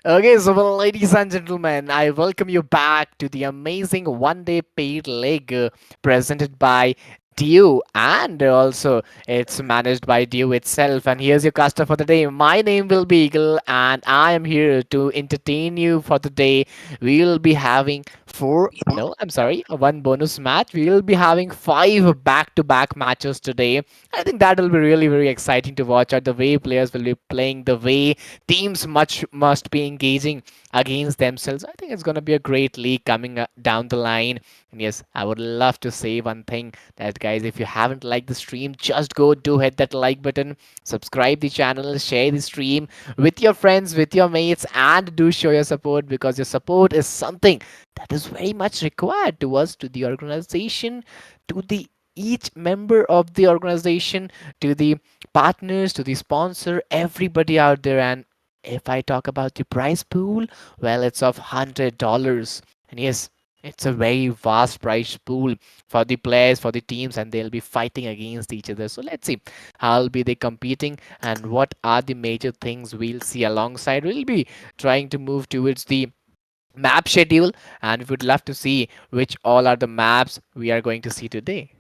Okay, so well, ladies and gentlemen, I welcome you back to the amazing one-day paid leg presented by DEEW, and also it's managed by DEEW itself. And here's your caster for the day. My name will be Eagle, and I am here to entertain you for the day. We will be having one bonus match. We will be having five back-to-back matches today. I think that will be really very exciting to watch out the way players will be playing, the way teams much must be engaging against themselves. I think it's going to be a great league coming down the line. And yes, I would love to say one thing, that guys, if you haven't liked the stream, just go do hit that like button, subscribe the channel, share the stream with your friends, with your mates, and do show your support, because your support is something that is very much required to us, to the organization, to the each member of the organization, to the partners, to the sponsor, everybody out there. And if I talk about the prize pool, well, it's of $100. And yes, it's a very vast prize pool for the players, for the teams, and they'll be fighting against each other. So let's see how be they competing and what are the major things we'll see alongside. We'll be trying to move towards the map schedule, and we would love to see which all are the maps we are going to see today.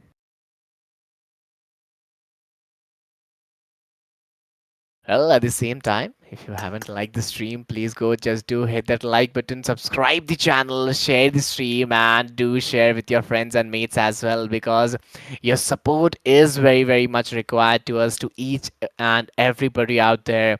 Well, at the same time, if you haven't liked the stream, please go just do hit that like button, subscribe the channel, share the stream, and do share with your friends and mates as well, because your support is very, very much required to us, to each and everybody out there.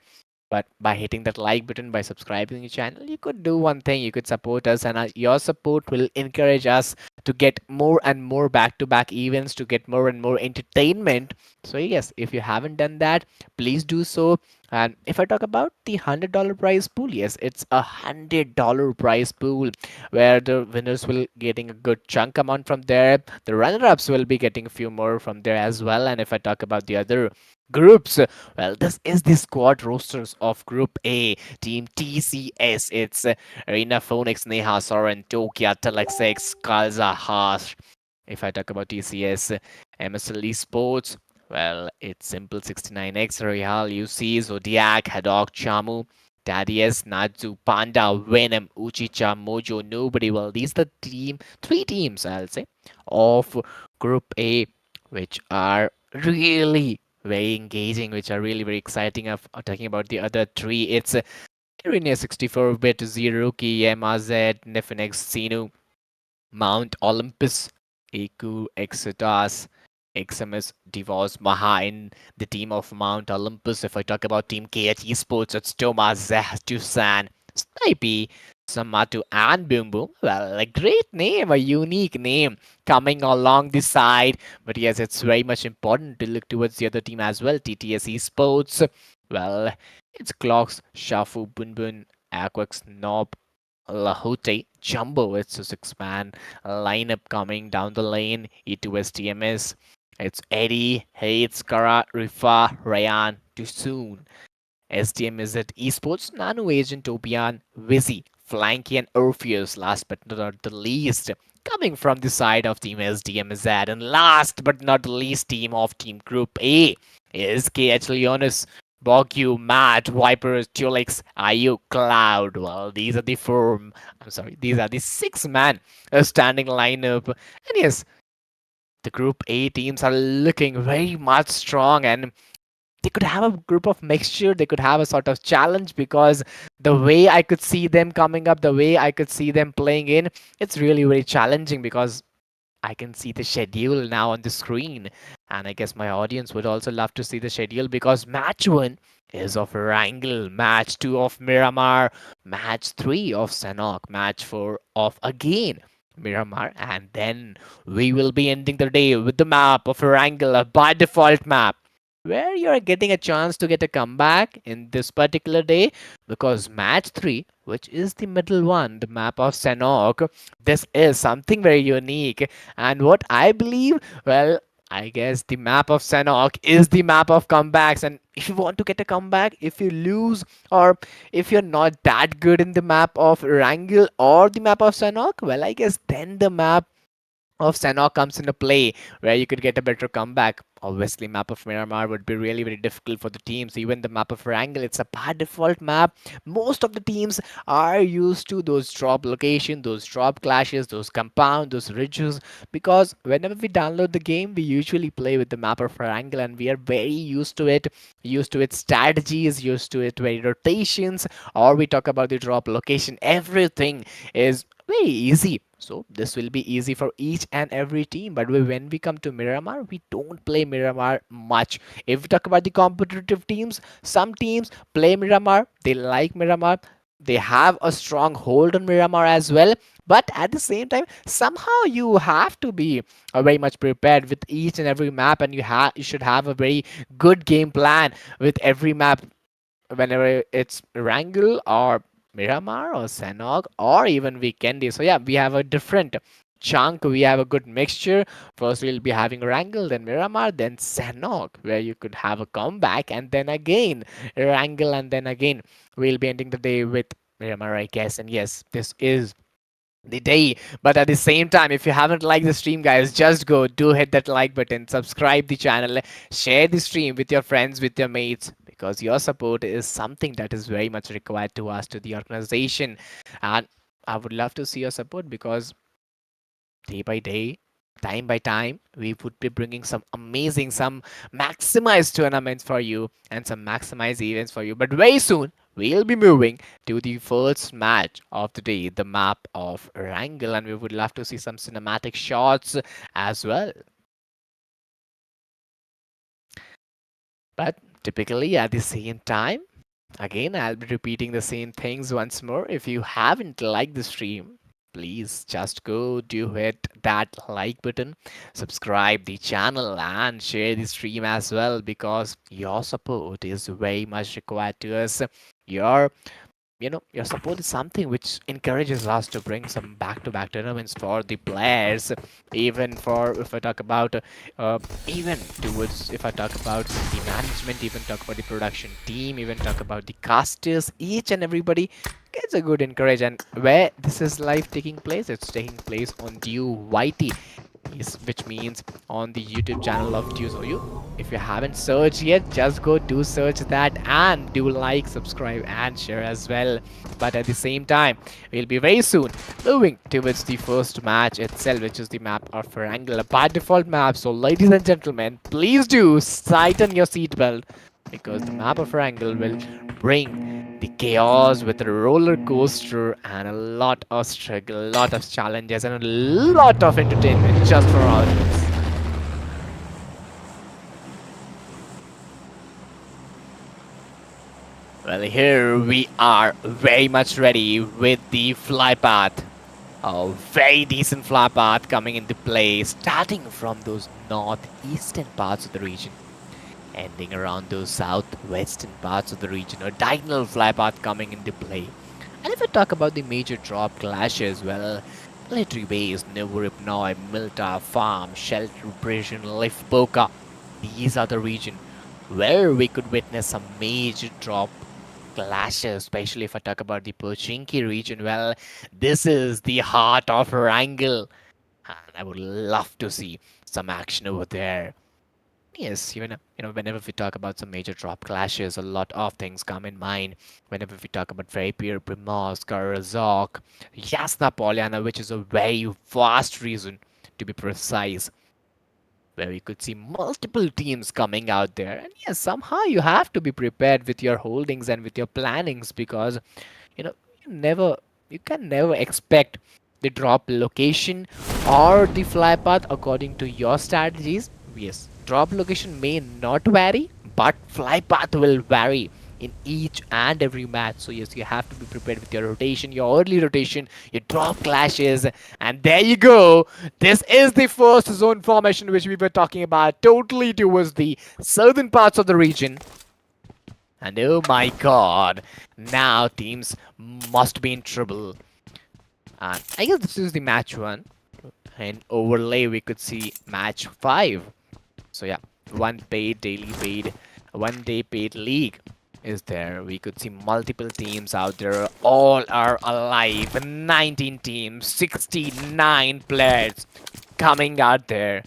But by hitting that like button, by subscribing to the channel, you could do one thing. You could support us, and your support will encourage us to get more and more back-to-back events, to get more and more entertainment. So yes, if you haven't done that, please do so. And if I talk about the $100 prize pool, yes, it's a $100 prize pool where the winners will getting a good chunk amount from there. The runner-ups will be getting a few more from there as well. And if I talk about the other groups, well, this is the squad rosters of Group A. Team TCS. It's Arena Phoenix, Neha Soren, Tokia, Telexx, Kalza, Harsh. If I talk about TCS, MSL Esports, well, it's Simple 69X, Royal, UC, Zodiac, Haddock, Chamu, Dadius, Natsu, Panda, Venom, Uchicha, Mojo, Nobody. Well, these are the three teams, I'll say, of Group A, which are really very engaging, which are really very exciting. Of talking about the other three, it's Irene 64-bit, Zeruki, MRZ, Nefinex, Sinu, Mount Olympus, Eku, Exodus, XMS, Divos, Maha in the team of Mount Olympus. If I talk about Team KH Esports, it's Thomas, Zahtusan, Snipey, Samatu, and Boom Boom. Well, a great name, a unique name coming along the side. But yes, it's very much important to look towards the other team as well. TTS Esports. Well, it's Clocks, Shafu, Bunbun, Aquax, Nob, Lahute, Jumbo. It's a six-man lineup coming down the lane. E2 SDMS. It's Eddie, Hates, Kara, Rifa, Ryan, Tusoon. SDMZ Esports, Nano Agent, Tobian, Vizzy, Flanky, and Orpheus. Last but not the least, coming from the side of Team SDMZ. And last but not the least, team of Team Group A is KH Leones, Bogyu, Matt, Viper, Tulix, IU, Cloud. Well, these are the these are the six-man standing lineup. And yes, the Group A teams are looking very much strong, and they could have a group of mixture. They could have a sort of challenge, because the way I could see them coming up, the way I could see them playing in, it's really very challenging, because I can see the schedule now on the screen, and I guess my audience would also love to see the schedule, because match 1 is of Wrangle, match 2 of Miramar, match 3 of Sanok, match 4 of again Miramar, and then we will be ending the day with the map of Wrangle, a by default map, where you're getting a chance to get a comeback in this particular day, because match 3, which is the middle one, the map of Sanok, this is something very unique. And what I believe, well, I guess the map of Sanok is the map of comebacks. And if you want to get a comeback, if you lose, or if you're not that good in the map of Wrangle or the map of Sanok, well, I guess then the map of Sanok comes into play, where you could get a better comeback. Obviously, map of Miramar would be really very difficult for the teams. Even the map of Wrangle, it's a bad default map. Most of the teams are used to those drop location, those drop clashes, those compound, those ridges, because whenever we download the game, we usually play with the map of Wrangle, and we are very used to its strategies, used to its very rotations, or we talk about the drop location. Everything is very easy. So this will be easy for each and every team. But when we come to Miramar, we don't play Miramar much. If we talk about the competitive teams, some teams play Miramar. They like Miramar. They have a strong hold on Miramar as well. But at the same time, somehow you have to be very much prepared with each and every map, and you should have a very good game plan with every map, whenever it's Wrangle or Miramar or Sanok or even Weekendy. So yeah, we have a different chunk. We have a good mixture. First we'll be having Wrangle, then Miramar, then Sanok, where you could have a comeback, and then again Wrangle, and then again we'll be ending the day with Miramar, I guess. And yes, this is the day. But at the same time, if you haven't liked the stream, guys, just go do hit that like button, subscribe the channel, share the stream with your friends, with your mates, because your support is something that is very much required to us, to the organization. And I would love to see your support, because day by day, time by time, we would be bringing some amazing, some maximized tournaments for you, and some maximized events for you. But very soon, we'll be moving to the first match of the day, the map of Wrangle, and we would love to see some cinematic shots as well. But typically, at the same time, Again, I'll be repeating the same things once more. If you haven't liked the stream, please just go do hit that like button, subscribe the channel, and share the stream as well, because your support is very much required to us. Your your support is something which encourages us to bring some back-to-back tournaments for the players, even for, if I talk about even towards, if I talk about the management, even talk about the production team, even talk about the casters, each and everybody gets a good encourage. And where this is live taking place, it's taking place on DEEW YT, which means on the YouTube channel of DEEW. So if you haven't searched yet, just go do search that, and do like, subscribe, and share as well. But at the same time, we'll be very soon moving towards the first match itself, which is the map of Wrangle, by default map. So ladies and gentlemen, please do tighten your seatbelt, because the map of Wrangle will bring the chaos with a roller coaster and a lot of struggle, a lot of challenges, and a lot of entertainment just for our audience. Well, here we are very much ready with the fly path. A very decent fly path coming into play, starting from those northeastern parts of the region, ending around those southwestern parts of the region. A diagonal fly path coming into play. And if I talk about the major drop clashes, well, Military Base, Novoripnoi, Milta, Farm, Shelter, Prison, Lifboka, these are the region where we could witness some major drop clashes, especially if I talk about the Pochinki region. Well, this is the heart of Wrangle, and I would love to see some action over there. Yes, whenever we talk about some major drop clashes, a lot of things come in mind. Whenever we talk about Rapier, Primorsk, Razok, Yasna Polyana, which is a very vast region to be precise, where we could see multiple teams coming out there. And yes, somehow you have to be prepared with your holdings and with your plannings, because you know you never you can never expect the drop location or the fly path according to your strategies. Yes, drop location may not vary, but fly path will vary in each and every match. So yes, you have to be prepared with your rotation, your early rotation, your drop clashes. And there you go, this is the first zone formation which we were talking about, totally towards the southern parts of the region. And oh my god, now teams must be in trouble. And I guess this is the match 1. In overlay, we could see match 5. So yeah, one paid, daily paid, 1 day paid league is there. We could see multiple teams out there. All are alive. 19 teams, 69 players coming out there.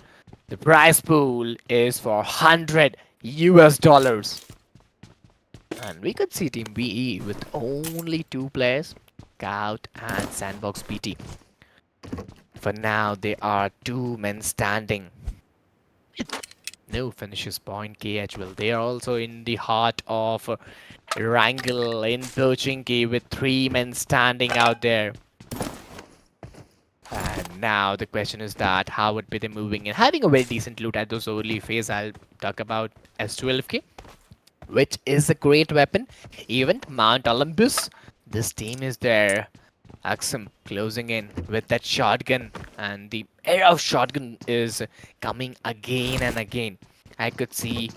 The prize pool is for 100 US dollars. And we could see Team BE with only 2 players, Scout and Sandbox PT. For now, there are 2 men standing. No finishes point KHL. They are also in the heart of Wrangle in Pochinki with 3 men standing out there. And now the question is that how would be they moving in? Having a very decent loot at those early phase. I'll talk about S12K, which is a great weapon. Even Mount Olympus, this team is there. Axum closing in with that shotgun, and the era of shotgun is coming again and again. I could see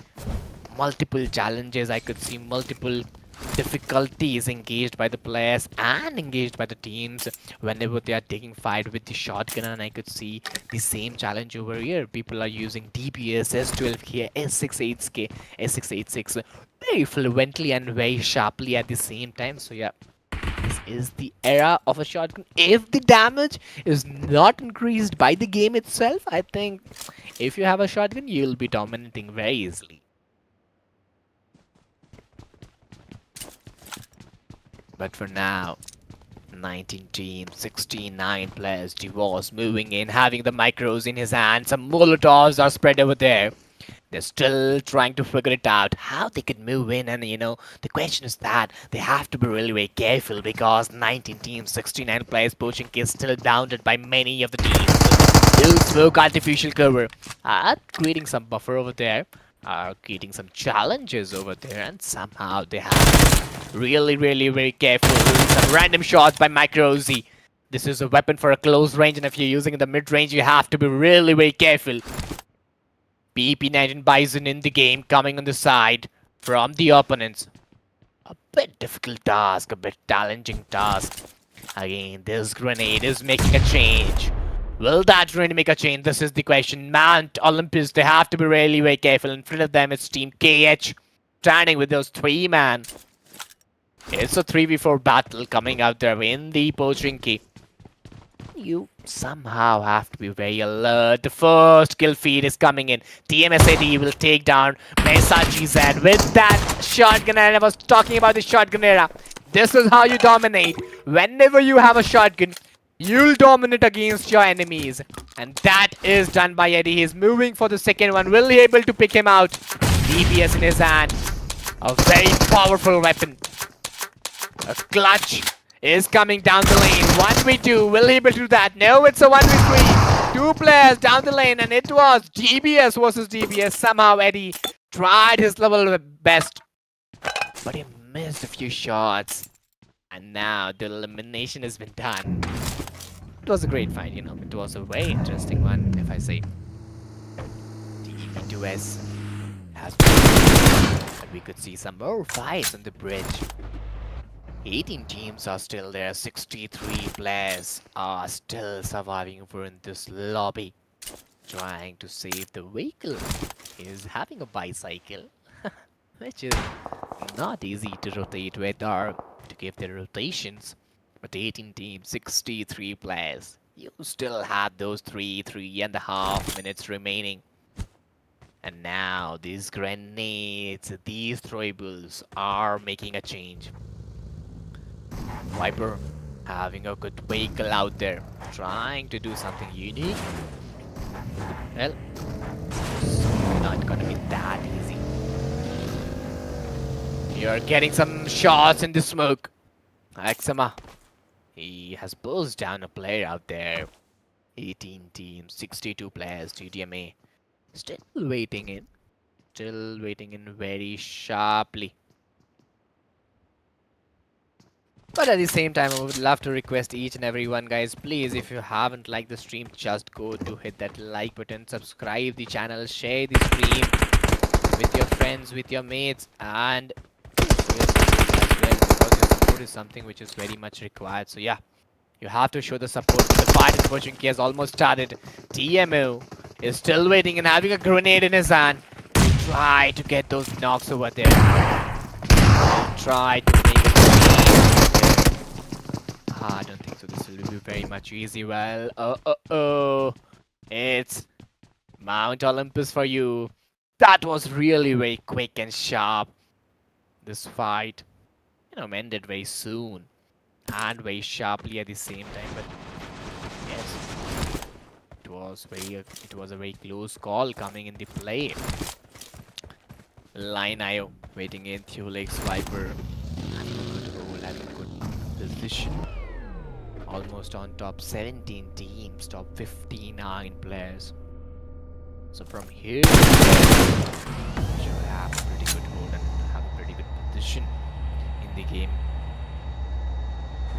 multiple challenges, I could see multiple difficulties engaged by the players and engaged by the teams whenever they are taking fight with the shotgun. And I could see the same challenge over here. People are using DPS, S12K, S68K, S686 very fluently and very sharply at the same time. So yeah, this is the era of a shotgun. If the damage is not increased by the game itself, I think if you have a shotgun, you'll be dominating very easily. But for now, 19 teams, 69 players, Divorce moving in, having the micros in his hand. Some Molotovs are spread over there. They're still trying to figure it out how they could move in, and the question is that they have to be really very careful, because 19 teams, 69 players, Pochinki is still downed by many of the teams. Still smoke artificial cover, creating some buffer over there. are getting some challenges over there, and somehow they have to be really very careful. Some random shots by Microzy. This is a weapon for a close range, and if you're using it in the mid range, you have to be really very careful. BP19 Bison in the game, coming on the side from the opponents. A bit difficult task, a bit challenging task. Again, this grenade is making a change. Will that grenade make a change? This is the question. Mount Olympus, they have to be really very careful. In front of them, it's Team KH standing with those 3-man. It's a 3v4 battle coming out there in the Pochinki. You somehow have to be very alert. The first kill feed is coming in. TMSAD will take down Mesachi Z with that shotgun. And I was talking about the shotgun era. This is how you dominate. Whenever you have a shotgun, you'll dominate against your enemies. And that is done by Eddie. He's moving for the second one. Will he able to pick him out? DPS in his hand. A very powerful weapon. A clutch is coming down the lane. 1v2. Will he able to do that? No, it's a 1v3. 2 players down the lane, and it was DBS versus DBS. Somehow Eddie tried his level best, but he missed a few shots. And now the elimination has been done. It was a great fight, you know. It was a very interesting one, if I say. DB2S has been, and we could see some more fights on the bridge. 18 teams are still there. 63 players are still surviving over in this lobby, trying to save the vehicle. He is having a bicycle, which is not easy to rotate with or to give the rotations. But 18 teams, 63 players. You still have those 3.5 minutes remaining. And now these grenades, these throwables are making a change. Viper having a good vehicle out there, trying to do something unique. Well, it's not gonna be that easy. You're getting some shots in the smoke. Axama, he has burst down a player out there. 18 teams, 62 players, GTMA. Still waiting in very sharply. But at the same time, I would love to request each and every one, guys, please, if you haven't liked the stream, just go to hit that like button, subscribe the channel, share the stream with your friends, with your mates, and show your support as well, because your support is something which is very much required. So yeah, you have to show the support. The fight in Pochinki has almost started. TMO is still waiting and having a grenade in his hand to try to get those knocks over there. Try to make it. I don't think so. This will be very much easy. Well, it's Mount Olympus for you. That was really very quick and sharp. This fight, you know, ended very soon and very sharply at the same time. But yes, it was a very close call coming in the play. Line IO waiting in. Thulex Viper having a good hold, having a good position. Almost on top. 17 teams, top 59 players. So from here, should have a pretty good hold and have a pretty good position in the game.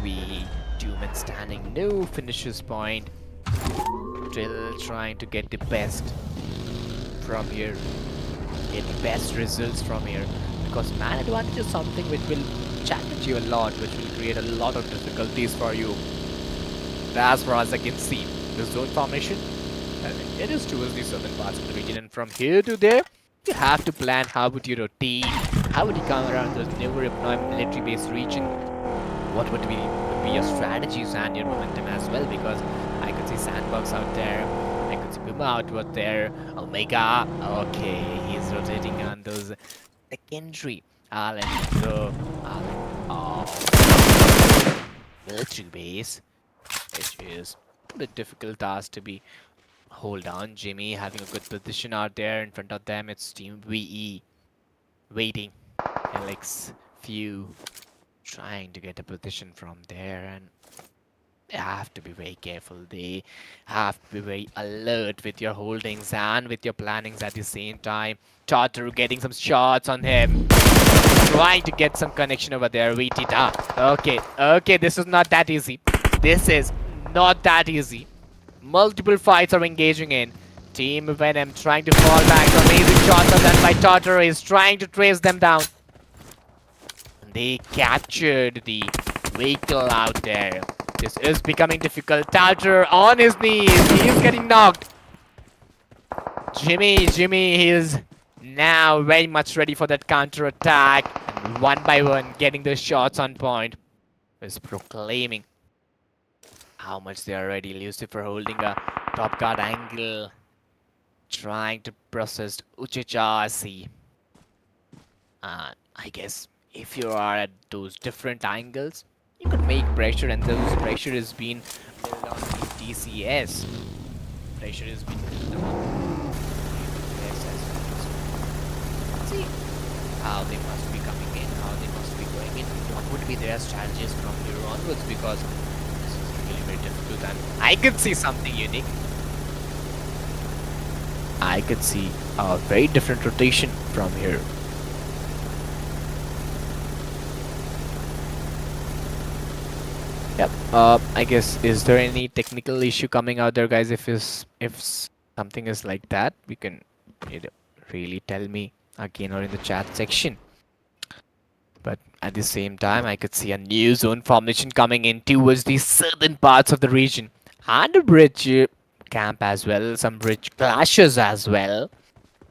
We 2 men standing, no finishes point. Still trying to get the best from here. Get the best results from here. Because man advantage is something which will challenge you a lot, which will create a lot of difficulties for you. As far as I can see, the zone formation, it is towards the southern parts of the region, and from here to there, you have to plan how would you rotate, how would you come around those never military based region, what would be your strategies and your momentum as well, because I could see Sandbox out there, I could see Puma out there, Omega, okay, he's rotating on those secondary, let's go, military base, which is a bit difficult task to be hold on. Jimmy having a good position out there. In front of them, it's Team VE waiting. Alex Few trying to get a position from there, and They have to be very careful. They have to be very alert with your holdings and with your plannings at the same time. Tartar getting some shots on him. Trying to get some connection over there. Vitita. Okay, this is not that easy. This is not that easy. Multiple fights are engaging in. Team Venom trying to fall back. Amazing shots are done by Tartar. Is trying to trace them down. They captured the vehicle out there. This is becoming difficult. Tartar on his knees. He's getting knocked. Jimmy, he is now very much ready for that counter attack. And one by one, getting the shots on point. Is proclaiming how much they are ready. Lucifer holding a top guard angle. Trying to process Uchechasi. I guess if you are at those different angles, you could make pressure, and those pressure is being built on the DCS. Pressure is being built on the DCS as well. See how they must be coming in, how they must be going in. What would be their strategies from here onwards? Because this is really very difficult, and I could see something unique. I could see a very different rotation from here. Yep. I guess, is there any technical issue coming out there, guys? If something is like that, we can really tell me again or in the chat section. But at the same time, I could see a new zone formation coming in towards the southern parts of the region, and a bridge camp as well, some bridge clashes as well.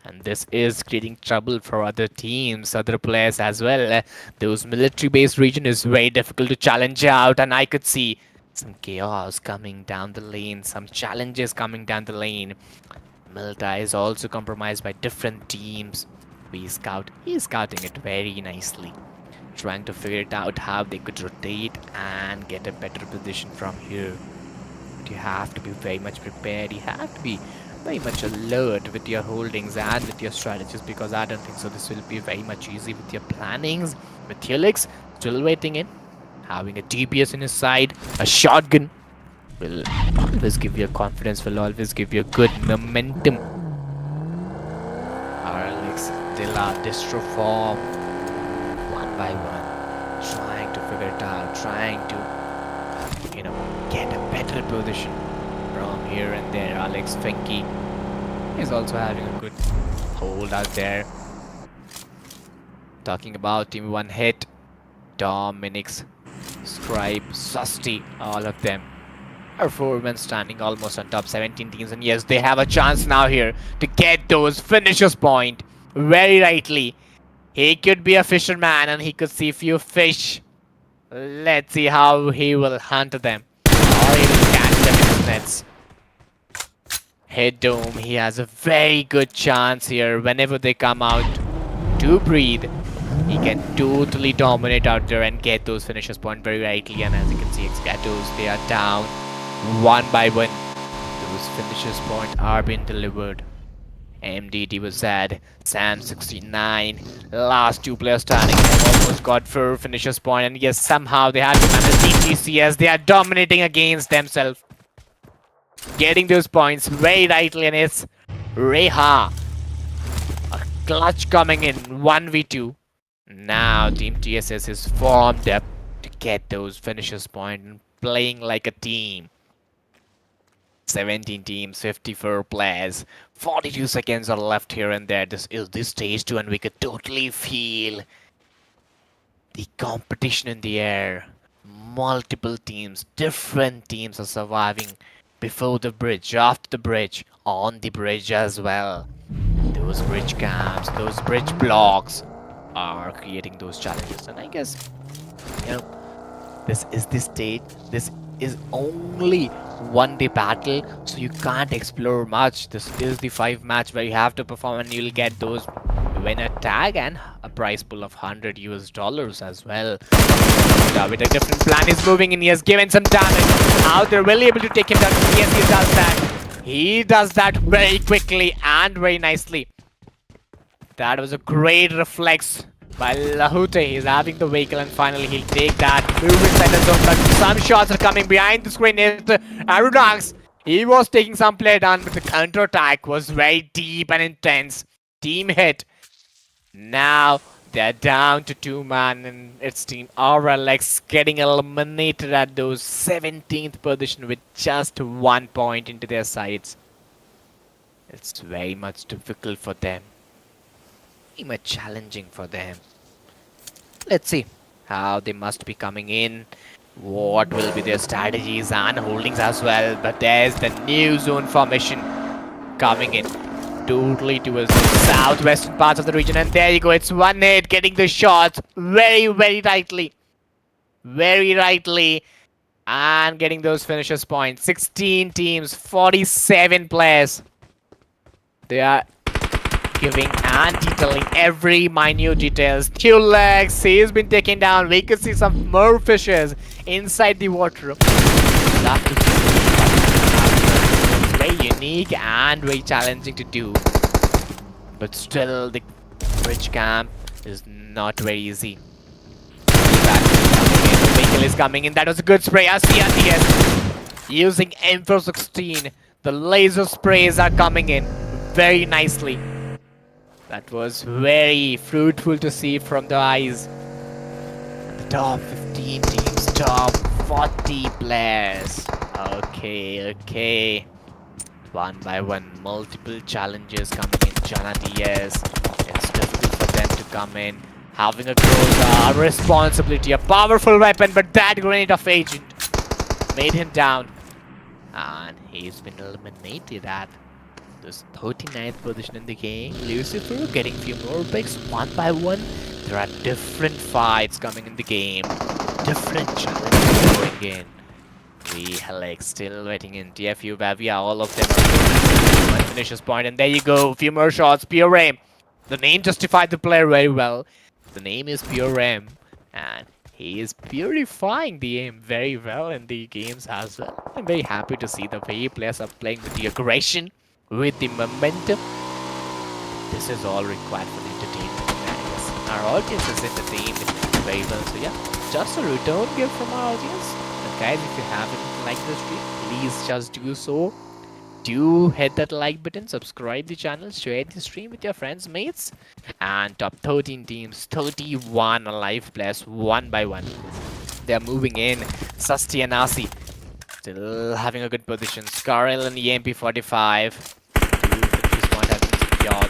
And this is creating trouble for other teams, other players as well. Those military-based region is very difficult to challenge out, and I could see some chaos coming down the lane, some challenges coming down the lane. Milta is also compromised by different teams. He's scouting it very nicely, trying to figure it out how they could rotate and get a better position from here. But you have to be very much prepared. You have to be very much alert with your holdings and with your strategies, because I don't think so this will be very much easy with your plannings. With Helix still waiting in, having a DPS in his side, a shotgun will always give you confidence, will always give you a good momentum. Alex Dilla Distroform, one by one, trying to figure it out, trying to, get a better position from here and there. Alex Fenke is also having a good hold out there. Talking about Team 1 hit, Dominic's, Scribe, Susty, all of them are 4 men standing almost on top, 17 teams, and yes, they have a chance now here to get those finishers point. Very rightly, he could be a fisherman and he could see few fish. Let's see how he will hunt them, or he will catch them in his nets. Head Dome, he has a very good chance here. Whenever they come out to breathe, he can totally dominate out there and get those finishers point very rightly. And as you can see, Excatos, they are down one by one. Those finishers point are being delivered. MDD was sad. Sam 69, last 2 players standing, almost got for finishers point, and yes, somehow they had to manage DTCS. They are dominating against themselves, getting those points very rightly, and it's Reha. A clutch coming in 1v2. Now Team TSS is formed up to get those finishers point and playing like a team. 17 teams, 54 players, 42 seconds are left here and there. This is this stage 2, and we could totally feel the competition in the air. Multiple teams, different teams are surviving before the bridge, after the bridge, on the bridge as well. Those bridge camps, those bridge blocks are creating those challenges, and I guess, this is the stage. This is only one-day battle, so you can't explore much. This is the 5 match where you have to perform, and you'll get those winner tag and a prize pool of $100 US as well. With a different plan is moving in. He has given some damage. How they're really able to take him down. Yes, he does that. He does that very quickly and very nicely. That was a great reflex by Lahute. He's having the vehicle and finally he'll take that move inside the zone. But some shots are coming behind the screen. It's Arunax. He was taking some play down, but the counter attack was very deep and intense. Team hit. Now they're down to 2-man and its team RLX getting eliminated at those 17th position with just 1 point into their sides. It's very much difficult for them. Very much challenging for them. Let's see how they must be coming in. What will be their strategies and holdings as well. But there's the new zone formation coming in totally towards the southwestern parts of the region. And there you go. It's one hit getting the shots very, very rightly. Very rightly. And getting those finishers points. 16 teams, 47 players. They are giving and detailing every minute details. 2 legs, he's been taken down. We could see some more fishes inside the water. It's very unique and very challenging to do. But still, the bridge camp is not very easy. The vehicle is coming in. That was a good spray. SDMZ using M416. The laser sprays are coming in very nicely. That was very fruitful to see from the eyes. The top 15 teams, top 40 players. Okay. One by one, multiple challenges coming in. Jana DS. It's difficult for them to come in. Having a closer, a responsibility, a powerful weapon, but that grenade of Agent made him down. And he's been eliminated at this 39th position in the game. Lucifer getting a few more picks one by one. There are different fights coming in the game. Different challenges going in. We Helix still waiting in TFU, Bavia, all of them are one finisher's point. And there you go, a few more shots. Pure Aim. The name justified the player very well. The name is Pure Aim. And he is purifying the aim very well in the games as well. I'm very happy to see the way players are playing with the aggression, with the momentum. This is all required for the entertainment. Yes. Our audience is entertained very well. So yeah, just a return gift from our audience. And guys, if you haven't liked the stream, please just do so. Do hit that like button, subscribe the channel, share the stream with your friends, mates. And top 13 teams, 31 alive players, one by one. They're moving in. Susti and Asi still having a good position. Scarl and EMP45.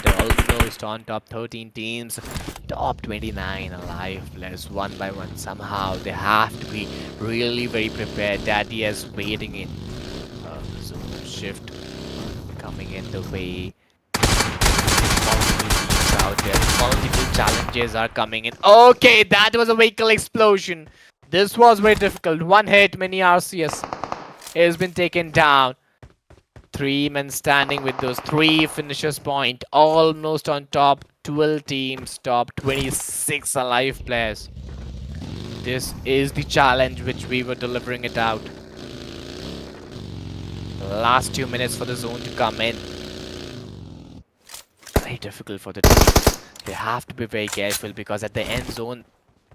They're almost on top 13 teams. Top 29 alive players, one by one. Somehow they have to be really very prepared. Daddy is waiting in. Zone shift coming in the way. Multiple teams out there. Multiple challenges are coming in. Okay, that was a vehicle explosion. This was very difficult. One hit, mini RCS has been taken down. 3 men standing with those 3 finishers point. Almost on top 12 teams, top 26 alive players. This is the challenge which we were delivering it out. Last 2 minutes for the zone to come in. Very difficult for the team. They have to be very careful because at the end zone,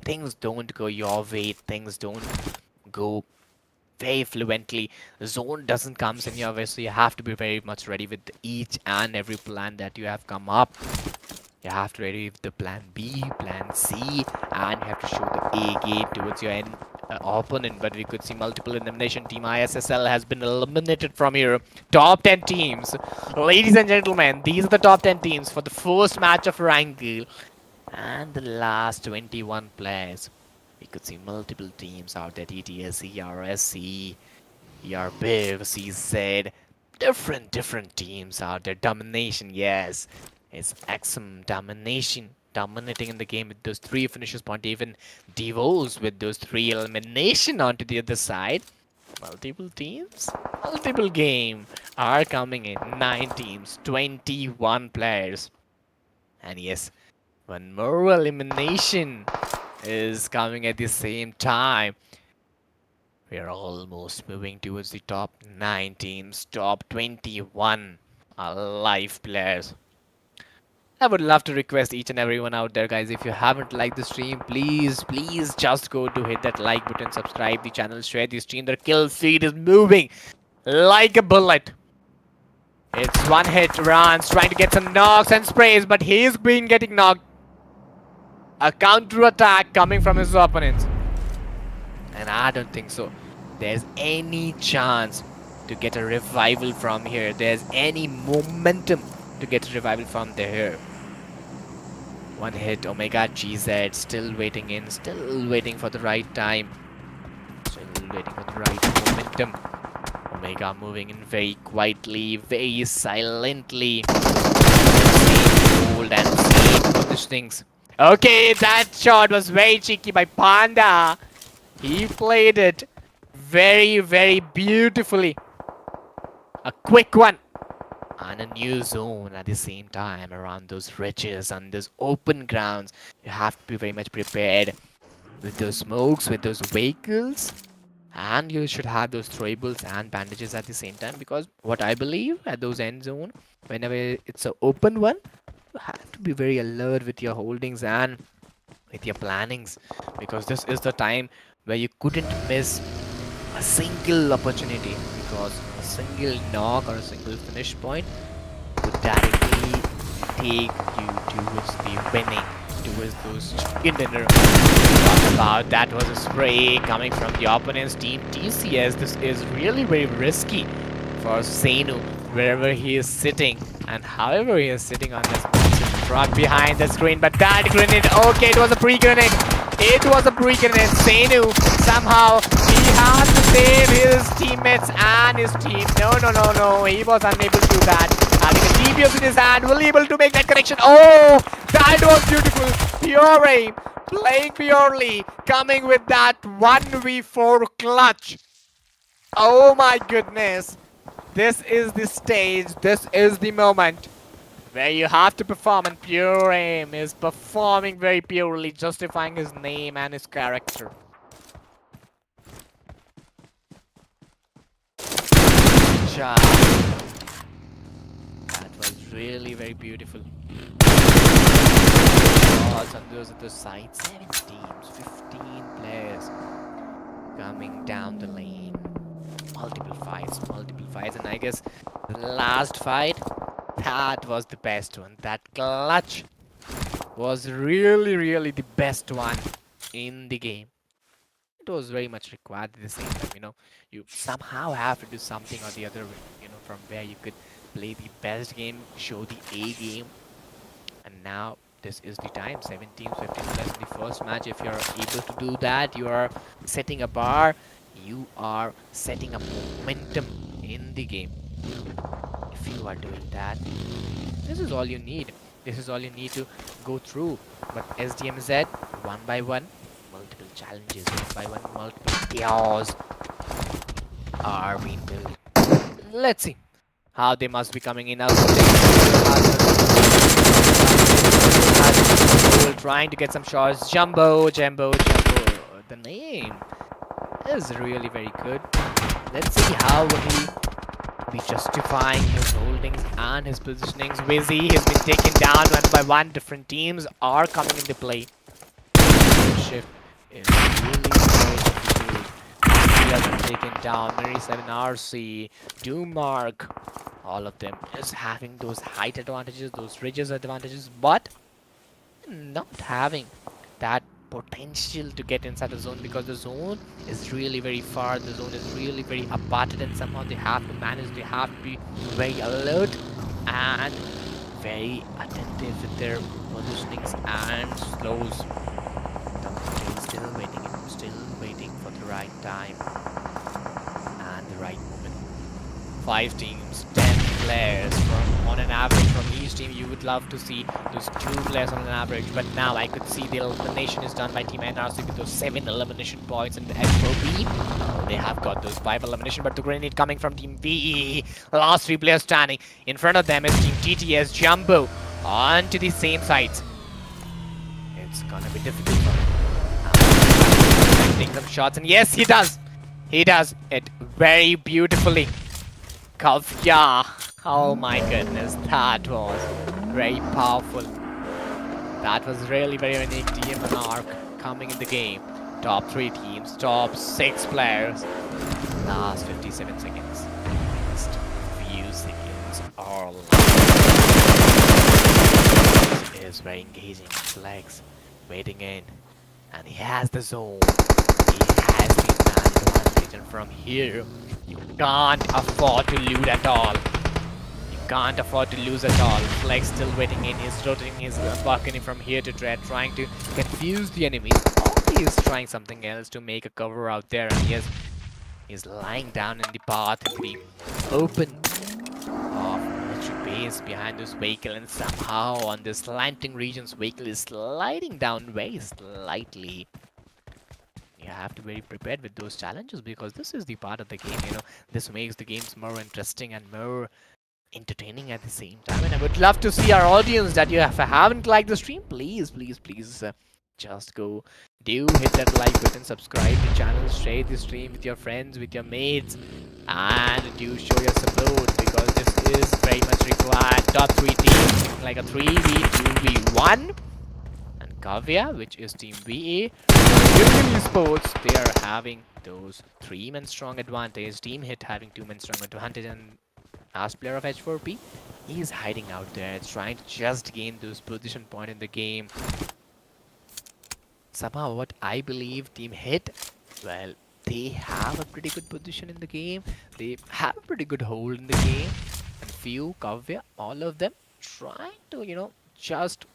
things don't go your way. Things don't go very fluently. The zone doesn't come in your way, so you have to be very much ready with each and every plan that you have come up. You have to ready with the plan B, plan C, and you have to show the A game towards your opponent. But we could see multiple elimination. Team ISSL has been eliminated from here. Top 10 teams. Ladies and gentlemen, these are the top 10 teams for the first match of Wrangle. And the last 21 players. We could see multiple teams out there. TTS, ERSC, ERBIV, CZ. Different teams out there. Domination, yes. It's XM domination. Dominating in the game with those 3 finishes point. Even DEEWs with those 3 elimination onto the other side. Multiple teams, multiple game are coming in. 9 teams, 21 players. And yes, one more elimination is coming at the same time. We are almost moving towards the top 9 teams, top 21 alive players. I would love to request each and everyone out there, guys, if you haven't liked the stream, please, please just go to hit that like button, subscribe the channel, share the stream. The kill feed is moving like a bullet. It's one hit runs, trying to get some knocks and sprays, but he's been getting knocked. A counter attack coming from his opponents. And I don't think so there's any chance to get a revival from here. There's any momentum to get a revival from there. One hit, Omega GZ, still waiting in, still waiting for the right time. Still waiting for the right momentum. Omega moving in very quietly, very silently. Same hold and same positionings. Okay, that shot was very cheeky by Panda. He played it very, very beautifully. A quick one. And a new zone at the same time around those ridges and those open grounds. You have to be very much prepared with those smokes, with those vehicles. And you should have those throwables and bandages at the same time, because what I believe at those end zone, whenever it's an open one, you have to be very alert with your holdings and with your plannings, because this is the time where you couldn't miss a single opportunity, because a single knock or a single finish point would directly take you towards the winning, towards those chicken dinner. Talk about that was a spray coming from the opponent's team TCS. This is really very risky for Senu wherever he is sitting and however he is sitting on this truck behind the screen. But that grenade, okay, it was a pre-grenade. It was a pre-grenade. Senu somehow he had to save his teammates and his team. No, he was unable to do that. Having a DPS in his hand, will able to make that connection. Oh, that was beautiful. Pure aim, playing purely, coming with that 1v4 clutch. Oh my goodness. This is the stage, this is the moment where you have to perform, and Pure Aim is performing very purely, justifying his name and his character. That was really very beautiful. Shots on those at the side. 7 teams, 15 players coming down the lane. Multiple fights, and I guess the last fight, that was the best one. That clutch was really the best one in the game. It was very much required at the same time, you know. You somehow have to do something or the other, you know, from where you could play the best game, show the A game. And now this is the time. 17, 15 plus in the first match. If you're able to do that, you are setting a bar. You are setting a momentum in the game. If you are doing that, this is all you need. This is all you need to go through. But SDMZ, one by one, multiple challenges, one by one, multiple chaos are being built. Let's see how they must be coming in. Trying to get some shots. Jumbo. The name is really very good. Let's see how will he be justifying his holdings and his positionings. Wizzy has been taken down one by one. Different teams are coming into play. The shift is really very difficult. He has been taken down. Mary 7 RC, Doomark, all of them is having those height advantages, those ridges advantages, but not having that potential to get inside the zone, because the zone is really very far, the zone is really very aparted, and somehow they have to manage, they have to be very alert and very attentive with their positionings and slows. Still waiting for the right time and the right moment. 5 teams, 10 players on an average from each team. You would love to see those 2 players on an average, but now I could see the elimination is done by Team NRC with those 7 elimination points, and the FOB, they have got those 5 elimination, but the grenade coming from Team VE. Last 3 players standing. In front of them is Team TTS Jumbo onto the same sides. It's gonna be difficult for him. Taking some shots, and yes, he does. He does it very beautifully. Kavya. Oh my goodness, that was Very powerful. That was really very unique. DM and Arc coming in the game. Top 3 teams, top 6 players. Last 57 seconds. Next few seconds are last. This is very engaging. Flex waiting in. And he has the zone. He has the man advantage. And from here, you can't afford to lose at all. Can't afford to lose at all. Flex still waiting in. He's rotating his balcony from here to there, trying to confuse the enemies. Or he's trying something else to make a cover out there. And yes, he's lying down in the path in the open of military base behind this vehicle. And somehow on this slanting region's vehicle is sliding down very slightly. You have to be very prepared with those challenges because this is the part of the game, you know. This makes the games more interesting and more entertaining at the same time. And I would love to see our audience that you haven't liked the stream, please just go hit that like button, subscribe to the channel, share the stream with your friends, with your mates, and do show your support because this is very much required. Top 3 teams like a 3v2v1, and Kavya, which is team VA, VERMILION esports, they are having those 3-man strong advantage, team hit having 2-man strong advantage, and last player of H4P, he's hiding out there, trying to just gain those position point in the game. Somehow, what I believe Team Hit, well, they have a pretty good position in the game. They have a pretty good hold in the game. And few, Kavya, all of them trying to, you know, just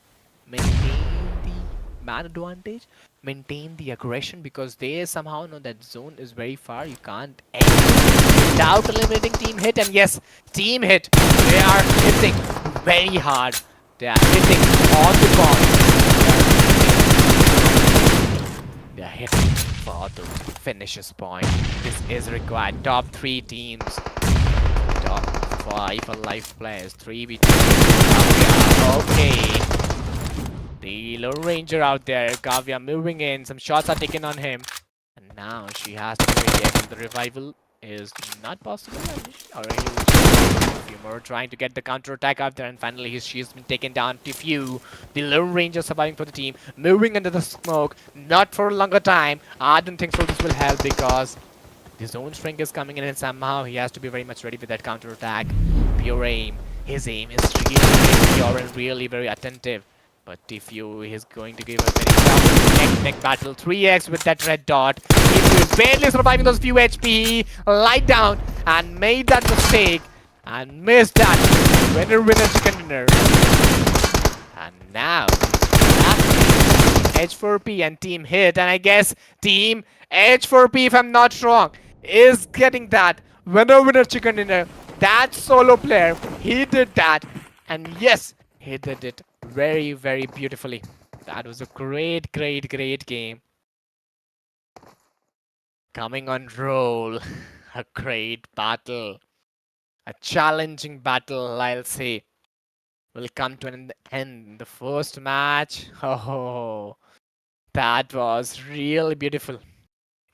maintain the man advantage, maintain the aggression because they somehow know that zone is very far. You can't end without eliminating Team Hit. And yes, Team Hit, they are hitting very hard. They are hitting on the ball. They are hitting for the finishes point. This is required. Top 3 teams. Top 5 alive players. 3v2. Okay. The Lone Ranger out there. Kavya moving in. Some shots are taken on him. And now she has to be careful. The revival is not possible. Already a few more trying to get the counter attack out there, and finally she's been taken down to few. The Lone Ranger surviving for the team, moving under the smoke, not for a longer time. I don't think so this will help because the zone shrink is coming in and somehow he has to be very much ready with that counter attack. Pure aim. His aim is really pure and really very attentive. But Tfue is going to give a very tough neck-to-neck battle. 3x with that red dot. Tfue is barely surviving those few HP. Lied down and made that mistake. And missed that. Winner, chicken dinner. And now, H4P and Team Hit. And I guess Team H4P, if I'm not wrong, is getting that. Winner, chicken dinner. That solo player, he did that. And yes, he did it very, very beautifully. That was a great game. Coming on roll. A great battle. A challenging battle, I'll say. Will come to an end. The first match. Oh, that was really beautiful.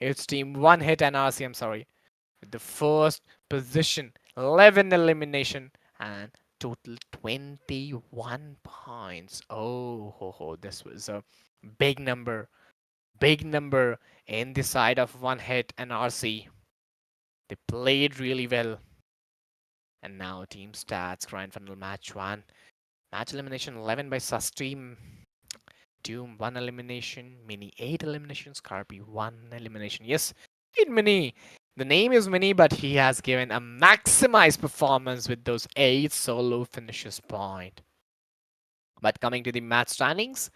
It's team 1 hit NRC, I'm sorry. With the first position. 11 elimination. And total 21 points. Oh, this was a big number. Big number in the side of 1 hit NRC. They played really well. And now team stats, grand final match 1. Match elimination 11 by Sus team. Doom 1 elimination. Mini 8 eliminations. Carpi 1 elimination. Yes, Mini. The name is Mini, but he has given a maximized performance with those 8 solo finishes point. But coming to the match standings,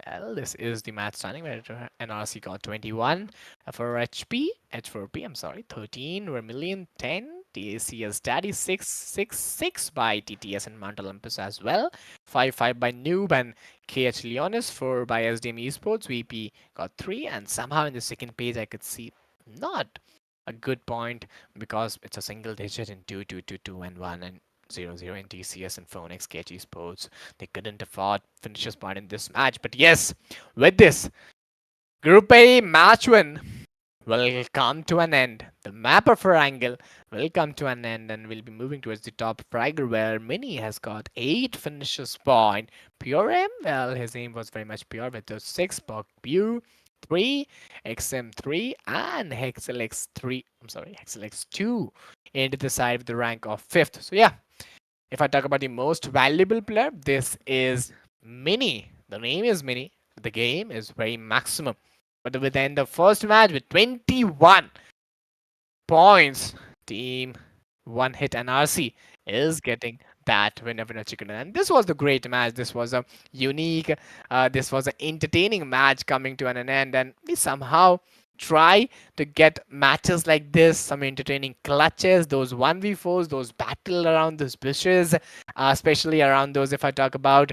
well, this is the match standing where NRC got 21 for H4P, I'm sorry, 13, VERMILION 10, TACS Daddy 6 by TTS and Mount Olympus as well, 5 by NOOB and KH LEONELS, 4 by SDMZ, VP got 3, and somehow in the second page I could see not a good point because it's a single digit in 2, 2, 2, 2, and 1, and 0, 0 in TCS and Phoenix KG Sports. They couldn't afford finishes point in this match. But yes, with this Group A match win, will come to an end. The map of triangle will come to an end, and we'll be moving towards the top of triangle where Mini has got 8 finishes point. Pure M, well, his aim was very much pure with those 6. Pew 3, XM3, and HexLX3. I'm sorry, HexLX2 into the side with the rank of 5th. So yeah, if I talk about the most valuable player, this is Mini. The name is Mini. The game is very maximum. But within the first match with 21 points, Team One Hit NRC is getting that winner chicken. And this was the great match. This was a unique, this was an entertaining match coming to an end. And we somehow try to get matches like this, some entertaining clutches, those 1v4s, those battle around those bushes, especially around those, if I talk about,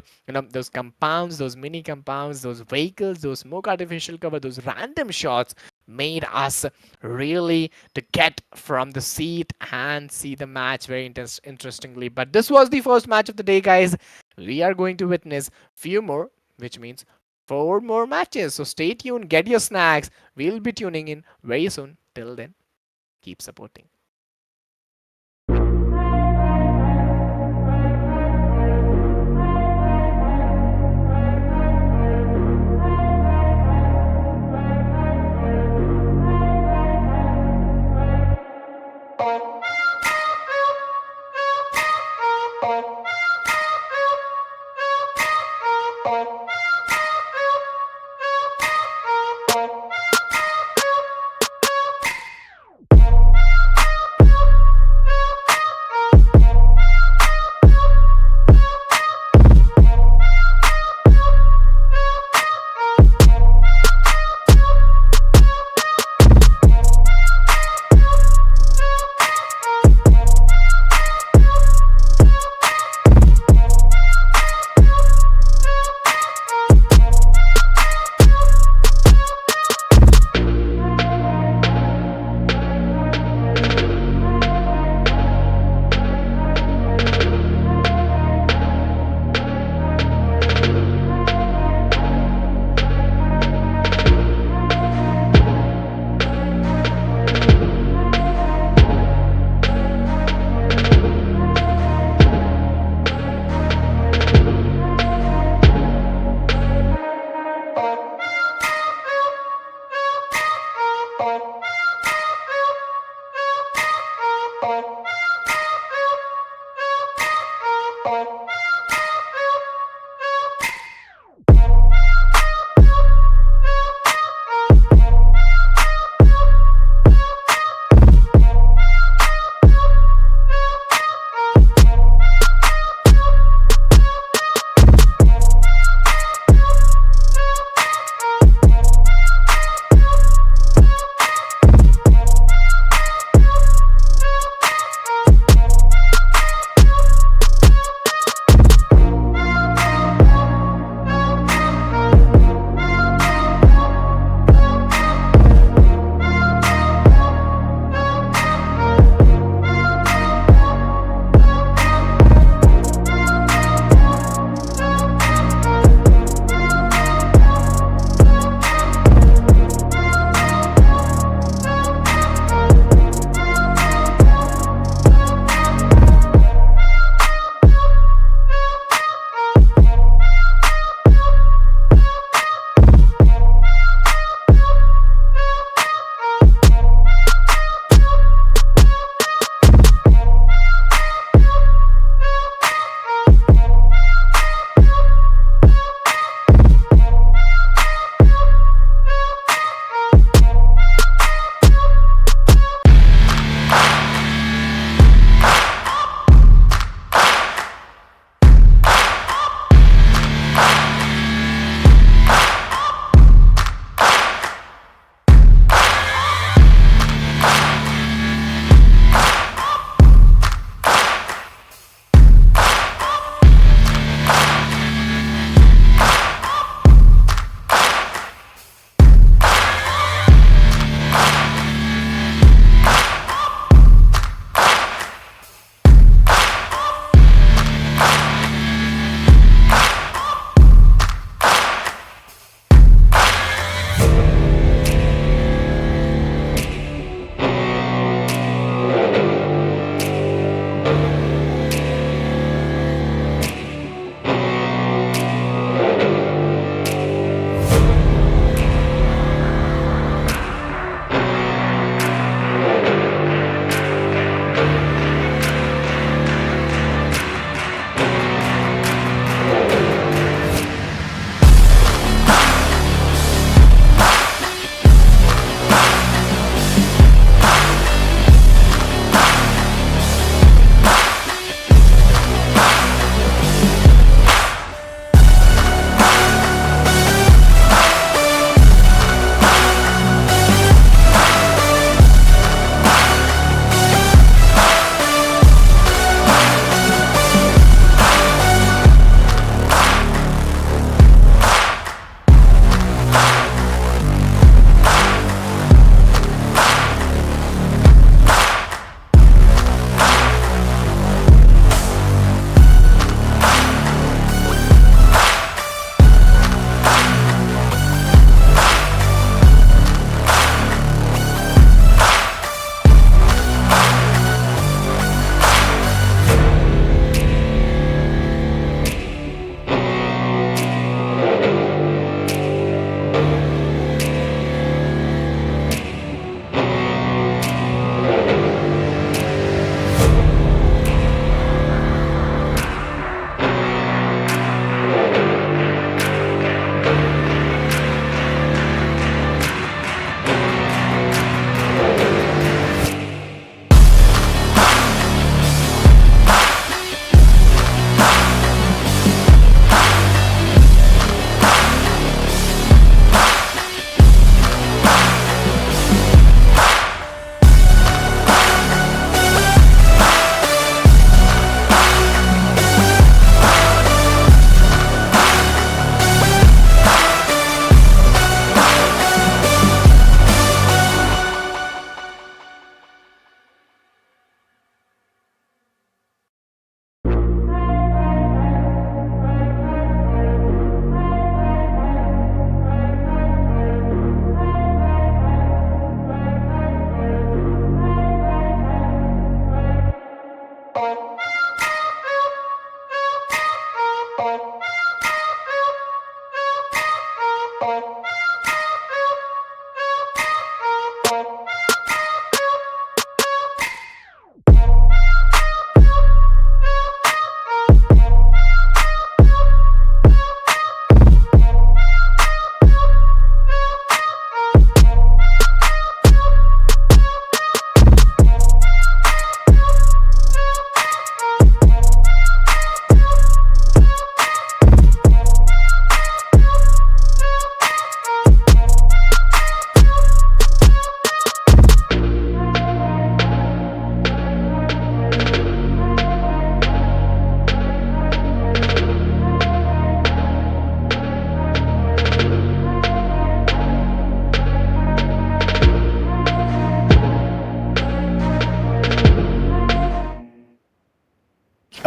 those compounds, those mini compounds, those vehicles, those smoke artificial cover, those random shots made us really to get from the seat and see the match very interestingly. But this was the first match of the day, guys. We are going to witness few more, which means 4 more matches. So stay tuned, get your snacks. We'll be tuning in very soon. Till then, keep supporting.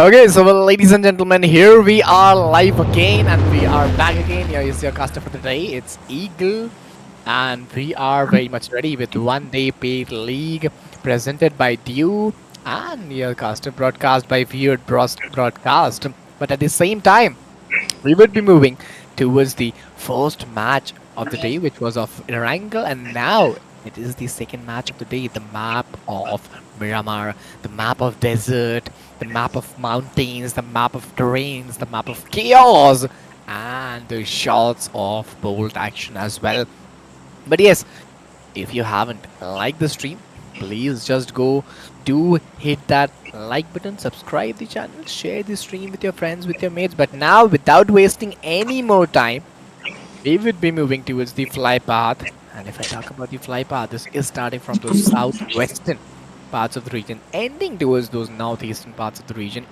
Okay, so well, ladies and gentlemen, here we are live again, and we are back again. Here is your caster for the day. It's Eagle, and we are very much ready with one day paid league presented by DEEW and your caster broadcast by Weird Broadcast. But at the same time, we would be moving towards the first match of the day, which was of Erangel, and now it is the second match of the day, the map of Miramar, the map of desert, the map of mountains, the map of terrains, the map of chaos, and the shots of bolt action as well. But yes, if you haven't liked the stream, please just go do hit that like button, subscribe the channel, share the stream with your friends, with your mates. But now, without wasting any more time, we would be moving towards the fly path. And if I talk about the fly path, this is starting from those southwestern parts of the region, ending towards those northeastern parts of the region.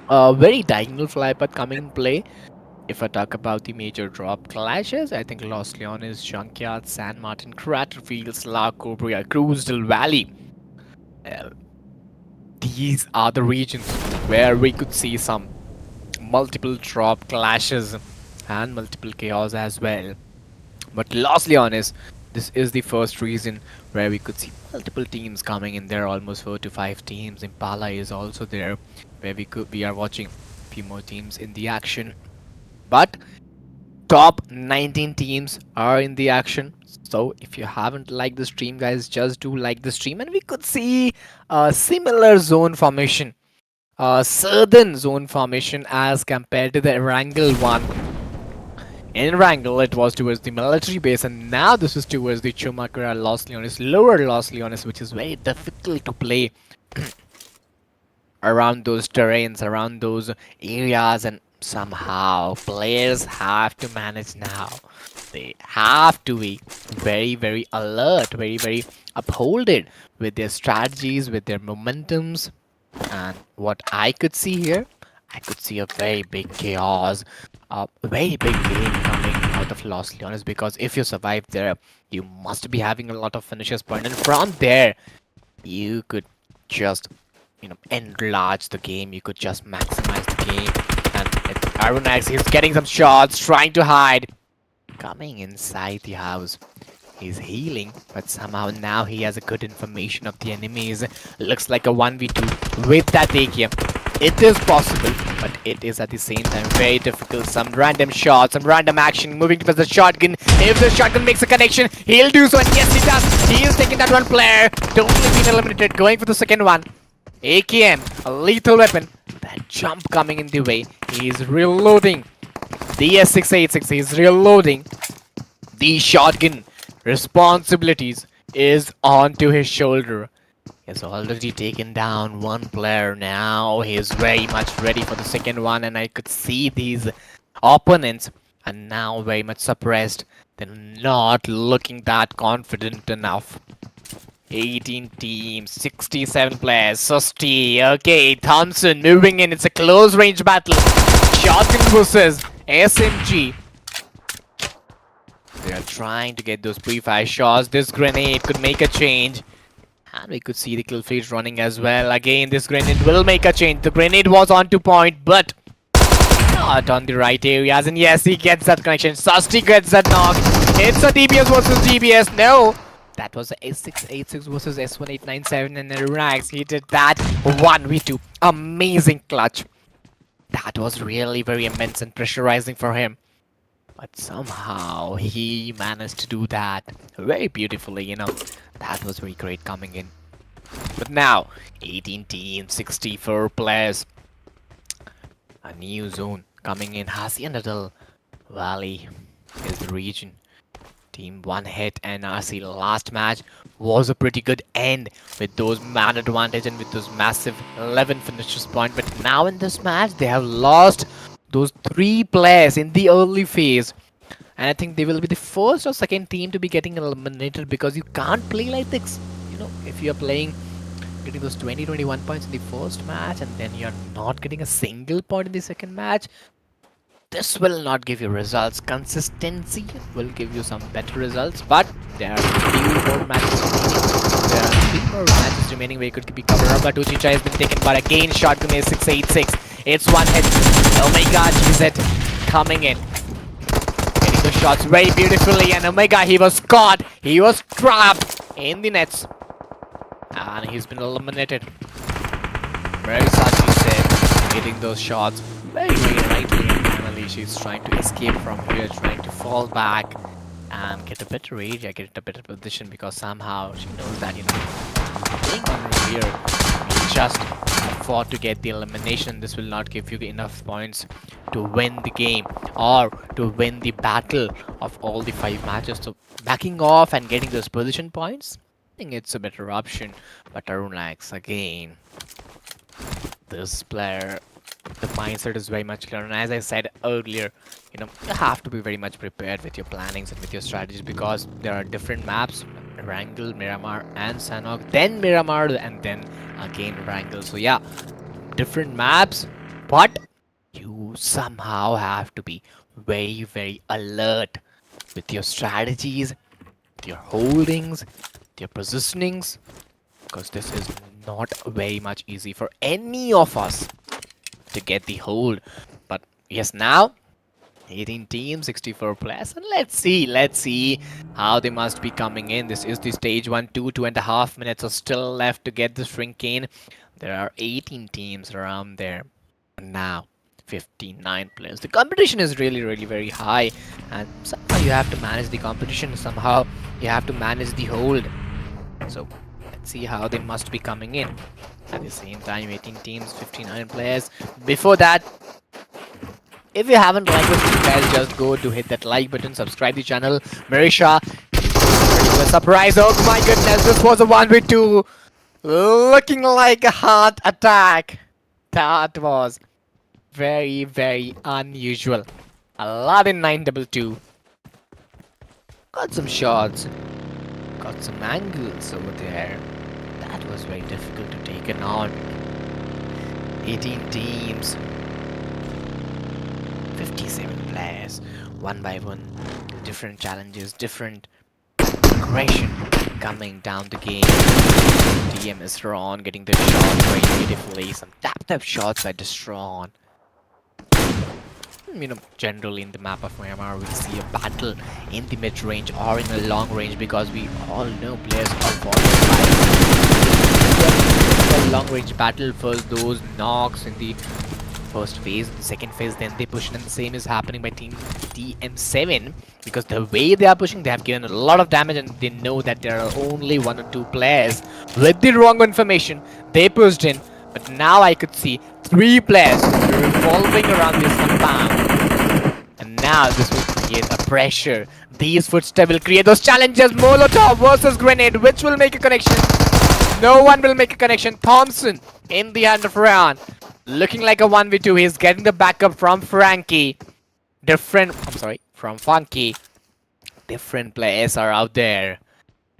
A very diagonal fly path coming in play. If I talk about the major drop clashes, I think Los Leones, Junkyard, San Martin, Craterfields, La Cobra, Cruisdale Valley. Uh, these are the regions where we could see some multiple drop clashes and multiple chaos as well. But Los Leones, this is the first region where we could see multiple teams coming in there, almost 4 to 5 teams. Impala is also there, where we are watching a few more teams in the action. But top 19 teams are in the action. So if you haven't liked the stream, guys, just do like the stream. And we could see a similar zone formation, a southern zone formation as compared to the Erangel one. In Erangel, it was towards the military base, and now this is towards the Chumakura Los Leones, lower Los Leones, which is very difficult to play around those terrains, around those areas, and somehow players have to manage now. They have to be very, very alert, very, very upholded with their strategies, with their momentums. And what I could see here, I could see a very big chaos, a very big game coming out of Los Leones, because if you survive there, you must be having a lot of finishers point, and from there, you could just, enlarge the game. You could just maximize the game. And Ironax, he's getting some shots, trying to hide, coming inside the house. He's healing, but somehow now he has a good information of the enemies. Looks like a 1v2 with that AK. It is possible, but it is at the same time very difficult. Some random shots, some random action, moving towards the shotgun. If the shotgun makes a connection, he'll do so, and yes, he does. He is taking that one player. Totally been eliminated, going for the second one. AKM, a lethal weapon. That jump coming in the way. He's reloading. The S686, he's reloading. The shotgun responsibilities is onto his shoulder. He's already taken down one player. Now he's very much ready for the second one, and I could see these opponents are now very much suppressed. They're not looking that confident enough. 18 teams, 67 players, Susty, okay, Thompson moving in, it's a close range battle. Shotgun versus SMG. They are trying to get those pre-fire shots. This grenade could make a change. And we could see the kill feed running as well. Again, this grenade will make a change. The grenade was on 2 point, but not on the right areas. And yes, he gets that connection. Susty gets that knock. It's a DBS versus DBS. No, that was a S686 versus S1897 and the Rags. He did that 1v2. Amazing clutch. That was really very immense and pressurizing for him. But somehow he managed to do that very beautifully, That was very great coming in. But now, 18 teams, 64 players. A new zone coming in. Hacienda Valley is the region. Team 1 hit NRC last match was a pretty good end with those man advantage and with those massive 11 finishers point. But now in this match, they have lost those 3 players in the early phase. And I think they will be the first or second team to be getting eliminated, because you can't play like this. If you're playing, getting those 20-21 points in the first match, and then you're not getting a single point in the second match, this will not give you results. Consistency will give you some better results, but there are 3 more matches remaining. There are 3 more matches remaining. remaining where he could be covered up. But Uchicha has been taken, but again shot grenade 686. It's one hit. Omega GZ coming in. Getting the shots very beautifully, and Omega, he was caught. He was trapped in the nets. And he's been eliminated. Very Sachi said, hitting those shots very, very lightly. And finally, she's trying to escape from here, trying to fall back and get a better area, get a better position, because somehow she knows that, you know, being on here, you just afford to get the elimination. This will not give you enough points to win the game or to win the battle of all the 5 matches. So backing off and getting those position points, I think it's a better option. But Arunax, again, this player, the mindset is very much clear. And as I said earlier, you know, you have to be very much prepared with your plannings and with your strategies, because there are different maps: Wrangell, Miramar and Sanhok, then Miramar, and then again Wrangell. So yeah, different maps, but you somehow have to be very, very alert with your strategies, with your holdings, with your positionings, because this is not very much easy for any of us to get the hold. But yes, now 18 teams, 64 players, and let's see how they must be coming in. This is the stage 1. 2.5 minutes are still left to get the shrink in. There are 18 teams around there, and now 59 players. The competition is really, really very high, and somehow you have to manage the competition, somehow you have to manage the hold. So let's see how they must be coming in. At the same time, 18 teams, 59 players. Before that, if you haven't liked this, guys, just go to hit that like button, subscribe the channel. Marisha, a surprise. Oh my goodness, this was a 1v2. Looking like a heart attack. That was very, very unusual. Aladdin 922. Got some shots. Got some angles over there. That was very difficult to take it on. 18 teams. 57 players, one by one, different challenges, different aggression coming down the game. DM is Ron getting the shot very beautifully. Some tap shots by Destron. You know, generally in the map of Myanmar, we see a battle in the mid range or in the long range, because we all know players are falling by a long range battle. First, those knocks in the first phase, the second phase, then they push, and the same is happening by team TM7, because the way they are pushing, they have given a lot of damage, and they know that there are only 1 or 2 players with the wrong information. They pushed in, but now I could see 3 players revolving around this compound, and now this will create a pressure. These footsteps will create those challenges. Molotov versus grenade, which will make a connection? No one will make a connection. Thompson in the hand of Ryan. Looking like a 1v2. He's getting the backup from Frankie. From Funky. Different players are out there.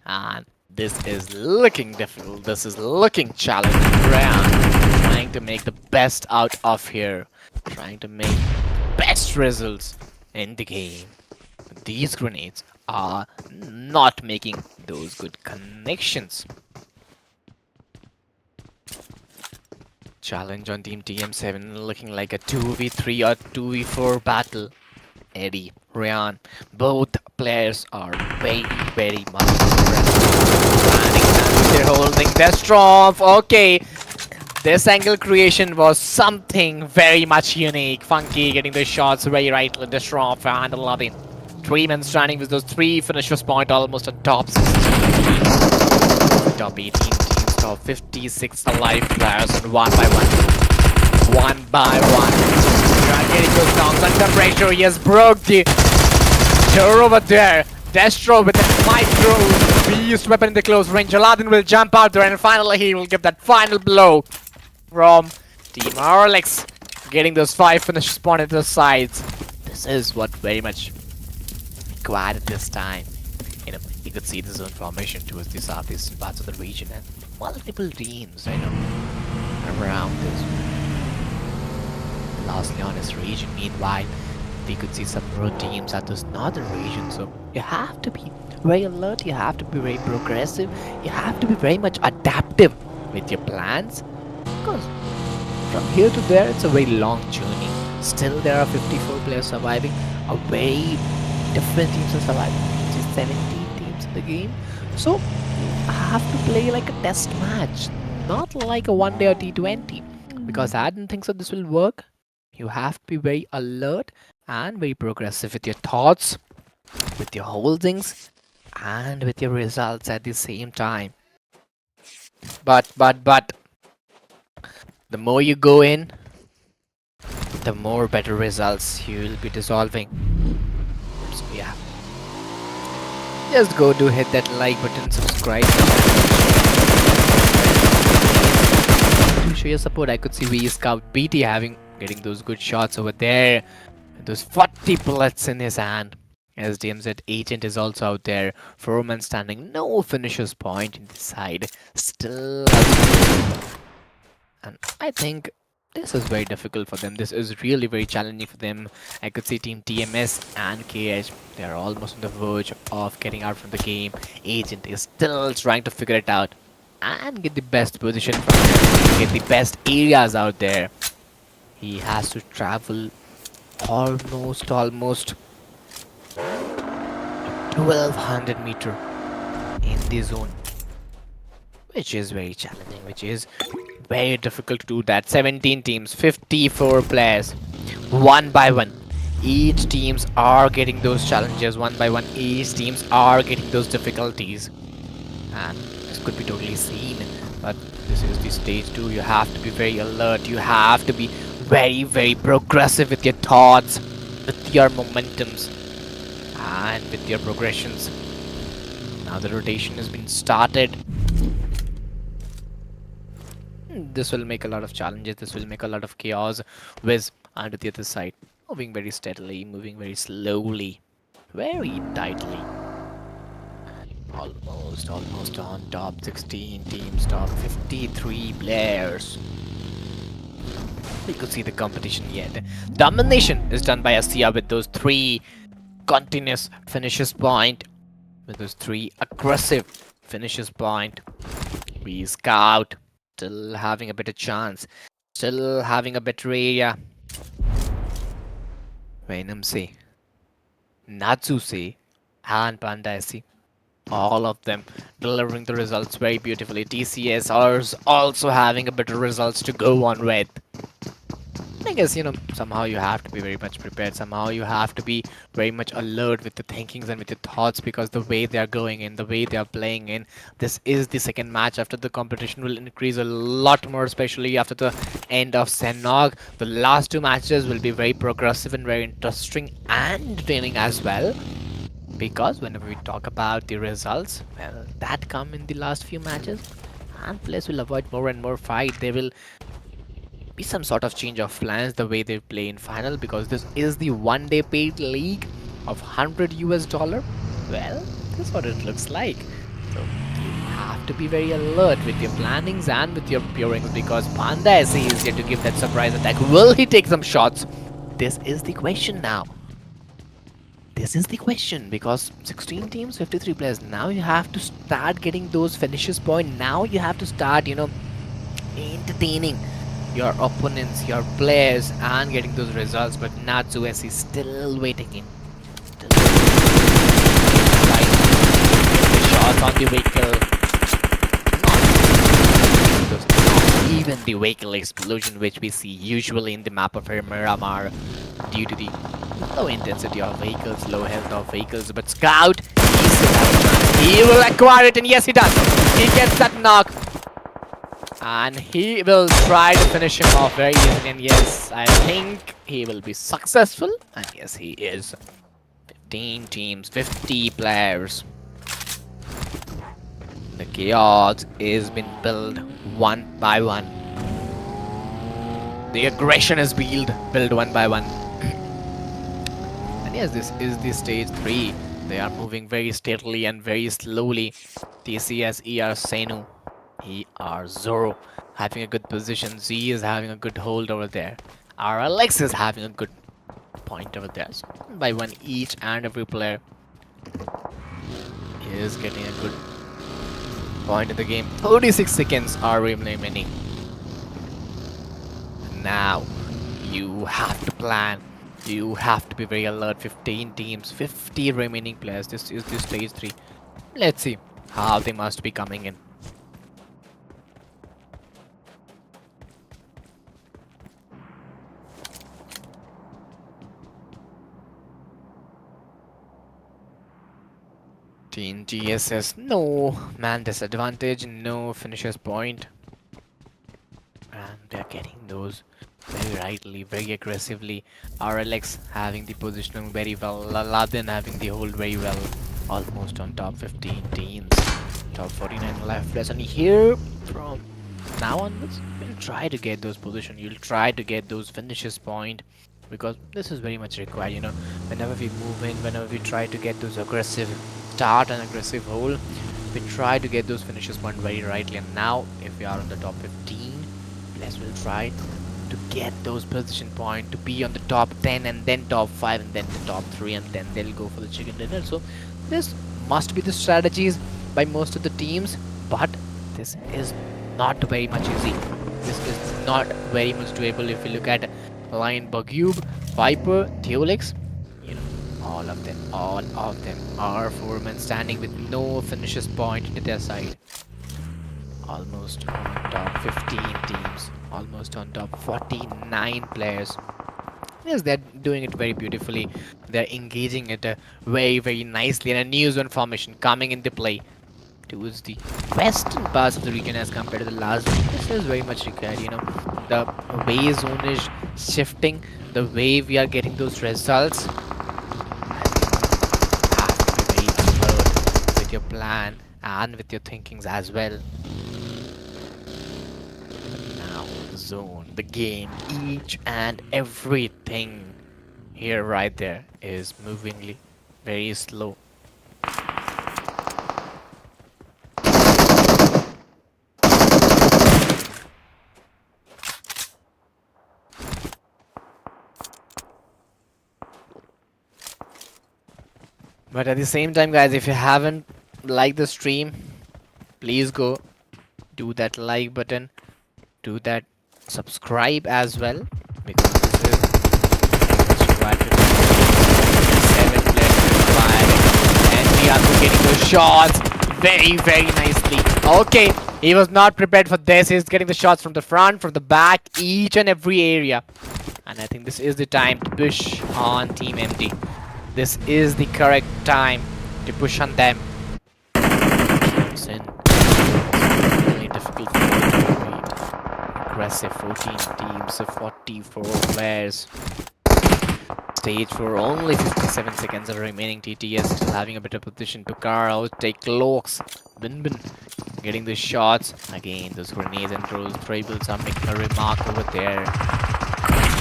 And this is looking difficult. This is looking challenging. Ryan trying to make the best out of here. Trying to make best results in the game. These grenades are not making those good connections. Challenge on team TM7, looking like a 2v3 or 2v4 battle. Eddie, Ryan, both players are very, very much they're holding Destrov. Okay, this angle creation was something very much unique. Funky getting the shots very right. Destrov and Aladdin. 3 men standing with those 3 finishers point almost on top 16. Top 18 teams, top 56 alive players, and one by one. One by one. You are getting those knocks under pressure. Yes, broke the door over there. Destro with a micro beast weapon in the close range. Aladdin will jump out there, and finally he will give that final blow from Team Alex. Getting those 5 finishes spawned at the sides. This is what very much required at this time. You know, you could see the zone formation towards the southeastern parts of the region, and multiple teams, you know, around this Los Leones region. Meanwhile, we could see some more teams at this northern region. So you have to be very alert, you have to be very progressive, you have to be very much adaptive with your plans, because from here to there it's a very long journey. Still there are 54 players surviving. A very different teams are surviving. Which is 17 teams in the game. So you have to play like a test match, not like a one day or T20. Because I don't think so this will work. You have to be very alert and very progressive with your thoughts, with your holdings, and with your results at the same time. But the more you go in, the more better results you will be dissolving. So yeah, just go do hit that like button, subscribe to show your support. I could see V Scout BT getting those good shots over there, those 40 bullets in his hand. SDMZ agent is also out there. 4-man standing, no finishers point in the side. Still, and I think this is very difficult for them. This is really very challenging for them. I could see Team TMS and KH. They are almost on the verge of getting out from the game. Agent is still trying to figure it out and get the best position from them, get the best areas out there. He has to travel almost 1200 meter in the zone, which is very challenging, which is very difficult to do that. 17 teams, 54 players, one by one. Each teams are getting those challenges one by one. Each teams are getting those difficulties, and this could be totally seen. But this is the stage 2. You have to be very alert. You have to be very progressive with your thoughts, with your momentums, and with your progressions. Now the rotation has been started. This will make a lot of challenges. This will make a lot of chaos. Wiz onto the other side, moving very steadily, moving very slowly, very tightly. Almost on top 16 teams, top 53 players. We could see the competition yet. Domination is done by Asia with those 3 continuous finishes point, with those 3 aggressive finishes point. We Scout still having a better chance, still having a better area. Venomse, Natsuse, and Pandasi, all of them delivering the results very beautifully. TCS are also having a better results to go on with. I guess, somehow you have to be very much prepared. Somehow you have to be very much alert with the thinkings and with your thoughts, because the way they are going in, the way they are playing in, this is the second match. After the competition will increase a lot more, especially after the end of Senog. The last 2 matches will be very progressive and very interesting and entertaining as well. Because whenever we talk about the results, well, that come in the last few matches, and players will avoid more and more fight. There will be some sort of change of plans the way they play in final, because this is the one-day paid league of $100 US. Well, this is what it looks like. So you have to be very alert with your plannings and with your purings, because Panda SE is yet to give that surprise attack. Will he take some shots? This is the question now. This is the question, because 16 teams, 53 players. Now you have to start getting those finishes point. Now you have to start, entertaining your opponents, your players, and getting those results. But Natsu is still waiting in. Still right. The shots on the vehicle. Not even the vehicle explosion, which we see usually in the map of Miramar, due to the low intensity of vehicles, low health of vehicles. But Scout, he still has a chance. He will acquire it, and yes, he does. He gets that knock. And he will try to finish him off very easily. And yes, I think he will be successful. And yes, he is. 15 teams, 50 players. The chaos is being built one by one. The aggression is built one by one. And yes, this is the stage 3. They are moving very steadily and very slowly. TCS, ER Senu, ER Zoro having a good position. Z is having a good hold over there. Our Alex is having a good point over there. So one by one, each and every player is getting a good point in the game. 36 seconds are remaining. Now, you have to plan. You have to be very alert. 15 teams, 50 remaining players. This is the stage 3. Let's see how they must be coming in. Team GSS, no man disadvantage, no finishers point. And they're getting those very rightly, very aggressively. RLX having the positioning very well. Laladin having the hold very well. Almost on top 15 teams. Top 49 left. And here from now onwards, you'll try to get those positions. You'll try to get those finishes point. Because this is very much required, you know. Whenever we move in, whenever we try to get those aggressive start and aggressive hold, we try to get those finishes point very rightly. And now, if we are on the top 15, players will try to get those position point to be on the top 10 and then top 5 and then the top 3 and then they'll go for the chicken dinner. So this must be the strategies by most of the teams, but this is not very much easy. This is not very much doable. If you look at Lion, Bugube, Viper, Teolix, you know, all of them are 4 men standing with no finishes point to their side. Almost on top 15 teams, almost on top 49 players. Yes, they're doing it very beautifully. They're engaging it very nicely, and a new zone formation coming into play towards the western parts of the region as compared to the last one. This is very much required, you know. The way zone is shifting, the way we are getting those results, have to be very alert with your plan and with your thinkings as well. Now the zone, the game, each and everything here right there is movingly very slow. But at the same time, guys, if you haven't liked the stream, please go do that like button, do that subscribe as well, because this is required to 7 players firing, and we are getting those shots very nicely. Okay, he was not prepared for this. He's getting the shots from the front, from the back, each and every area, and I think this is the time to push on Team MD. This is the correct time to push on them. It's really difficult for them to beat. Aggressive 14 teams, 44 players. Stage 4, only 57 seconds are remaining. TTS still having a better position. Tukar out, take Cloaks. Bin getting the shots. Again, those grenades and throws. Tribals are making a remark over there.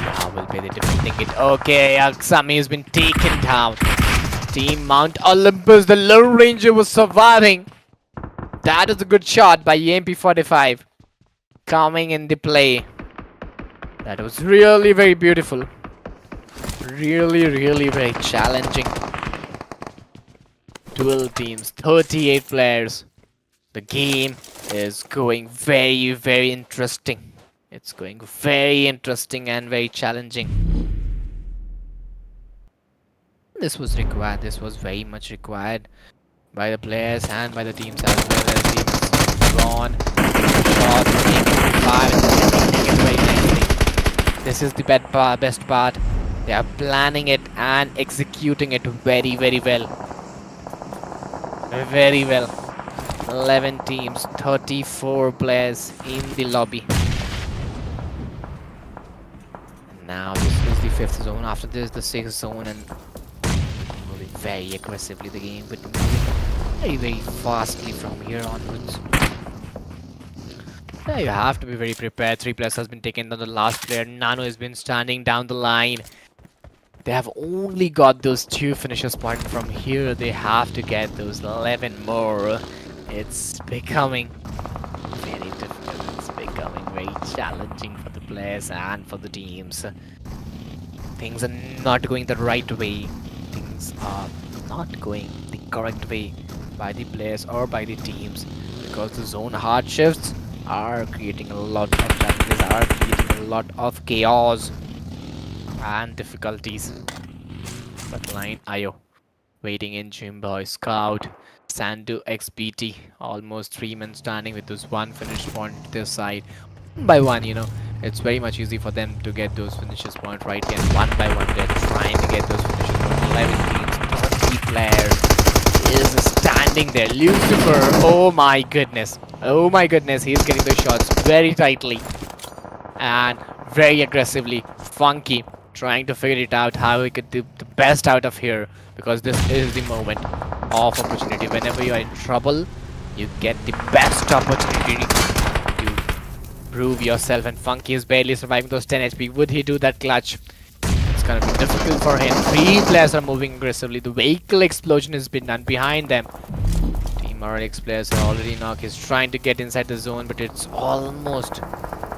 Now will be the defending it. Okay, Aksami has been taken down. Team Mount Olympus, the Lone Ranger was surviving. That is a good shot by EMP45 coming in the play. That was really very beautiful. Really very challenging. 12 teams, 38 players. The game is going very interesting. It's going very interesting and very challenging. This was required. This was very much required by the players and by the teams as well. As teams gone, shots, making very nicely. This is the best part. They are planning it and executing it very well. Very well. 11 teams, 34 players in the lobby. Now this is the 5th zone. After this, the 6th zone, and moving very aggressively. The game but moving very fastly from here onwards. Yeah, you have to be very prepared. 3 players has been taken on the last player. Nano has been standing down the line. They have only got those 2 finishers point from here. They have to get those 11 more. It's becoming very difficult. It's becoming very challenging for the players and for the teams. Things are not going the right way. Things are not going the correct way by the players or by the teams. because the zone hard shifts are creating a lot of challenges, are creating a lot of chaos and difficulties. But line IO waiting in Jimboy, Scout, Sandu XBT, almost 3 men standing with this one finish point to their side. One by one, it's very much easy for them to get those finishes point right here. And one by one, they're trying to get those finishes point. 11 teams, 30 players is standing there. Lucifer, oh my goodness. Oh my goodness, he's getting those shots very tightly and very aggressively. Funky, trying to figure it out how he could do the best out of here, because this is the moment of opportunity. Whenever you are in trouble, you get the best opportunity to prove yourself, and Funky is barely surviving those 10 HP. Would he do that clutch? It's gonna be difficult for him. 3 players are moving aggressively. The vehicle explosion has been done behind them. Team RLX players are already knocked. He's trying to get inside the zone, but it's almost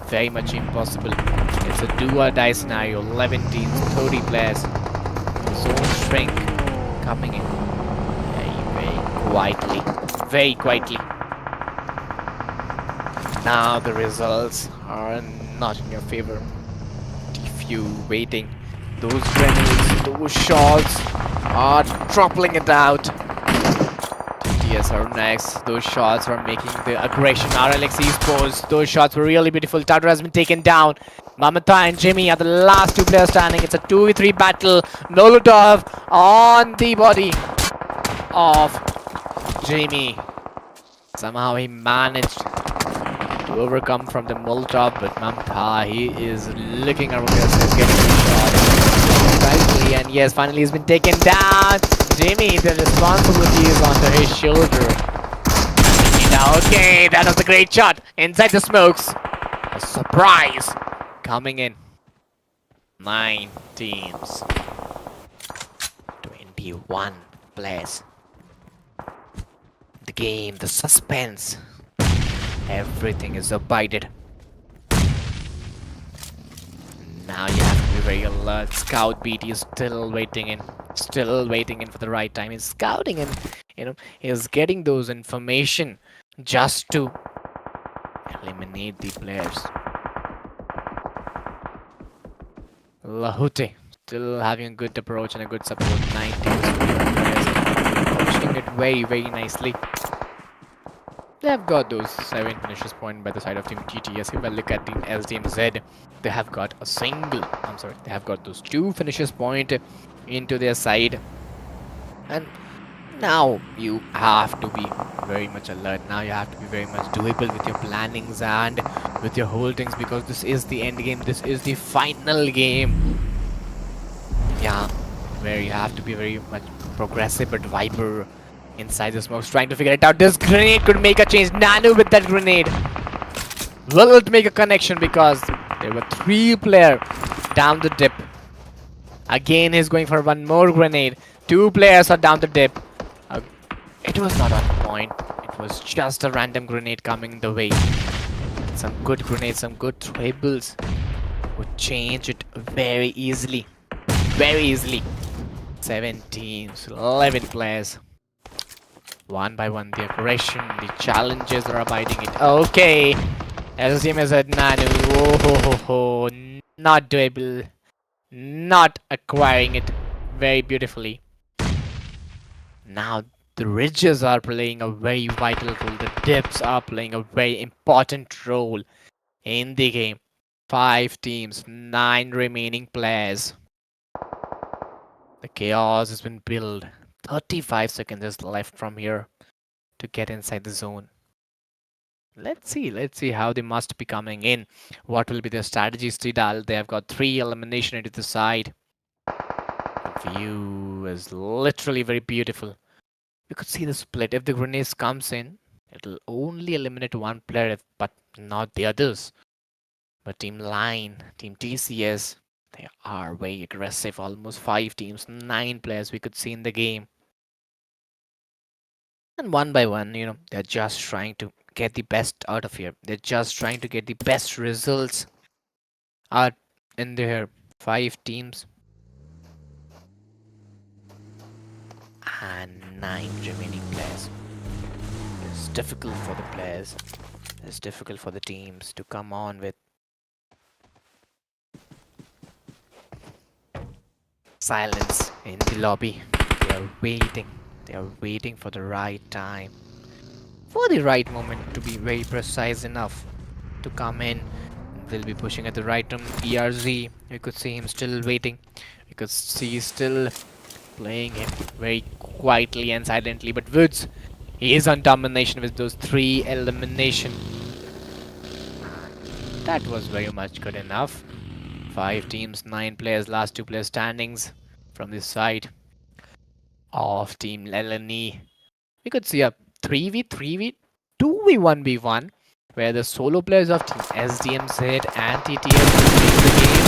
very much impossible. It's a do or die scenario. 11 teams, 30 players. The zone shrink coming in very quietly. Very quietly. Now the results are not in your favor. DEEW waiting. Those grenades, those shots are toppling it out. TTS are next. Those shots are making the aggression. RLX ESPORTS, those shots were really beautiful. Tadra has been taken down. Mamata and Jimmy are the last 2 players standing. It's a 2v3 battle. Molotov on the body of Jimmy. Somehow he managed to overcome from the Molotov, but Mamta, he is looking around here, so he's getting the shot tightly, and yes, finally he's been taken down. Jimmy, the responsibility is onto his shoulder. Okay, that was a great shot inside the smokes. A surprise coming in. 9 teams, 21 players. The game, the suspense, everything is abided. Now you have to be very alert. Scout BT is still waiting in for the right time. He's scouting and he's getting those information just to eliminate the players. Lahute still having a good approach and a good support. 9 teams, pushing it very, very nicely. They have got those 7 finishes point by the side of Team TTS. If I look at Team SDMZ, they have got they have got those 2 finishes point into their side. And now you have to be very much alert. Now you have to be very much doable with your plannings and with your holdings, because this is the end game. This is the final game. Yeah, where you have to be very much progressive but Viper inside the smokes, trying to figure it out. This grenade could make a change. Nanu with that grenade. Will it make a connection, because there were 3 players down the dip. Again, he's going for one more grenade. 2 players are down the dip. It was not on point. It was just a random grenade coming the way. Some good grenades, some good triples would change it very easily. Very easily. 7 teams, 11 players. One by one, the aggression, the challenges are abiding it. Okay. SDMZ Nanu. Oh, not doable. Not acquiring it very beautifully. Now the ridges are playing a very vital role. The dips are playing a very important role in the game. 5 teams, 9 remaining players. The chaos has been built. 35 seconds is left from here to get inside the zone. Let's see how they must be coming in. What will be their strategy, Stridal? They have got 3 elimination into the side. The view is literally very beautiful. You could see the split. If the grenades comes in, it'll only eliminate 1 player, but not the others. But Team Line, Team TCS, they are very aggressive. Almost 5 teams, 9 players we could see in the game. And one by one, they're just trying to get the best out of here. They're just trying to get the best results out in their 5 teams. And 9 remaining players. It's difficult for the players. It's difficult for the teams to come on with silence in the lobby. They are waiting. They are waiting for the right time, for the right moment to be very precise enough to come in. They'll be pushing at the right time. ERZ, we could see him still waiting. We could see he's still playing him very quietly and silently. But Woods, he is on domination with those 3 elimination. That was very much good enough. 5 teams, 9 players, last 2 players standings from this side of Team LNE. We could see a 3v, 3v, 2v, 1v1, where the solo players of Team SDMZ and TTL will take the game.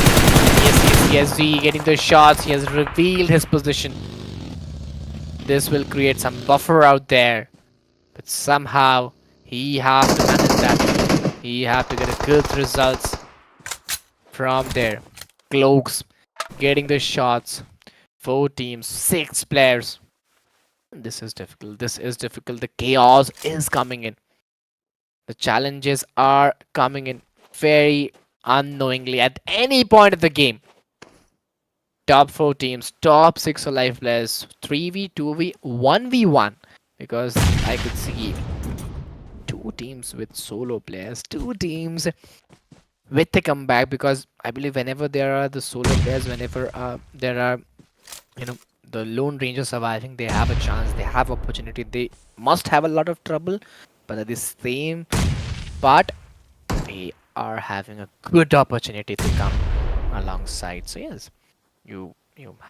Yes, PSG getting the shots. He has revealed his position. This will create some buffer out there, but somehow he has to manage that. He have to get a good results from there. Cloaks getting the shots. 4 teams, 6 players. This is difficult. This is difficult. The chaos is coming in. The challenges are coming in very unknowingly at any point of the game. Top 4 teams, top 6 alive players, 3v, 2v, 1v1. Because I could see 2 teams with solo players, 2 teams with the comeback. Because I believe whenever there are the solo players, whenever there are, the Lone Ranger surviving, they have a chance, they have opportunity. They must have a lot of trouble, but at the same part, they are having a good opportunity to come alongside. So yes, you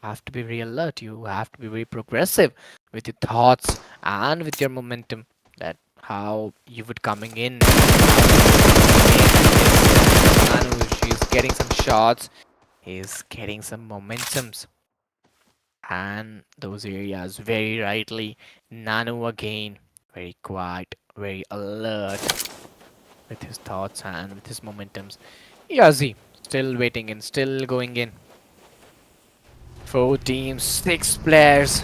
have to be very alert. You have to be very progressive with your thoughts and with your momentum. That how you would coming in. She's getting some shots. He's getting some momentums. And those areas very rightly. Nano again, very quiet, very alert with his thoughts and with his momentums. Yazi still waiting in, still going in. 4 teams, 6 players.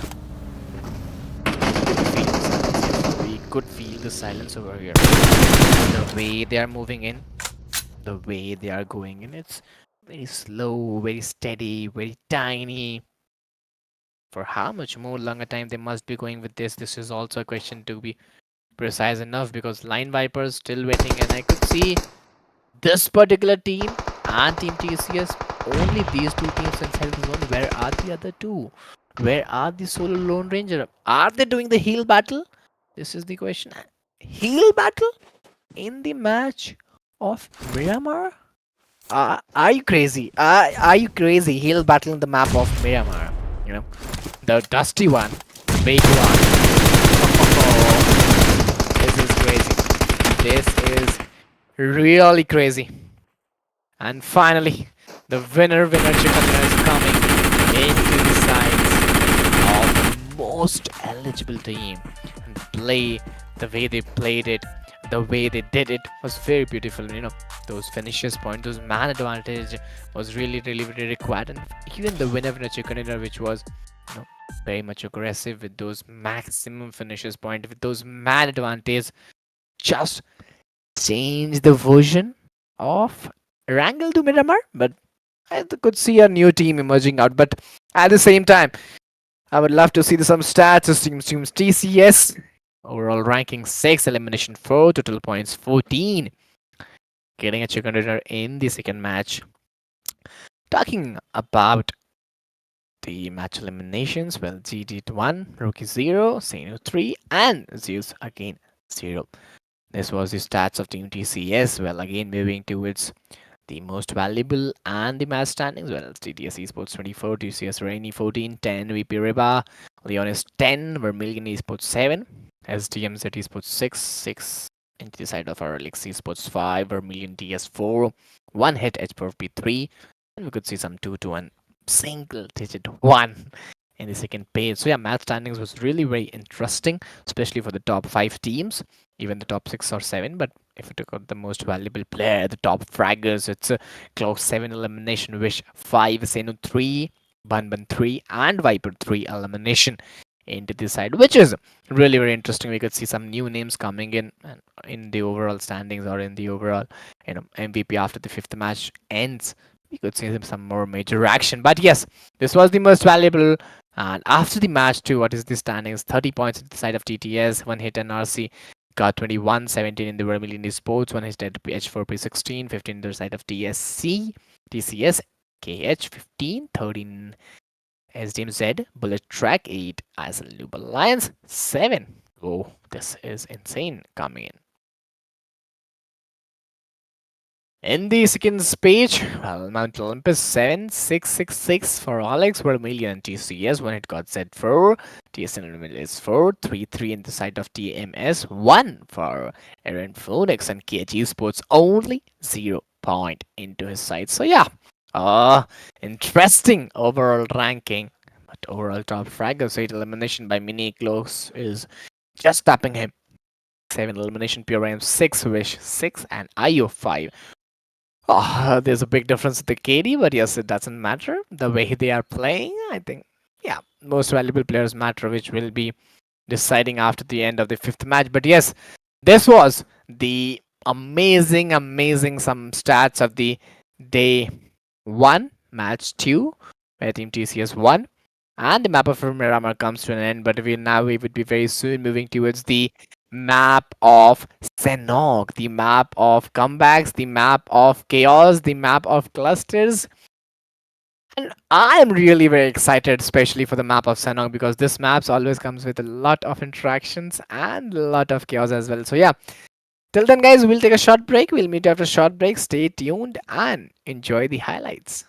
We could feel the silence over here. The way they are moving in, the way they are going in, it's very slow, very steady, very tiny. For how much more longer time they must be going with this? This is also a question to be precise enough, because Line Vipers still waiting, and I could see this particular team and Team TCS, only these 2 teams inside the zone. Where are the other 2? Where are the solo Lone Ranger? Are they doing the heal battle? This is the question. Heal battle in the match of Miramar? Are you crazy? Are you crazy? Heal battle in the map of Miramar. The dusty one, the big one. This is crazy. This is really crazy. And finally, the winner chicken is coming into the sides of the most eligible team. And play the way they played it, the way they did it was very beautiful. Those finishes point, those man advantage was really, really, really required. And even the winner chicken dinner, which was very much aggressive with those maximum finishes point, with those man advantage, just change the version of Wrangle to Miramar. But I could see a new team emerging out. But at the same time, I would love to see some stats of teams TCS. Overall ranking 6, elimination 4, total points 14. Getting a chicken dinner in the second match. Talking about the match eliminations, well, GD 1, Rookie 0, Senu 3, and Zeus again 0. This was the stats of Team TCS. Well, again moving towards the most valuable and the match standings. Well, TTS Esports 24, TCS Rainy 14, 10, VP Riba, LEONELS 10, Vermilion Esports 7, SDMZ Esports 6 into the side of our Alex Esports 5, Vermilion DS 4, 1 hit HPV 3, and we could see some 2 and single digit 1 in the second page. So yeah, match standings was really very interesting, especially for the top 5 teams, even the top 6 or 7. But if you took out the most valuable player, the top fraggers, it's a Cloak 7 elimination, Wish 5, Senu 3, Bun 3, and Viper 3 elimination into this side, which is really very interesting. We could see some new names coming in and in the overall standings or in the overall MVP after the fifth match ends. We could see some more major action. But yes, this was the most valuable. And after the match too, what is the standings? 30 points at the side of TTS, one hit NRC got 21, 17 in the Vermilion Esports, one hit at H4 P16, 15 in the side of TSC, TCS, KH 15, 13 SDMZ, Bullet Track 8, ISSL NOOB Alliance 7. Oh, this is insane coming in. In the second page, well, Mount Olympus 7666 for Alex, Vermilion and TCS. One hit got Z4, TSN is 4, 3 in the side of TMS, 1 for ERBIV Phoenix and KG Sports only 0 point into his side. So yeah, interesting overall ranking, but overall top fragger. So elimination by Mini Close is just tapping him. 7 elimination, Pure AM 6, Wish 6, and IO 5. There's a big difference with the KD, but yes, it doesn't matter. The way they are playing, I think, yeah, most valuable players matter, which will be deciding after the end of the fifth match. But yes, this was the amazing some stats of the day 1, match 2, where Team TCS won. And the map of Miramar comes to an end, but we would be very soon moving towards the map of Senog, the map of comebacks, the map of chaos, the map of clusters. And I am really very excited, especially for the map of Senog, because this map always comes with a lot of interactions and a lot of chaos as well. So yeah, till then guys, we'll take a short break. We'll meet after a short break. Stay tuned and enjoy the highlights.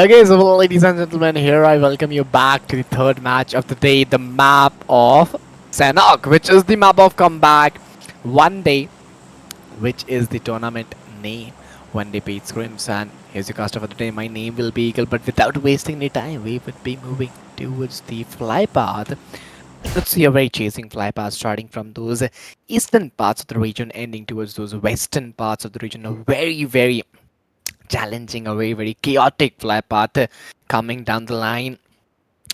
Okay, so ladies and gentlemen, here I welcome you back to the third match of the day, the map of Sanok, which is the map of comeback. One day, which is the tournament name. One day paid scrims, and here's your caster for the day. My name will be Eagle, but without wasting any time, we would be moving towards the fly path. Let's see a very chasing fly path starting from those eastern parts of the region, ending towards those western parts of the region. A very challenging, a very chaotic fly path coming down the line.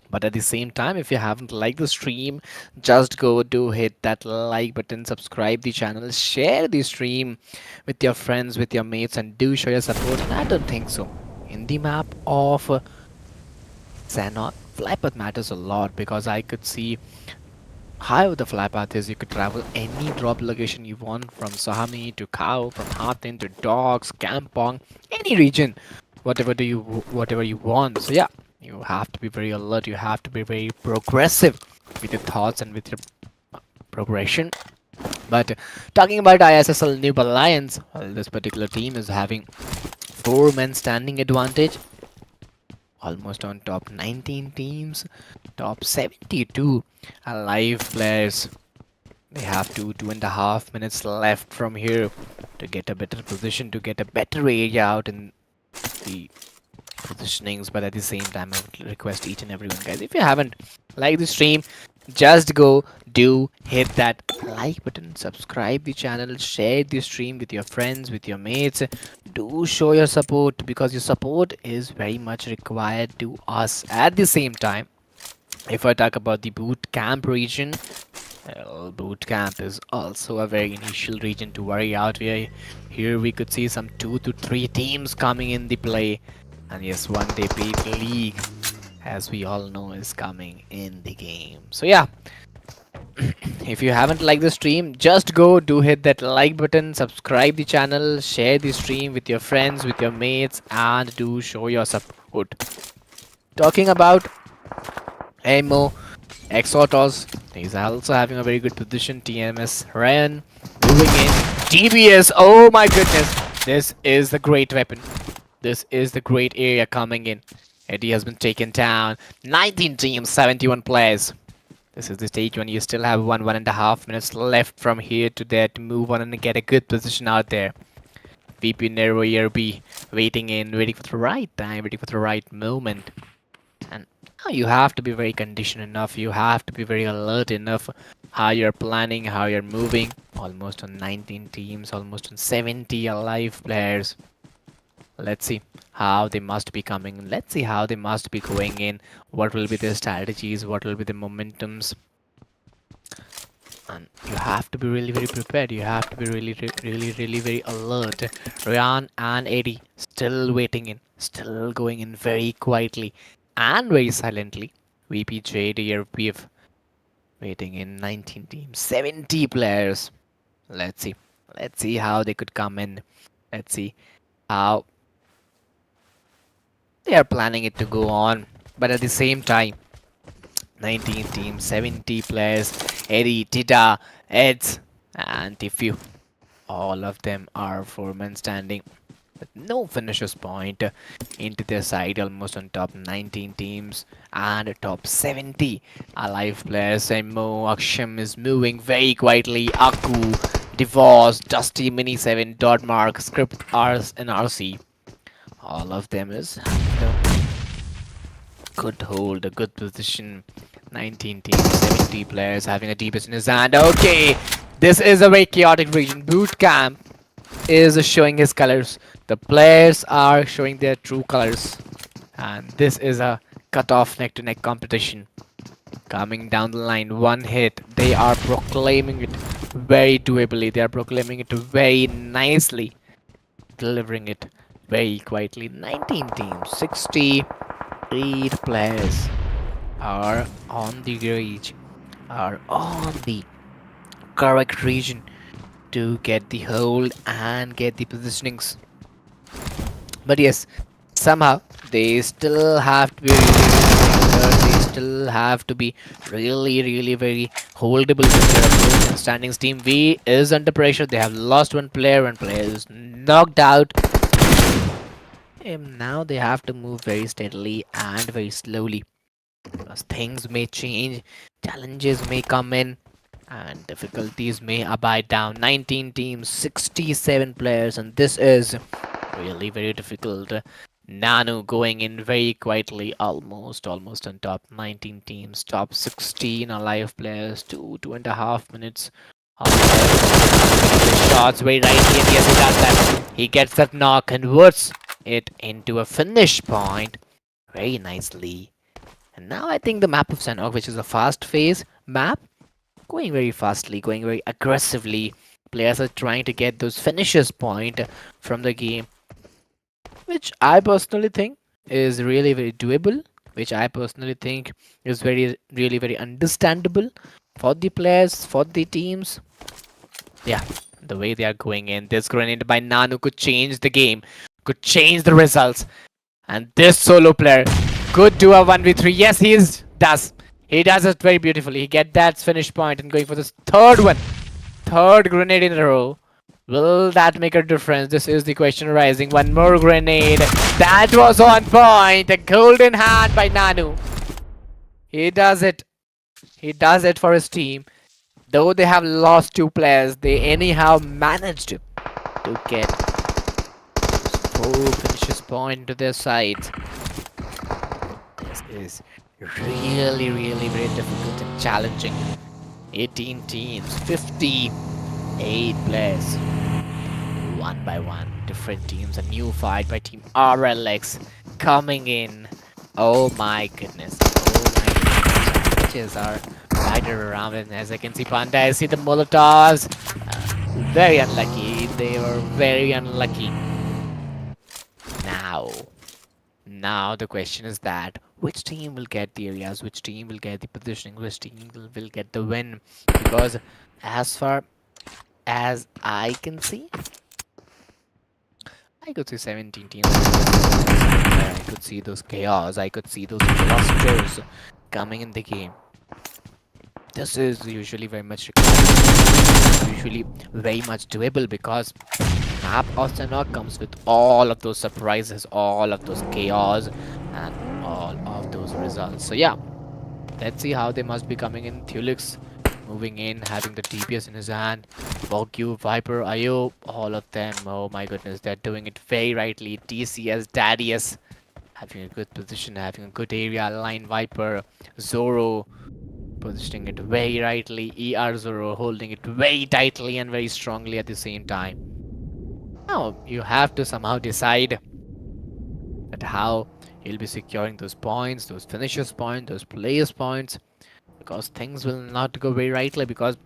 But at the same time, if you haven't liked the stream, just go do hit that like button, subscribe the channel, share the stream with your friends, with your mates, and do show your support. And I don't think so. In the map of Sanok, flypath matters a lot because I could see how the flypath is. You could travel any drop location you want, from Sahami to Cow, from Hathin to Dogs, Kampong, any region, whatever you want. So yeah, you have to be very alert. You have to be very progressive with your thoughts and with your progression. But talking about ISSL NOOB Alliance, well, this particular team is having 4 men standing advantage, almost on top 19 teams, top 72 alive players. They have 2.5 minutes left from here to get a better position, to get a better area out in the positionings. But at the same time, I would request each and everyone, guys, if you haven't liked the stream, just go do hit that like button, subscribe the channel, share the stream with your friends, with your mates. Do show your support because your support is very much required to us. At the same time, if I talk about the boot camp region, well, boot camp is also a very initial region to worry out. Here we could see some 2 to 3 teams coming in the play, and yes, one day paid league, as we all know, is coming in the game. So yeah, if you haven't liked the stream, just go do hit that like button, subscribe the channel, share the stream with your friends, with your mates, and do show your support. Talking about Amo Exotos, he's also having a very good position. TMS Ryan moving in. TBS, oh my goodness, this is the great weapon. This is the great area coming in. Eddie has been taken down. 19 teams, 71 players. This is the stage when you still have 1.5 minutes left from here to there to move on and get a good position out there. VP Nero ERB waiting for the right time, waiting for the right moment. And now you have to be very conditioned enough. You have to be very alert enough how you're planning, how you're moving. Almost on 19 teams, almost on 70 alive players. Let's see how they must be coming. Let's see how they must be going in. What will be their strategies? What will be the momentums? And you have to be really very prepared. You have to be really very alert. Ryan and Eddie still waiting in, still going in very quietly and very silently. VPJ ERBIV waiting in. 19 teams, 70 players. Let's see how they could come in. Let's see how they are planning it to go on. But at the same time, 19 teams, 70 players, Eddie, Tita, Eds, and Tifu. All of them are 4 men standing with no finishers point into their side, almost on top 19 teams and top 70 alive players. Mo Aksham is moving very quietly. Aku, Divorce, Dusty, Mini 7, Dot Mark, Script Rs and RC. All of them is having a good hold, a good position. 19 teams, 70 players having a deepest in his hand. Okay, this is a very chaotic region. Boot camp is showing his colors. The players are showing their true colors. And this is a cut-off neck-to-neck competition. Coming down the line, one hit. They are proclaiming it very doably. They are proclaiming it very nicely. Delivering it very quietly. 19 teams, 68 players are on the reach, are on the correct region to get the hold and get the positionings. But yes, somehow they still have to be they still have to be really very holdable with their opponent. Standings team V is under pressure. They have lost one player is knocked out. Now they have to move very steadily and very slowly because things may change, challenges may come in, and difficulties may abide down. 19 teams, 67 players, and this is really very difficult. Nanu going in very quietly, almost on top. 19 teams, top 16 alive players, 2.5 minutes. The shots very rightly, and yes, he does that. He gets that knock, converts it into a finish point very nicely. And now I think the map of Sanok, which is a fast phase map, going very fastly, going very aggressively. Players are trying to get those finishes point from the game, which I personally think is really very doable, which I personally think is really very understandable for the players, for the teams. Yeah, the way they are going in, this grenade by Nanu could change the game, could change the results. And this solo player could do a 1v3. Yes, does. He does it very beautifully. He get that finish point and going for this third one. Third grenade in a row. Will that make a difference? This is the question arising. One more grenade. That was on point. A golden hand by Nanu. He does it. He does it for his team. Though they have lost 2 players, they anyhow managed to get 4 finishes point to their side. This is really very difficult and challenging. 18 teams, 58 players. One by one, different teams. A new fight by Team RLX coming in. Oh my goodness. Challenges are wider around, and as I can see, Panda, I see the Molotovs. Very unlucky. They were very unlucky. Now the question is that which team will get the areas, which team will get the positioning, which team will get the win? Because as far as I can see, I could see 17 teams. I could see those chaos. I could see those clusters coming in the game. This is usually very much doable because map of Sanok comes with all of those surprises, all of those chaos, and all of those results. So yeah, let's see how they must be coming in. Thulix moving in, having the DPS in his hand. Bogyu, Viper, Ayo, all of them. Oh my goodness, they're doing it very rightly. TCS, Dadius, having a good position, having a good area. Line Viper, Zoro, positioning it very rightly. ER Zoro holding it very tightly and very strongly at the same time. Now you have to somehow decide that how he'll be securing those points, those finishers points, those players points, because things will not go very rightly, because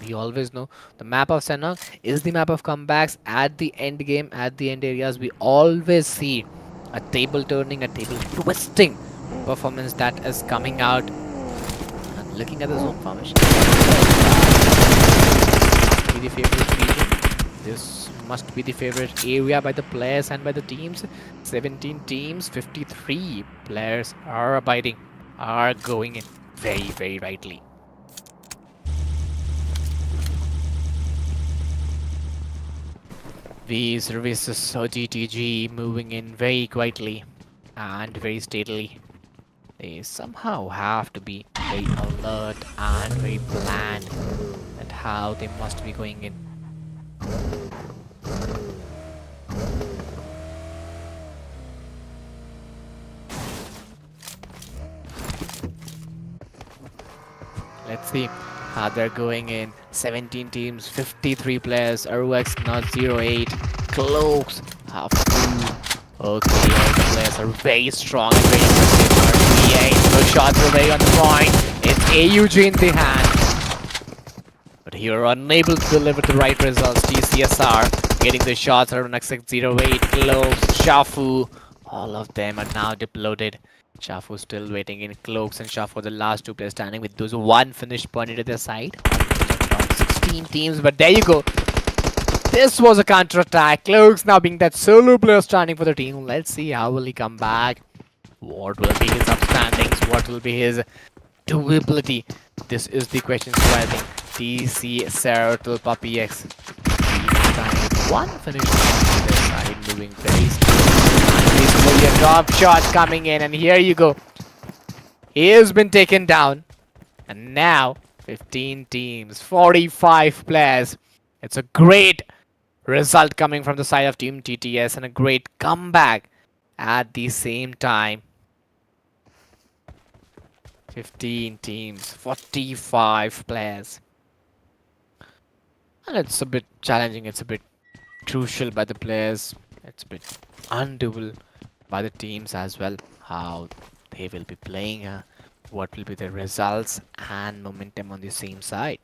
we always know the map of Sanok is the map of comebacks. At the end game, at the end areas, we always see a table turning, a table twisting performance that is coming out. And looking at the zone formation, be the favorite region. This must be the favorite area by the players and by the teams. 17 teams, 53 players are abiding, are going in very rightly. V services GTG moving in very quietly and very steadily. They somehow have to be very alert and very planned at how they must be going in. Let's see how they're going in. 17 teams, 53 players. ROX not 08. Cloaks have 2. Okay, all the players are very strong and very aggressive. RPA, no shots are very on the point. It's AUG in the hand. But here unable to deliver the right results. TCSR getting the shots. ROX 08. Cloaks, Shafu. All of them are now deployed. Shafu still waiting in. Cloaks and Shafu, the last 2 players standing with those 1 finish point into their side. 16 teams, but there you go. This was a counter-attack. Cloaks now being that solo player standing for the team. Let's see how will he come back. What will be his upstandings? What will be his doability? This is the question arising. TC Sertal Puppy X. 1 finish point into their side, moving very slowly. see a drop shot coming in, and here you go. He has been taken down. And now, 15 teams, 45 players. It's a great result coming from the side of Team TTS and a great comeback at the same time. 15 teams, 45 players. And it's a bit challenging, it's a bit crucial by the players. It's a bit undoable by the teams as well. How they will be playing, what will be the results and momentum on the same side.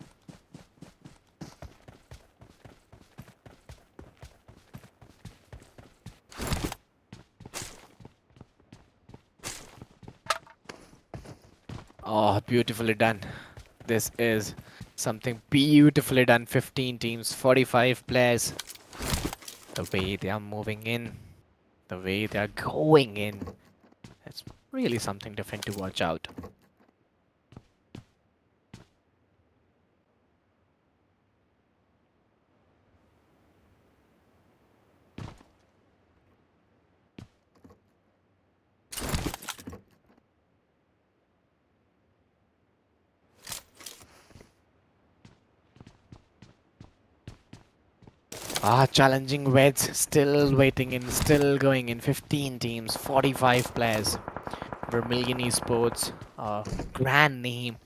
Oh, beautifully done. This is something beautifully done. 15 teams, 45 players. The way they are moving in, the way they are going in, it's really something different to watch out. Challenging wedge, still waiting in, still going in. 15 teams, 45 players. Vermilion Esports, a grand name,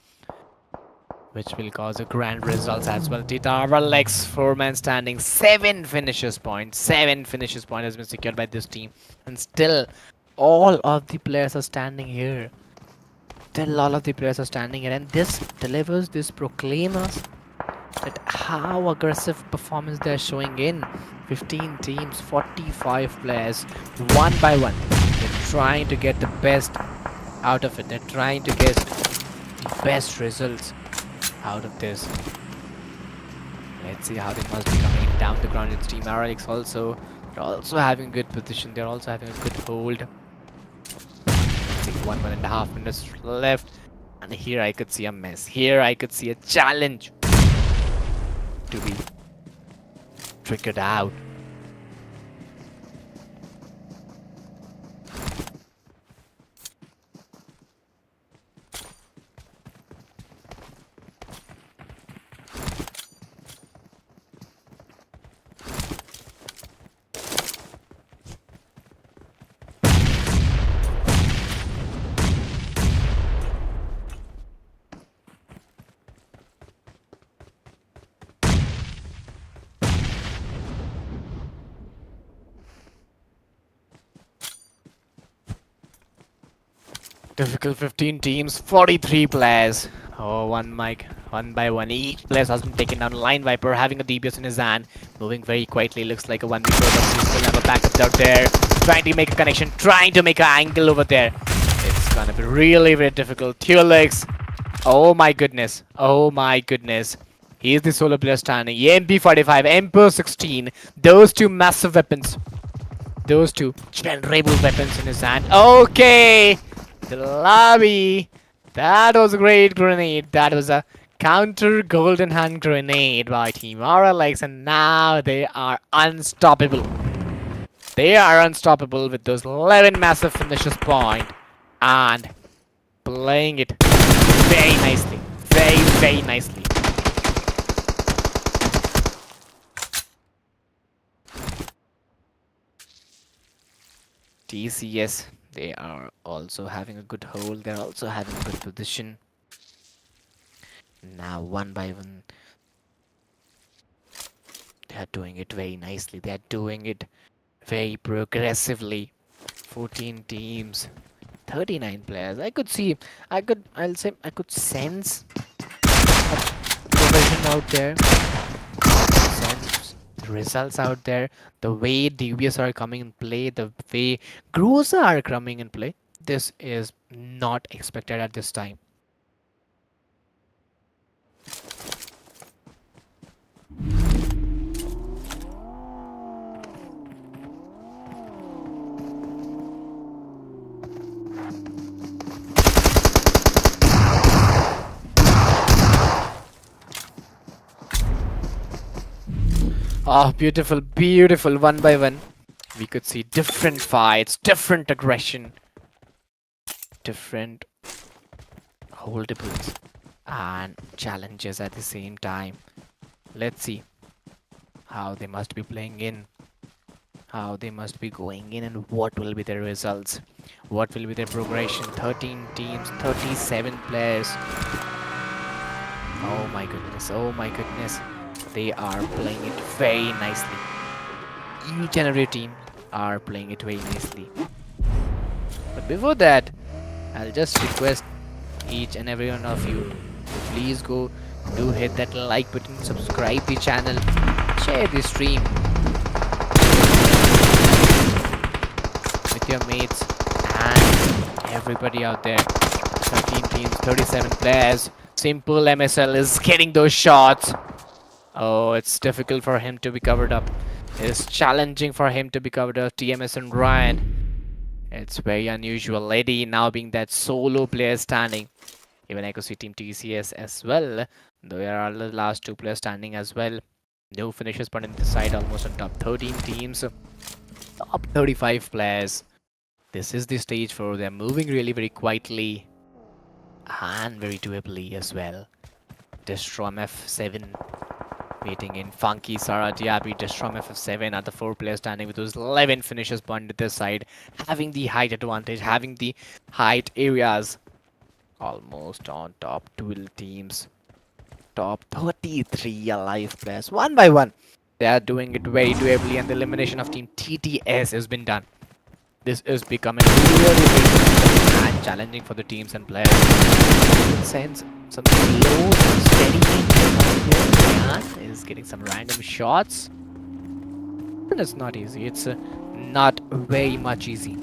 which will cause a grand results as well. Titara Lex, 4-man standing, 7 finishes points. 7 finishes point has been secured by this team. And still, all of the players are standing here. Still, all of the players are standing here. And this delivers, this proclaims us that how aggressive performance they're showing in. 15 teams, 45 players, one by one. They're trying to get the best out of it. They're trying to get the best results out of this. Let's see how they must be coming down the ground. It's Team RLX also. They're also having good position. They're also having a good hold. Let's see, 1.5 minutes left. And here I could see a mess. Here I could see a challenge to be triggered out. Difficult 15 teams, 43 players. Oh, one mic, one by one. Each player has been taken down. Line Viper having a DPS in his hand. Moving very quietly. Looks like a 1v4, but he still have a backup out there. Trying to make a connection, trying to make an angle over there. It's gonna be really very difficult. Theolix. Oh my goodness. Oh my goodness. He is the solo player standing. MP45, MP16. Those two massive weapons. Those two generable weapons in his hand. Okay. The lobby. That was a great grenade. That was a counter golden hand grenade by Team RLX, and now they are unstoppable. They are unstoppable with those 11 massive finishes point and playing it very nicely. Very, very nicely. TCS, they are also having a good hold. They're also having a good position. Now, one by one, they are doing it very nicely. They are doing it very progressively. 14 teams, 39 players. I could see, I'll say, I could sense a progression out there. Sense the results out there. The way DBS are coming in play, the way Groza are coming in play. This is not expected at this time. Oh, beautiful, beautiful, one by one. We could see different fights, different aggression, different holdables and challenges at the same time. Let's see how they must be playing in, how they must be going in, and what will be their results, what will be their progression. 13 teams, 37 players. Oh my goodness, oh my goodness. They are playing it very nicely. Each and every team are playing it very nicely. But before that, I'll just request each and every one of you to please go do hit that like button, subscribe the channel, share the stream with your mates and everybody out there. 13 teams, 37 players. Simple MSL is getting those shots. Oh, it's difficult for him to be covered up. It's challenging for him to be covered up. TMS and Ryan. It's very unusual. Lady now being that solo player standing. Even I could see Team TCS as well. There are the last two players standing as well. No finishes, but in the side almost on top 13 teams. Top 35 players. This is the stage for them, moving really very quietly and very doably as well. Destrom F7 waiting in. Funky, Sarah, Diaby, Destrom F7 are the 4 players standing with those 11 finishes point at this side, having the height advantage, having the height areas. Almost on top 12 teams. Top 33 alive players. One by one. They are doing it very doably, and the elimination of Team TTS has been done. This is becoming really difficult and challenging for the teams and players. Sense some slow, steady and is getting some random shots. And it's not easy. It's not very much easy.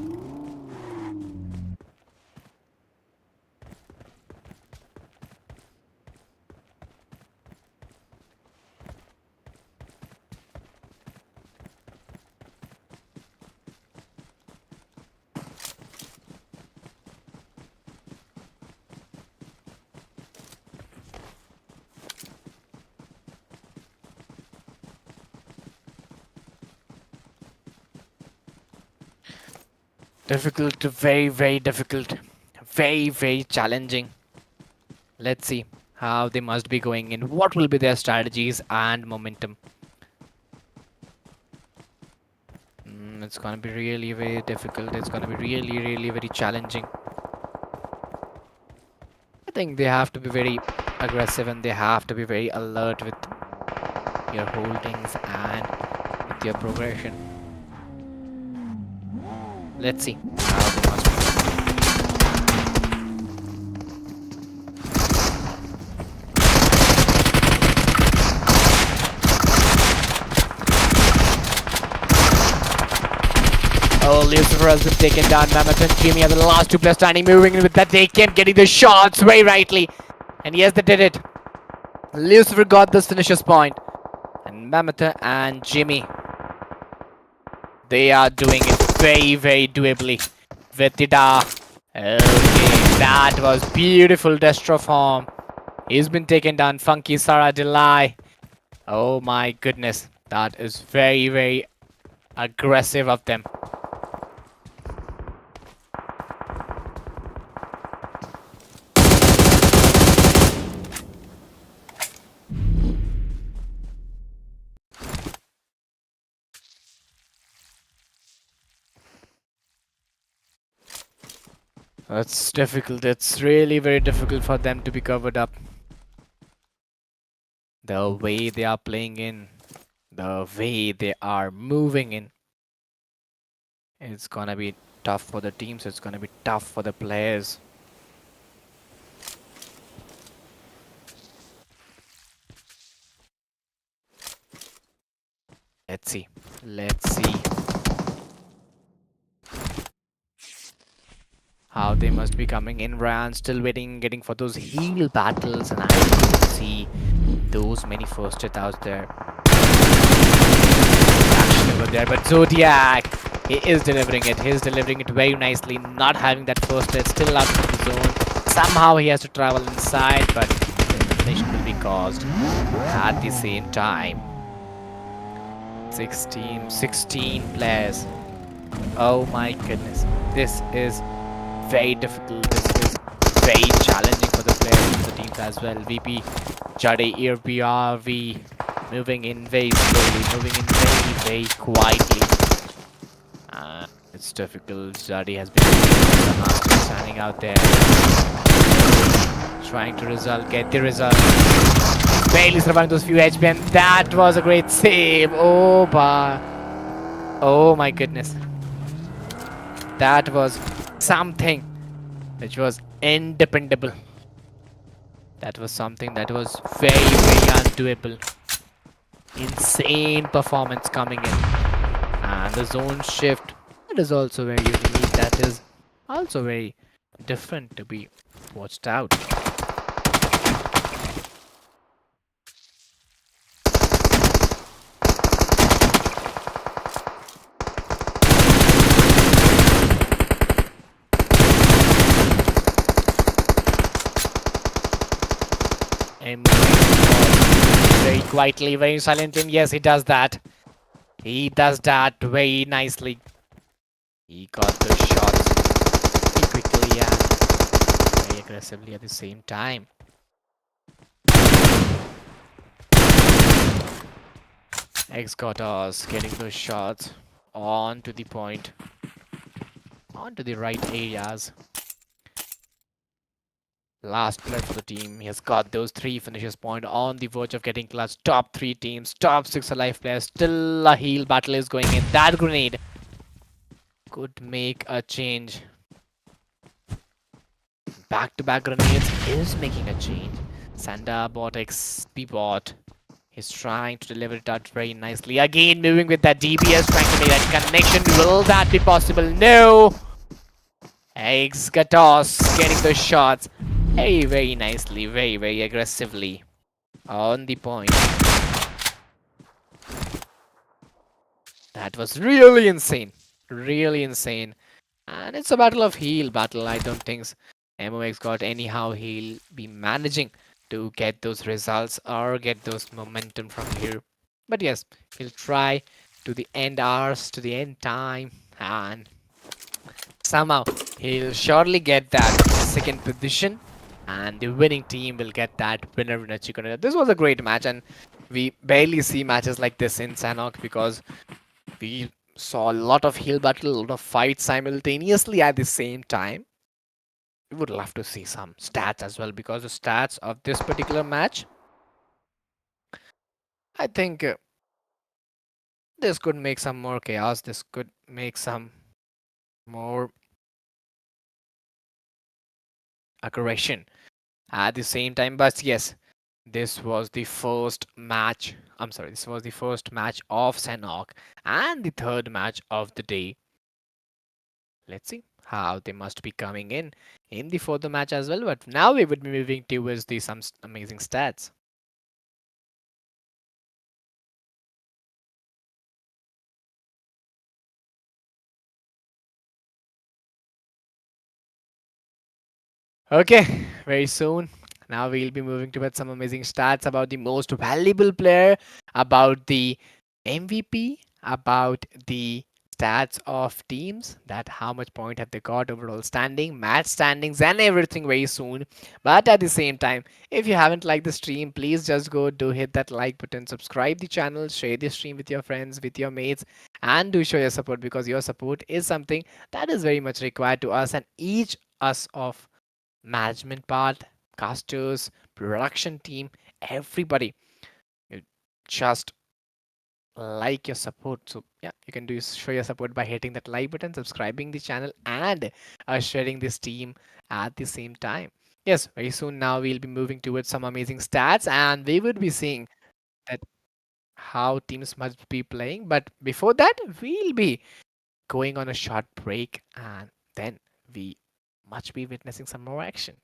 Difficult to very difficult. Very challenging. Let's see how they must be going in. What will be their strategies and momentum? It's gonna be really very difficult. It's gonna be really very challenging. I think they have to be very aggressive and they have to be very alert with your holdings and with your progression. Let's see how they must be. Oh, Lucifer has been taken down. Mammoth and Jimmy are the last 2 players standing, moving in with that. They kept getting the shots very rightly. And yes, they did it. Lucifer got this finisher's point. And Mammoth and Jimmy, they are doing it very doably with the Da. Okay, that was beautiful Destro form. He's been taken down. Funky Sarah Delay. Oh my goodness. That is very aggressive of them. That's difficult. It's really very difficult for them to be covered up. The way they are playing in, the way they are moving in, it's gonna be tough for the teams. It's gonna be tough for the players. Let's see. Let's see how they must be coming in. Ryan still waiting, getting for those heal battles, and I don't see those many first hit out there. Action over there, but Zodiac, he is delivering it. He's delivering it very nicely, not having that first hit, still out of the zone. Somehow he has to travel inside, but the elimination will be caused at the same time. 16 players Oh my goodness. This is very difficult. This is very challenging for the players and the teams as well. VP, Jade, ERBIV moving in very slowly, moving in very, very quietly. It's difficult. Jade has been the master standing out there, trying to get the result. Barely surviving those few HP, and that was a great save. Oh my goodness. That was something which was independable. That was something that was very, very undoable. Insane performance coming in. And the zone shift, that is also very unique. That is also very different to be watched out. And very quietly, very silently. Yes, he does that. He does that very nicely. He got the shots very quickly and very aggressively at the same time. X-Gotos getting those shots onto the point, onto the right areas. Last player for the team. He has got those 3 finishes point on the verge of getting clutch. Top 3 teams, top 6 alive players. Still a heal battle is going in. That grenade could make a change. Back-to-back grenades is making a change. Sanda bot XP bot is trying to deliver it out very nicely. Again, moving with that DPS, trying to make that connection. Will that be possible? No! X-Gotos getting those shots very, very nicely, very, very aggressively on the point. That was really insane. Really insane. And it's a battle of heal battle. I don't think MOX got anyhow. He'll be managing to get those results or get those momentum from here. But yes, he'll try to the end hours, to the end time, and somehow he'll surely get that second position, and the winning team will get that winner chicken dinner. This was a great match, and we barely see matches like this in Sanhok because we saw a lot of heal battle, a lot of fights simultaneously at the same time. We would love to see some stats as well, because the stats of this particular match, I think this could make some more chaos. This could make some more aggression at the same time. But yes, this was the first match. This was the first match of Sanhok and the third match of the day. Let's see how they must be coming in the further match as well. But now we would be moving towards some amazing stats. Okay, very soon. Now we'll be moving towards some amazing stats about the most valuable player, about the MVP, about the stats of teams, that how much point have they got, overall standing, match standings, and everything very soon. But at the same time, if you haven't liked the stream, please just do hit that like button, subscribe the channel, share the stream with your friends, with your mates, and do show your support, because your support is something that is very much required to us and each us of management part, casters, production team, everybody. You just like your support. So yeah, you can show your support by hitting that like button, subscribing the channel, and sharing this team at the same time. Yes, very soon now we'll be moving towards some amazing stats, and we would be seeing that how teams must be playing. But before that, we'll be going on a short break, and then we must be witnessing some more action.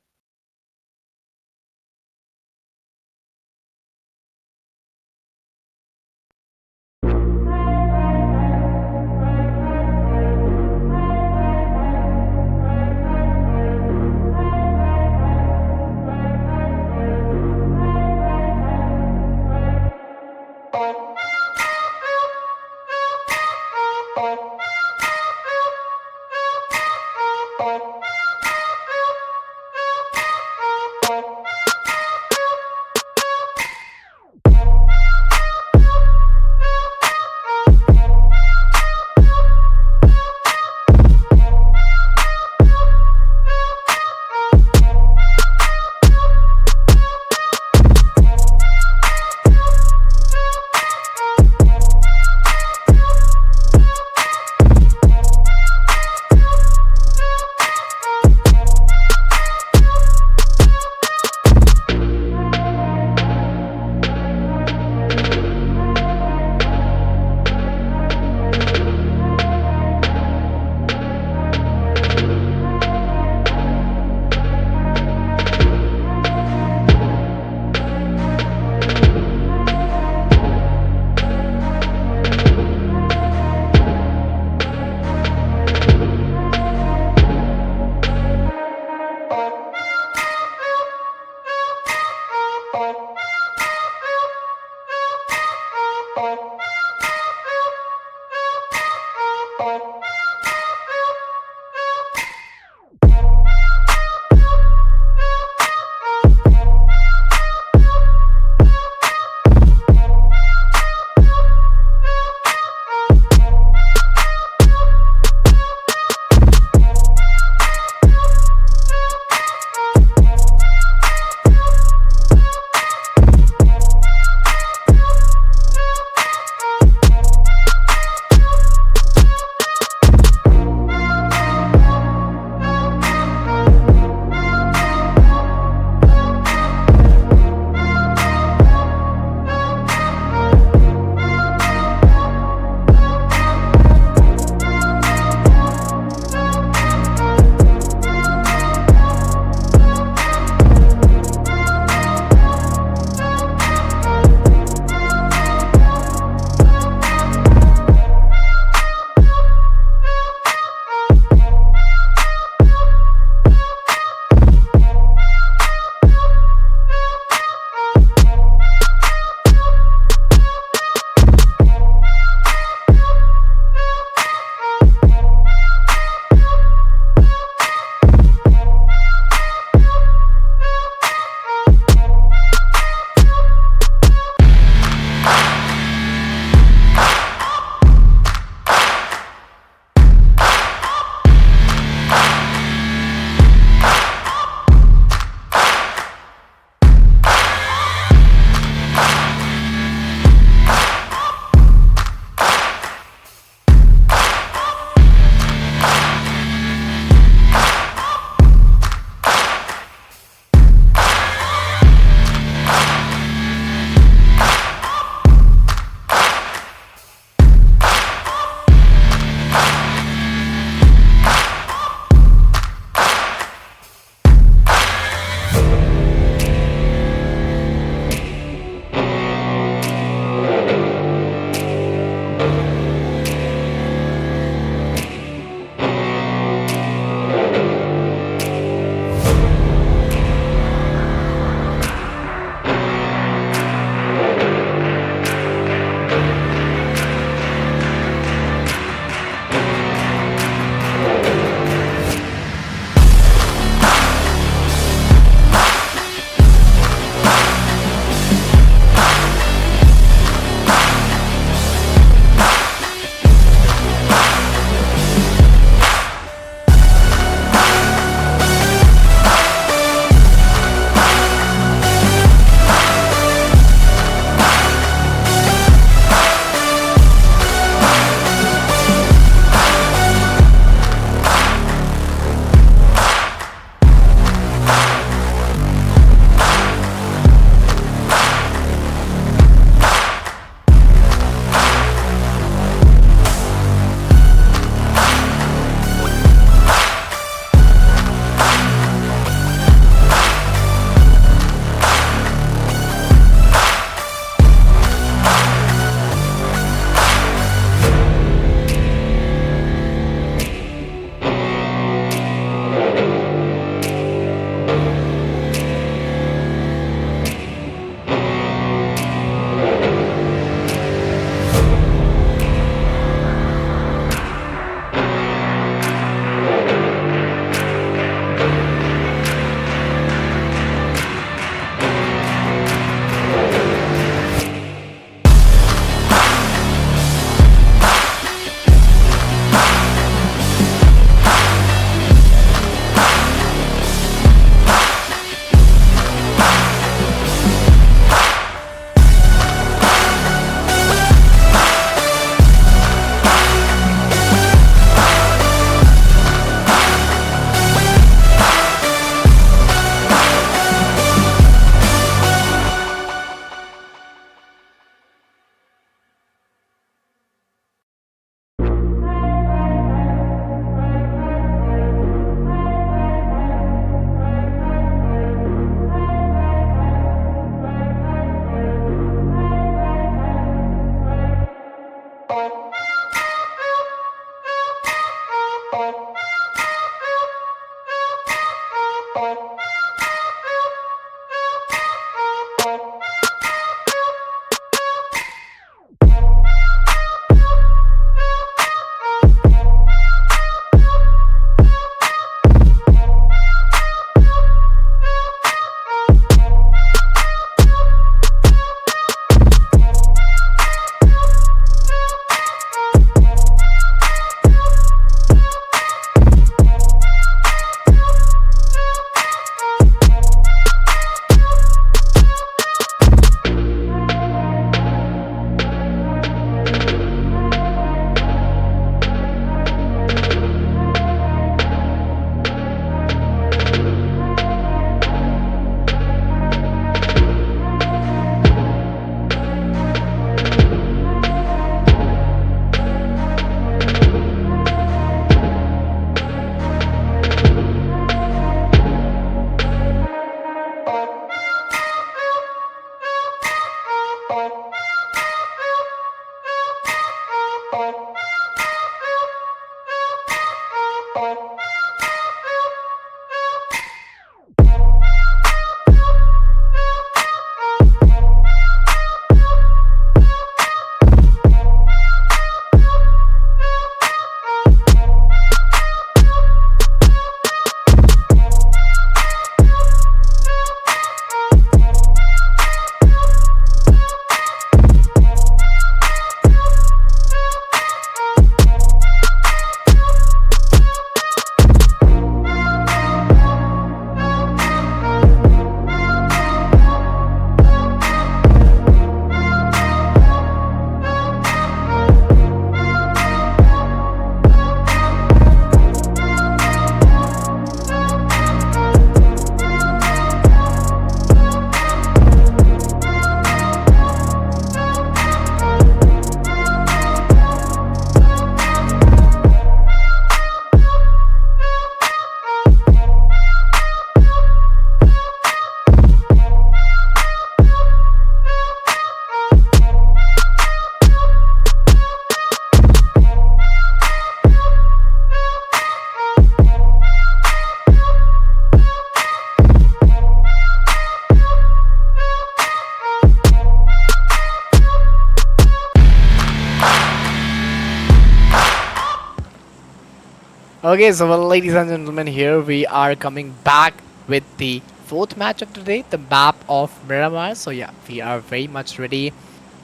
Okay, so well, ladies and gentlemen, here we are coming back with the fourth match of the day, the map of Miramar. So yeah, we are very much ready.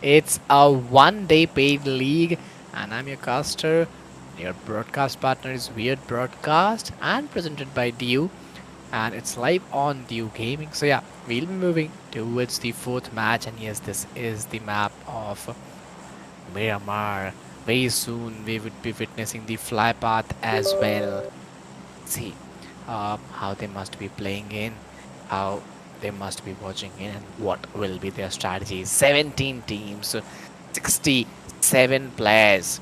It's a one-day paid league, and I'm your caster. Your broadcast partner is Weird Broadcast, and presented by DEEW, and it's live on DEEW Gaming. So yeah, we'll be moving towards the fourth match, and yes, this is the map of Miramar. Very soon we would be witnessing the flypath as well. See how they must be playing in, how they must be watching in, and what will be their strategies. 17 teams, 67 players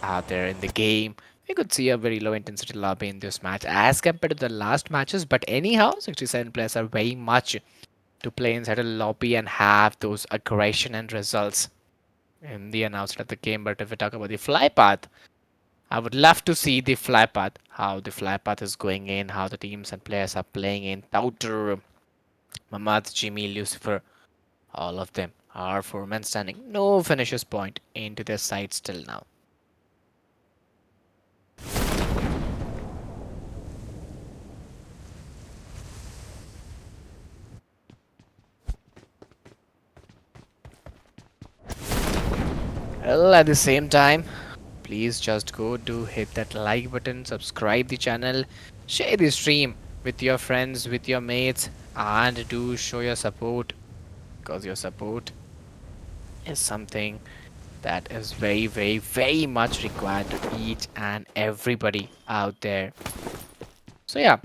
out there in the game. We could see a very low intensity lobby in this match as compared to the last matches, but anyhow, 67 players are very much to play inside a lobby and have those aggression and results in the announcement of the game. But if we talk about the fly path, I would love to see the fly path, how the fly path is going in, how the teams and players are playing in. Tauter, Mamad, Jimmy, Lucifer, all of them are four men standing. No finishes point into their side still now. Well, at the same time, please just go do hit that like button, subscribe the channel, share the stream with your friends, with your mates, and do show your support, because your support is something that is very, very, very much required to each and everybody out there. So yeah,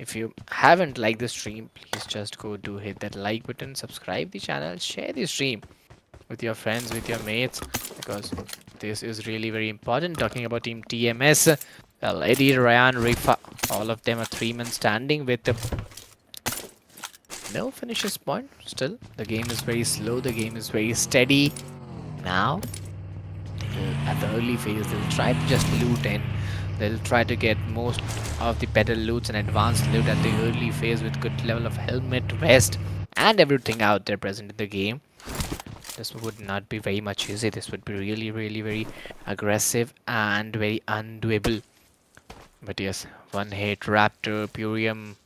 if you haven't liked the stream, please just go do hit that like button, subscribe the channel, share the stream with your friends, with your mates, because this is really very important. Talking about Team TMS, well, Eddie, Ryan, Rifa, all of them are three men standing with no finishes point. Still, the game is very slow, the game is very steady. Now, at the early phase, they'll try to just loot in. They'll try to get most of the better loots and advanced loot at the early phase with good level of helmet, vest, and everything out there present in the game. This would not be very much easy. This would be really, really very aggressive and very undoable. But yes, one hit Raptor, Purium,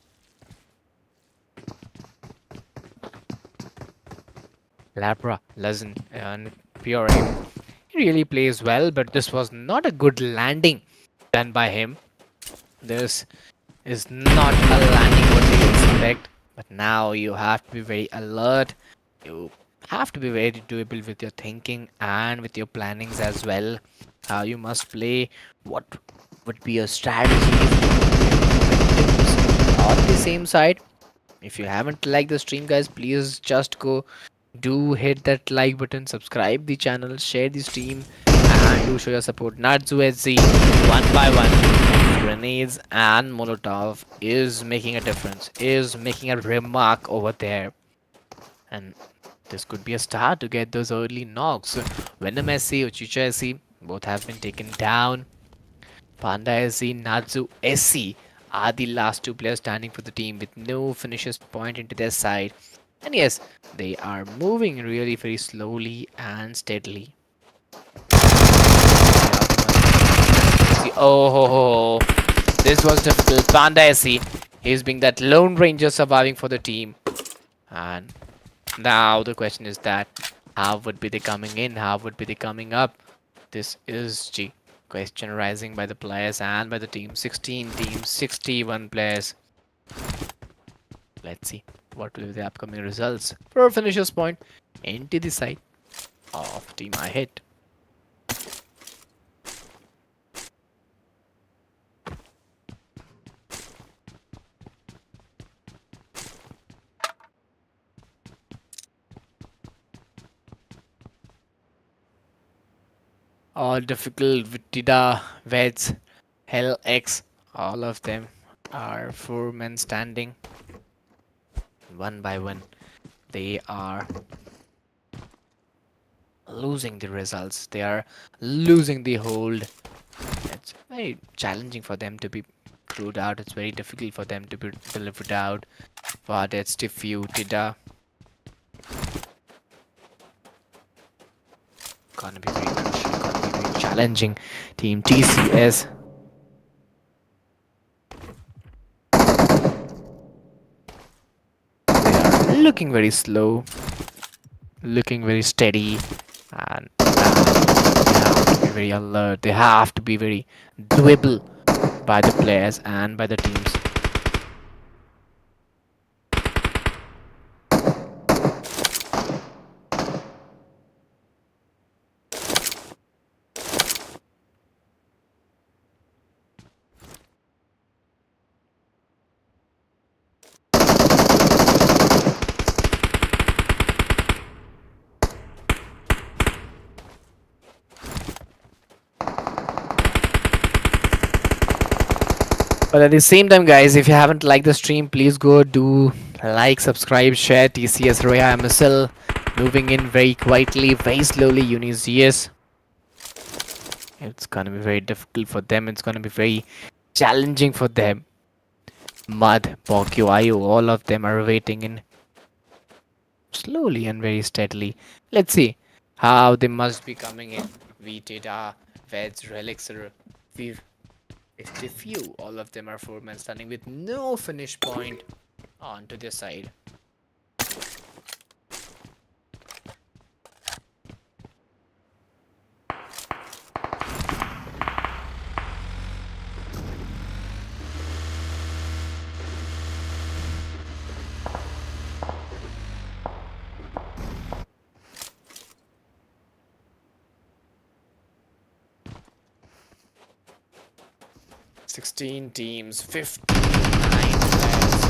Labra, Lezen, and Pure Aim. He really plays well, but this was not a good landing done by him. This is not a landing what they expect. But now you have to be very alert. You have to be very doable with your thinking and with your plannings as well. How you must play, what would be your strategies on the same side. If you haven't liked the stream, guys, please just go do hit that like button, subscribe the channel, share the stream, and do show your support. Natsu SZ, one by one, grenades and Molotov is making a difference, is making a remark over there. And this could be a start to get those early knocks. Venom SC, Uchicha SC, both have been taken down. Panda SC, Natsu SC are the last two players standing for the team with no finishes point into their side. And yes, they are moving really very slowly and steadily. Oh, ho, ho. This was difficult. Panda SC, he's being that lone ranger surviving for the team. And now the question is that how would be they coming in? How would be they coming up? This is the question rising by the players and by the team. 16 teams, 61 players. Let's see what will be the upcoming results for finishers point into the side of Team I Hit. All difficult with Tida, Veds, Hell X, all of them are four men standing one by one. They are losing the results, they are losing the hold. It's very challenging for them to be proved out, it's very difficult for them to be delivered out. But it's DEEW, Tida. Gonna be very crucial, gonna be very challenging. Team TCS looking very slow, looking very steady, and they have to be very alert. They have to be very doable by the players and by the teams. But at the same time, guys, if you haven't liked the stream, please go do like, subscribe, share. TCS Roya IMSL moving in very quietly, very slowly. UniCS. It's gonna be very difficult for them. It's gonna be very challenging for them. Mud, Bokyo, IO, all of them are waiting in slowly and very steadily. Let's see how they must be coming in. Vteda, Veds, Relixer, Vir. It's the few, all of them are 4-man standing with no finish point onto their side. Sixteen teams, 59 players.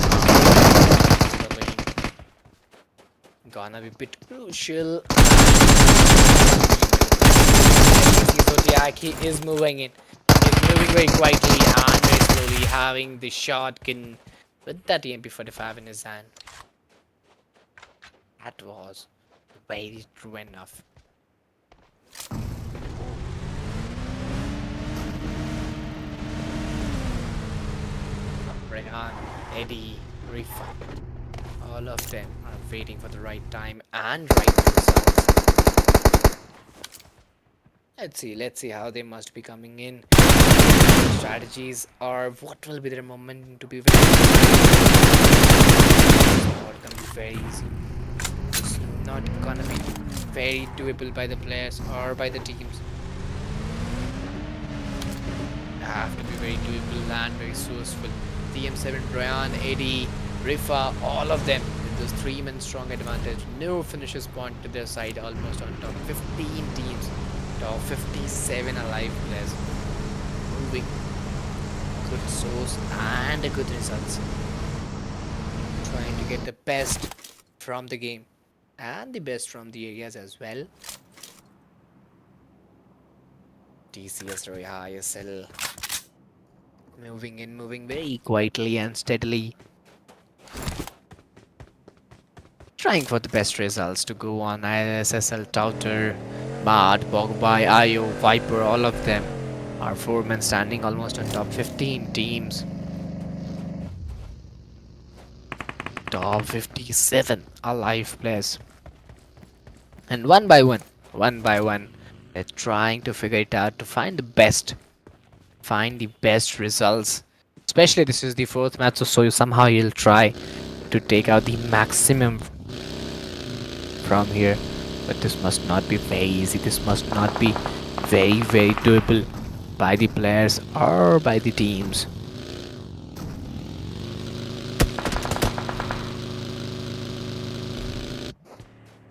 Gonna be a bit crucial. Zodiac is moving in. He's moving very quietly and very slowly, having the shotgun with that MP45 in his hand. That was very true enough. Rehan, Eddie, Rifa, all of them are waiting for the right time and right results. Let's see how they must be coming in. Strategies or what will be their momentum to be very not gonna be very easy. It's not gonna be very doable by the players or by the teams. Have to be very doable and very sourceful. TM7, Brian, Eddie, Rifa, all of them with this 3-man strong advantage. No finishes point to their side, almost on top. 15 teams, top 57 alive players. Moving. Good source and a good results. Trying to get the best from the game and the best from the areas as well. TCS Roya ISSL. Moving in, moving very quietly and steadily. Trying for the best results to go on. ISSL, Touter, Mad, Bogbai, IO, Viper, all of them are 4-men standing almost on top 15 teams. Top 57 alive players. And one by one, they're trying to figure it out to find the best. Find the best results. Especially this is the 4th match, so you'll try to take out the maximum from here. But this must not be very easy. This must not be very doable by the players or by the teams.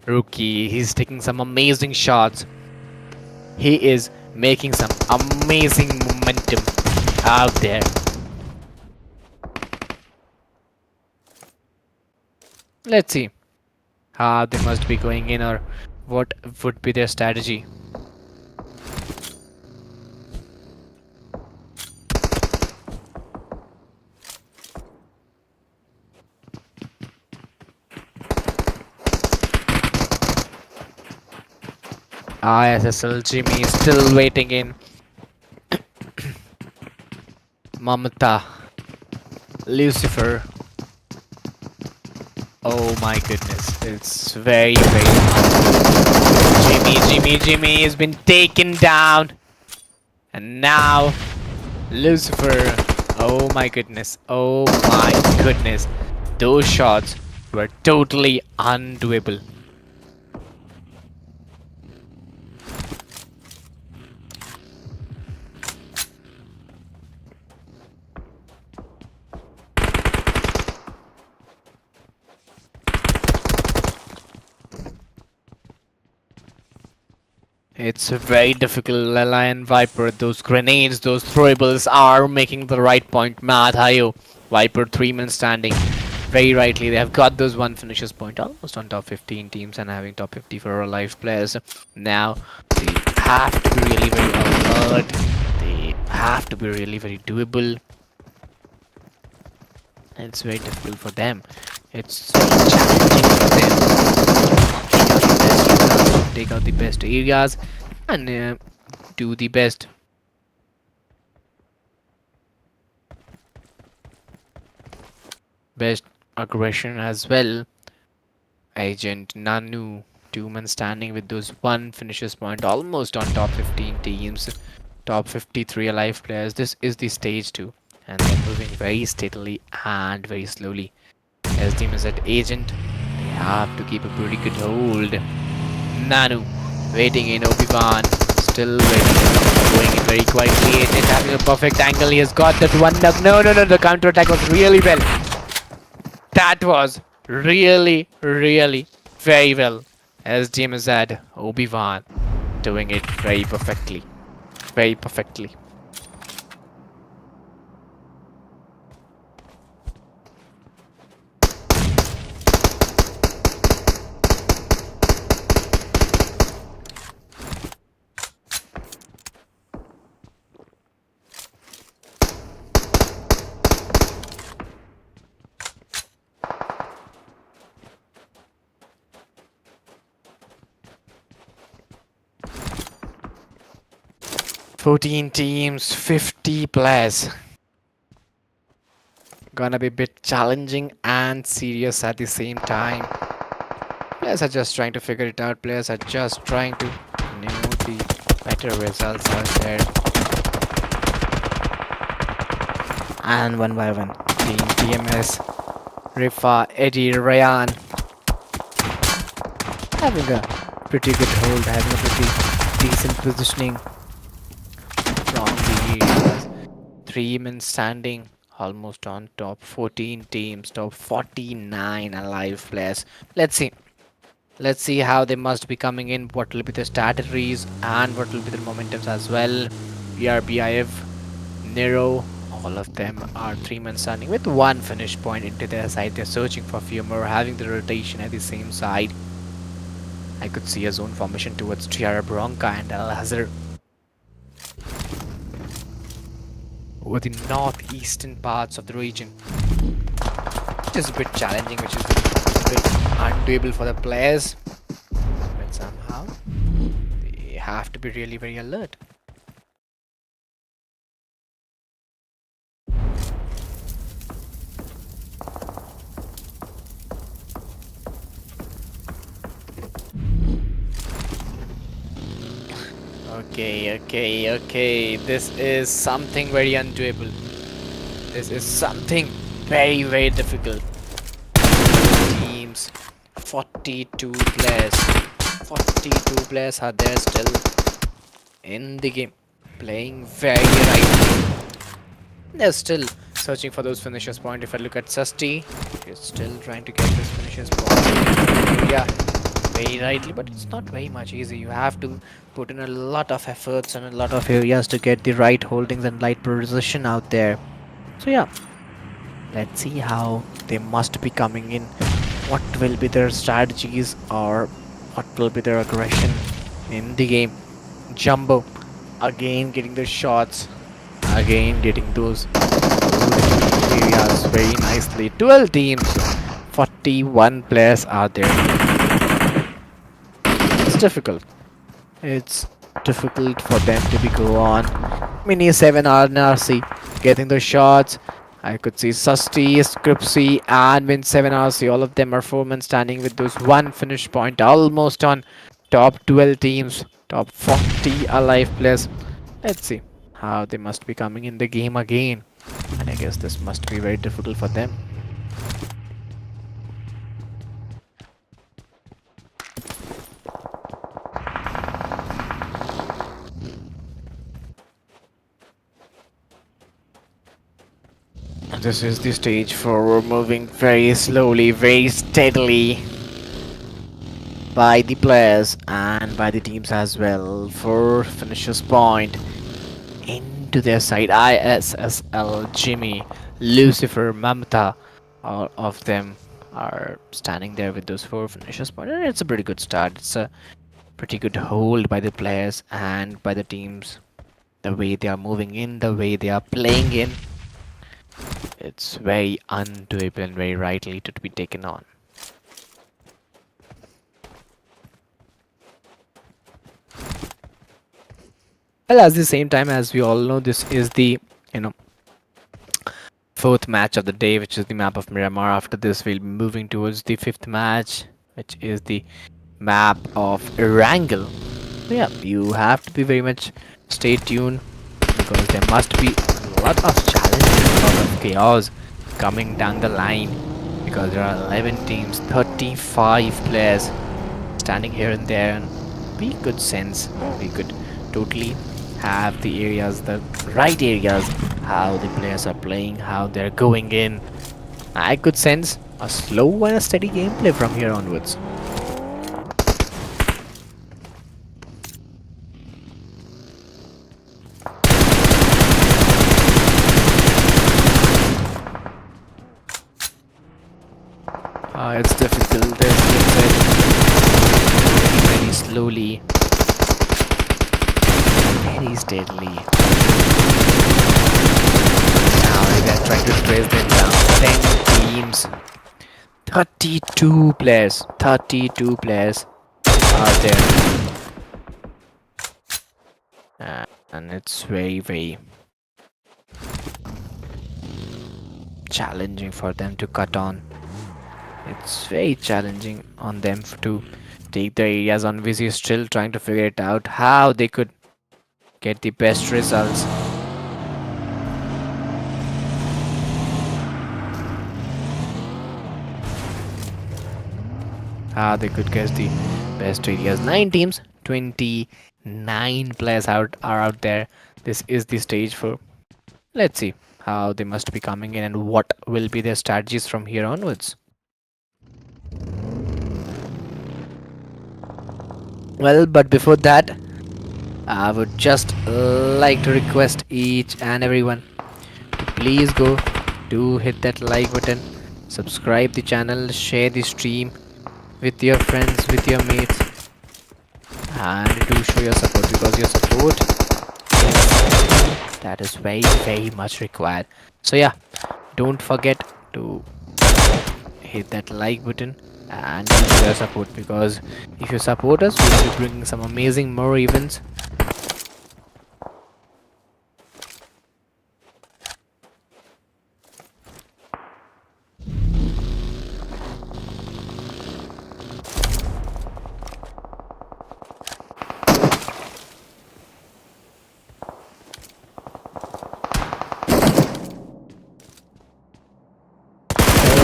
Rookie, he's taking some amazing shots. He is making some amazing momentum out there. Let's see how they must be going in or what would be their strategy. ISSL Jimmy is still waiting in. Mamata, Lucifer. Oh my goodness, it's very Jimmy has been taken down. And now Lucifer. Oh my goodness, those shots were totally undoable. It's very difficult, Lion Viper. Those grenades, those throwables are making the right point. Mad Hayo. Viper 3 men standing. Very rightly, they have got those one finishes point almost on top 15 teams and having top 50 for our live players. Now, they have to be really very alert. They have to be really very doable. It's very difficult for them. It's challenging for them. Take out the best areas and do the best. Best aggression as well. Agent Nanu, 2 men standing with those one finishes point almost on top 15 teams, top 53 alive players. This is the stage 2, and they're moving very steadily and very slowly. SDMZ Agent, they have to keep a pretty good hold. Nanu waiting in Obi-Wan, still waiting, going in very quietly. Agent having a perfect angle. He has got that one knock. No, the counter attack was really well. That was really very well. SDMZ Obi-Wan doing it very perfectly. Very perfectly. "14 teams, 50 players." Gonna be a bit challenging and serious at the same time. Players are just trying to figure it out. Players are just trying to know the better results out there. And one by one, Team TMS, Rifa, Eddie, Ryan having a pretty good hold, having a pretty decent positioning from the areas. 3 men standing almost on top 14 teams, top 49 alive players. Let's see how they must be coming in, what will be the strategies and what will be the momentums as well. ERBIV, Nero, all of them are 3 men standing with one finish point into their side. They're searching for a few more, having the rotation at the same side. I could see a zone formation towards Tiara Bronca and Al Hazard over the northeastern parts of the region. Which is a bit challenging, which is a bit undoable for the players. But somehow they have to be really very alert. Okay. This is something very undoable. This is something very difficult. Teams, 42 players. 42 players are there still in the game, playing very rightly. They're still searching for those finishers point. If I look at Susty, he's still trying to get this finishers point. Yeah, very rightly, but it's not very much easy. You have to put in a lot of efforts and a lot of areas to get the right holdings and right position out there. So yeah, let's see how they must be coming in. What will be their strategies or what will be their aggression in the game. Jumbo again getting the shots, again getting those areas very nicely. 12 teams, 41 players are there. It's difficult. It's difficult for them to be go on. Mini 7 RNRC getting the shots. I could see Susty, Scripsy, and Win 7 RC. All of them are 4 men standing with those one finish point, almost on top 12 teams, top 40 alive players. Let's see how they must be coming in the game again. And I guess this must be very difficult for them. this is the stage for moving very slowly, very steadily by the players and by the teams as well for finishers point into their side. ISSL, Jimmy, Lucifer, Mamta, all of them are standing there with those 4 finishers point, and it's a pretty good start. It's a pretty good hold by the players and by the teams. The way they are moving in, the way they are playing in, it's very undoable and very rightly to be taken on. Well, at the same time, as we all know, this is the, you know, 4th match of the day, which is the map of Miramar. After this, we'll be moving towards the 5th match, which is the map of Wrangle. So yeah, you have to be very much stay tuned because there must be a lot of challenges, a lot of chaos coming down the line because there are 11 teams, 35 players standing here and there, and we could sense, we could totally have the areas, the right areas, how the players are playing, how they're going in. I could sense a slow and a steady gameplay from here onwards. It's difficult, as you said, very slowly, very steadily. Now they're trying to trace them down. 10 teams, 32 players, 32 players are there. And it's very, very challenging for them to cut on. It's very challenging on them to take the areas on which is still trying to figure it out how they could get the best results. How they could get the best areas. 9 teams, 29 players are out there. This is the stage for. Let's see how they must be coming in and what will be their strategies from here onwards. Well, but before that, I would just like to request each and everyone to please go do hit that like button, subscribe the channel, share the stream with your friends, with your mates, and do show your support because your support that is very, very much required. So yeah, don't forget to hit that like button and show your support because if you support us, we'll be bringing some amazing more events.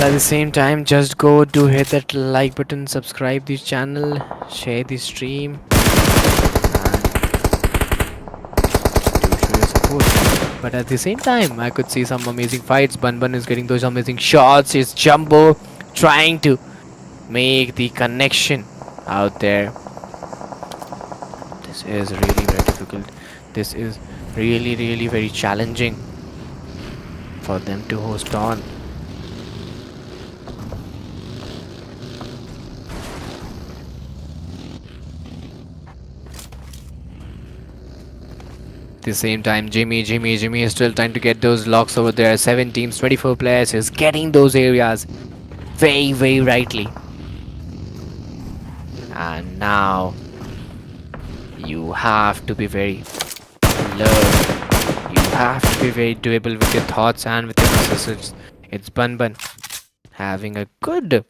At the same time, just go do hit that like button, subscribe the channel, share the stream, and do show your support. But at the same time, I could see some amazing fights. Bun is getting those amazing shots. It's Jumbo trying to make the connection out there. This is really very difficult. This is really, really very challenging for them to host on. At the same time, Jimmy is still trying to get those locks over there. 7 teams, 24 players is getting those areas very, very rightly. And now you have to be very alert. You have to be very doable with your thoughts and with your processes. It's Bun having a good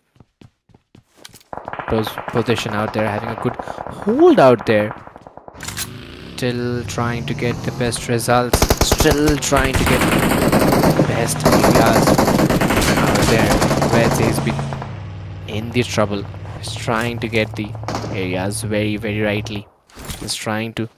position out there, having a good hold out there. Still trying to get the best results, still trying to get the best areas out there where he's been in the trouble. He's trying to get the areas very, very rightly. He's trying to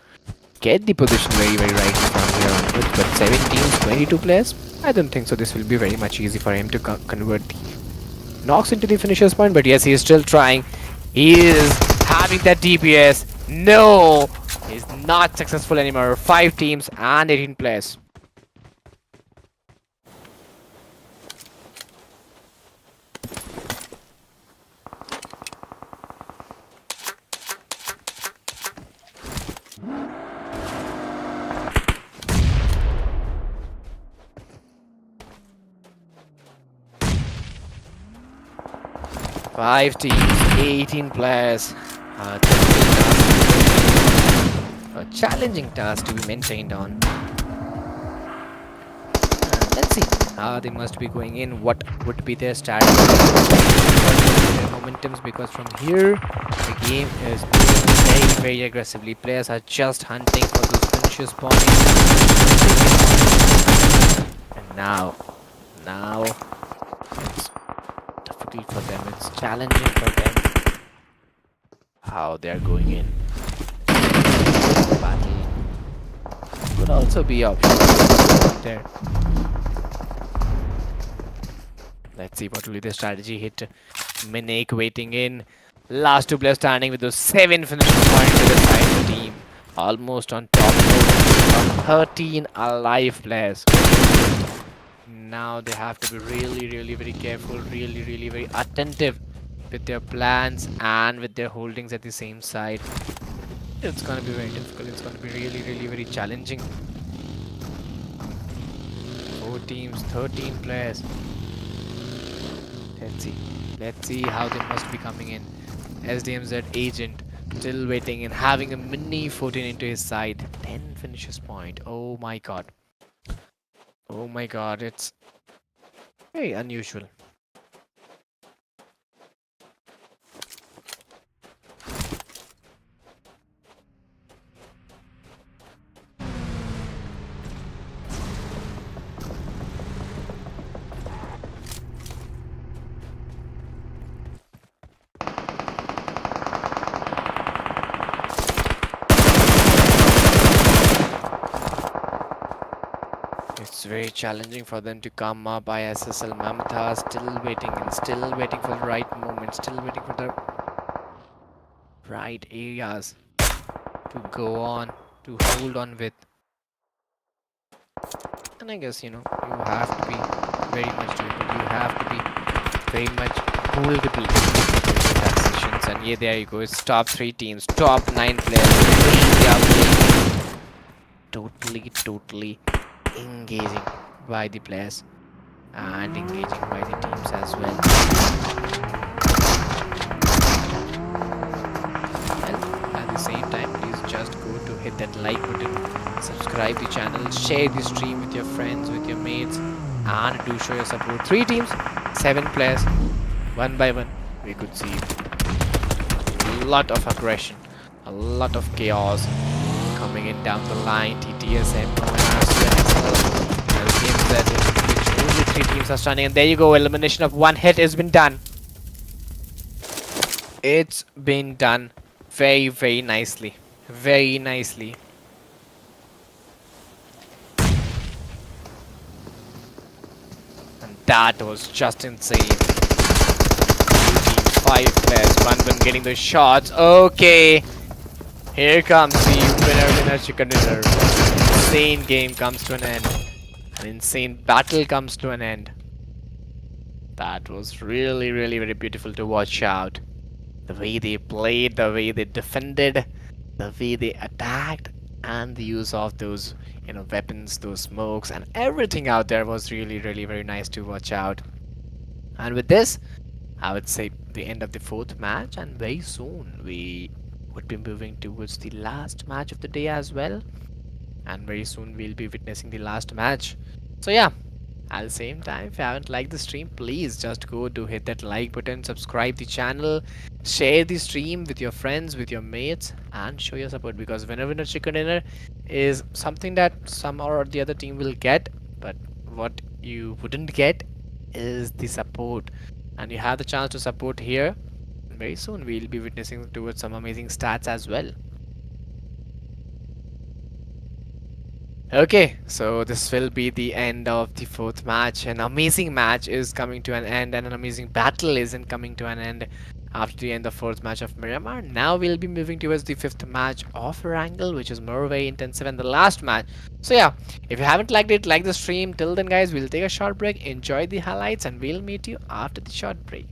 get the position very rightly from here onwards. But 7 teams, 22 players. I don't think so. This will be very much easy for him to convert the knocks into the finisher's point. But yes, he is still trying. He is having that DPS. No, he's not successful anymore. 5 teams and 18 players. Five teams, 18 players. A challenging task to be maintained on. Let's see how they must be going in. What would be their strategy? What would be their momentums? Because from here, the game is moving very aggressively. Players are just hunting for those finishes points. And now it's difficult for them. It's challenging for them. How they're going in. Battle could also be options there. Let's see what will be the strategy hit. Minik waiting in. Last 2 players standing with those 7 finishing points to the side of the team. Almost on top of 13 alive players. Now they have to be really very careful, really very attentive with their plans and with their holdings at the same side. It's gonna be very difficult. It's gonna be really very challenging. 4 teams, 13 players. Let's see how they must be coming in. SDMZ agent still waiting and having a mini 14 into his side. 10 finishes point. Oh my god. Oh my god, it's very unusual. It's very challenging for them to come up. ISSL Mamta still waiting and still waiting for the right moment, still waiting for the right areas to go on, to hold on with. And I guess, you have to be very much doable. You have to be very much holdable in transitions. And yeah, there you go. It's top 3 teams, top 9 players. They are playing totally engaging by the players and engaging by the teams as well. And at the same time, please just go to hit that like button, subscribe the channel, share the stream with your friends, with your mates, and do show your support. 3 teams, 7 players, one by one. We could see a lot of aggression, a lot of chaos coming in down the line. TTSM, which only 3 teams are standing, and there you go. Elimination of 1 hit has been done. It's been done very nicely, very nicely. And that was just insane. 2 teams, 5 players, one getting the shots. Okay, here comes the winner chicken dinner. Insane game comes to an end. An insane battle comes to an end. That was really very beautiful to watch out. The way they played, the way they defended, the way they attacked, and the use of those weapons, those smokes, and everything out there was really very nice to watch out. And with this, I would say the end of the 4th match, and very soon we would be moving towards the last match of the day as well. And very soon we'll be witnessing the last match. So yeah, at the same time, if you haven't liked the stream, please just go to hit that like button, subscribe the channel, share the stream with your friends, with your mates, and show your support, because winner chicken dinner is something that some or the other team will get, but what you wouldn't get is the support. And you have the chance to support here. Very soon we'll be witnessing towards some amazing stats as well. Okay, so this will be the end of the fourth match. An amazing match is coming to an end, and an amazing battle isn't coming to an end after the end of fourth match of Miramar. Now we'll be moving towards the fifth match of Wrangle, which is more way intensive, and the last match. So yeah, if you haven't liked it, like the stream. Till then, guys, we'll take a short break, enjoy the highlights, and we'll meet you after the short break.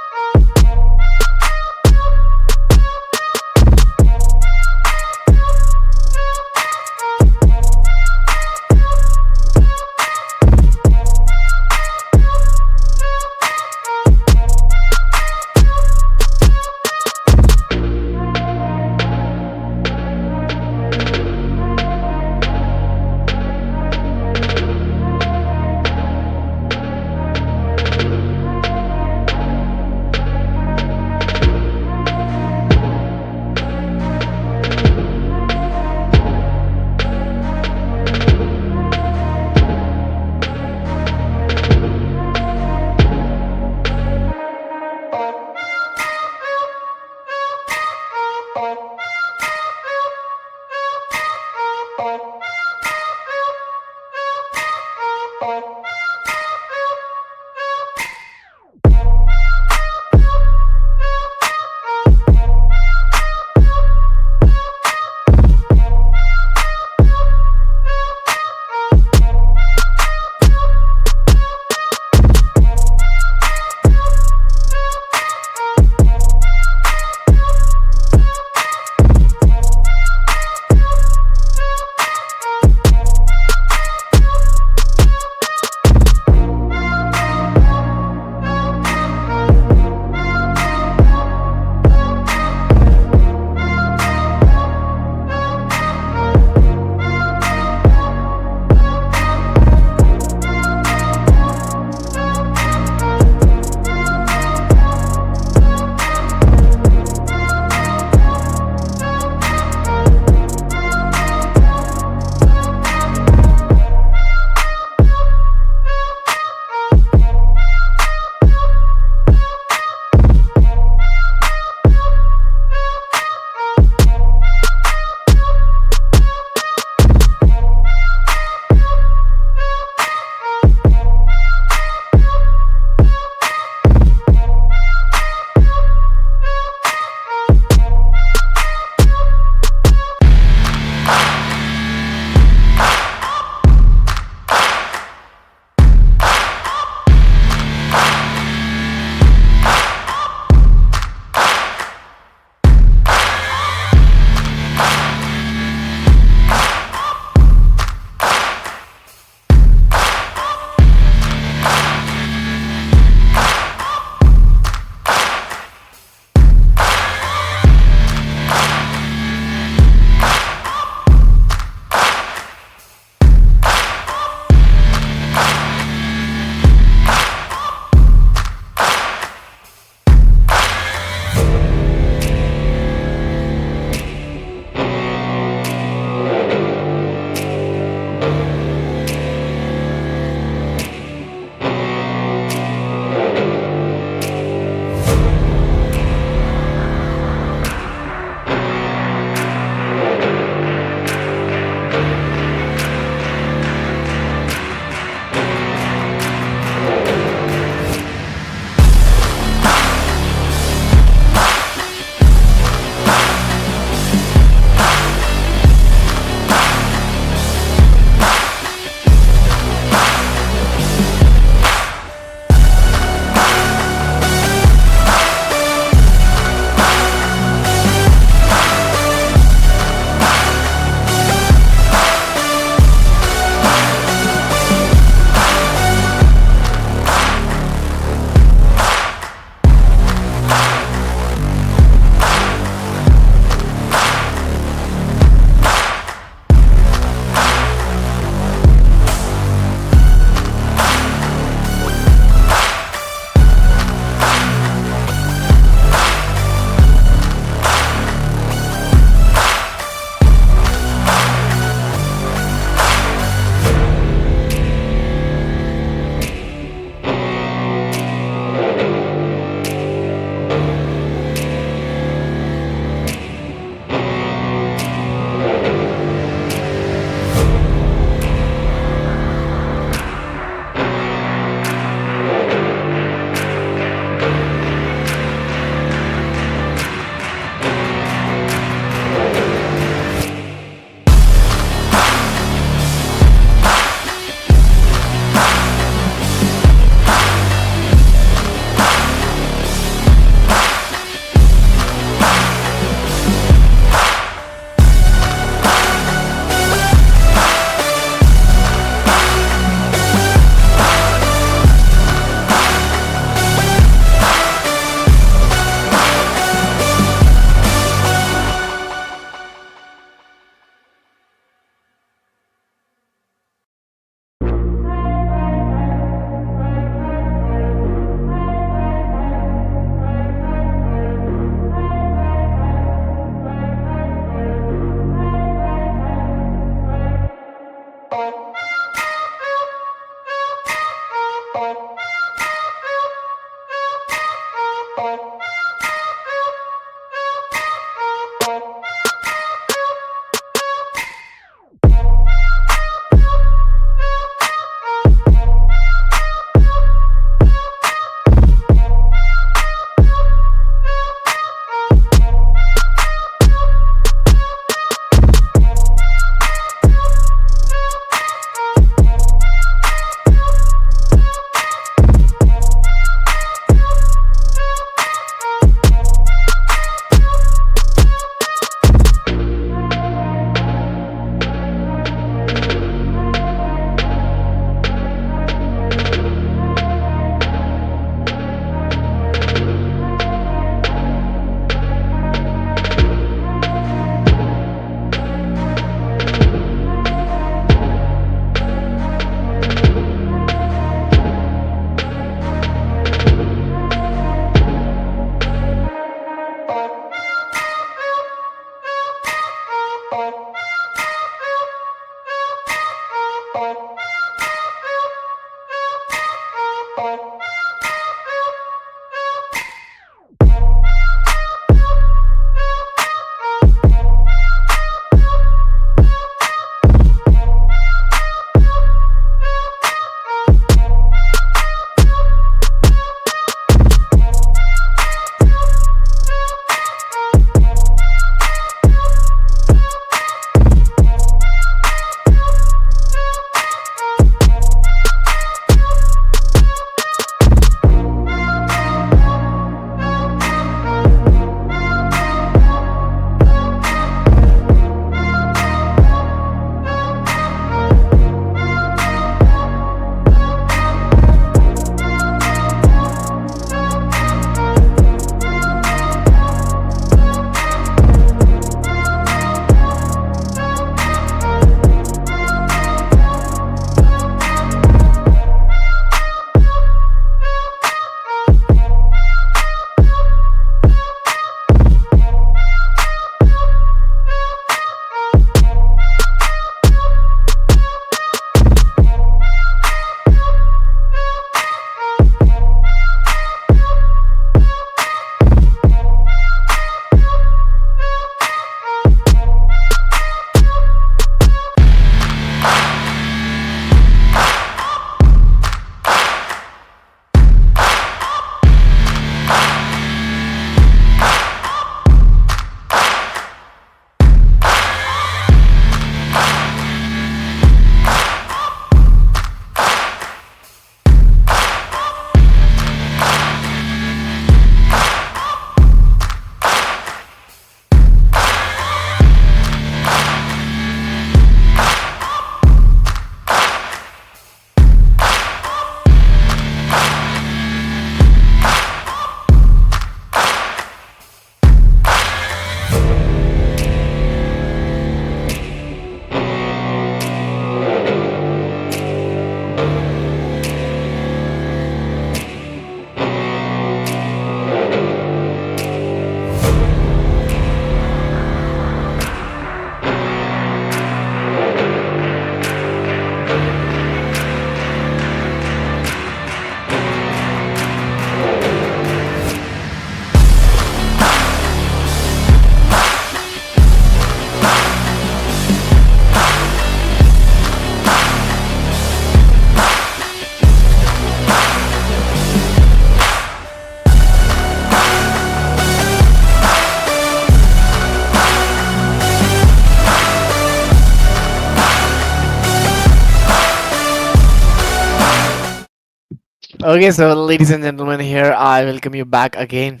Okay, so ladies and gentlemen, here I welcome you back again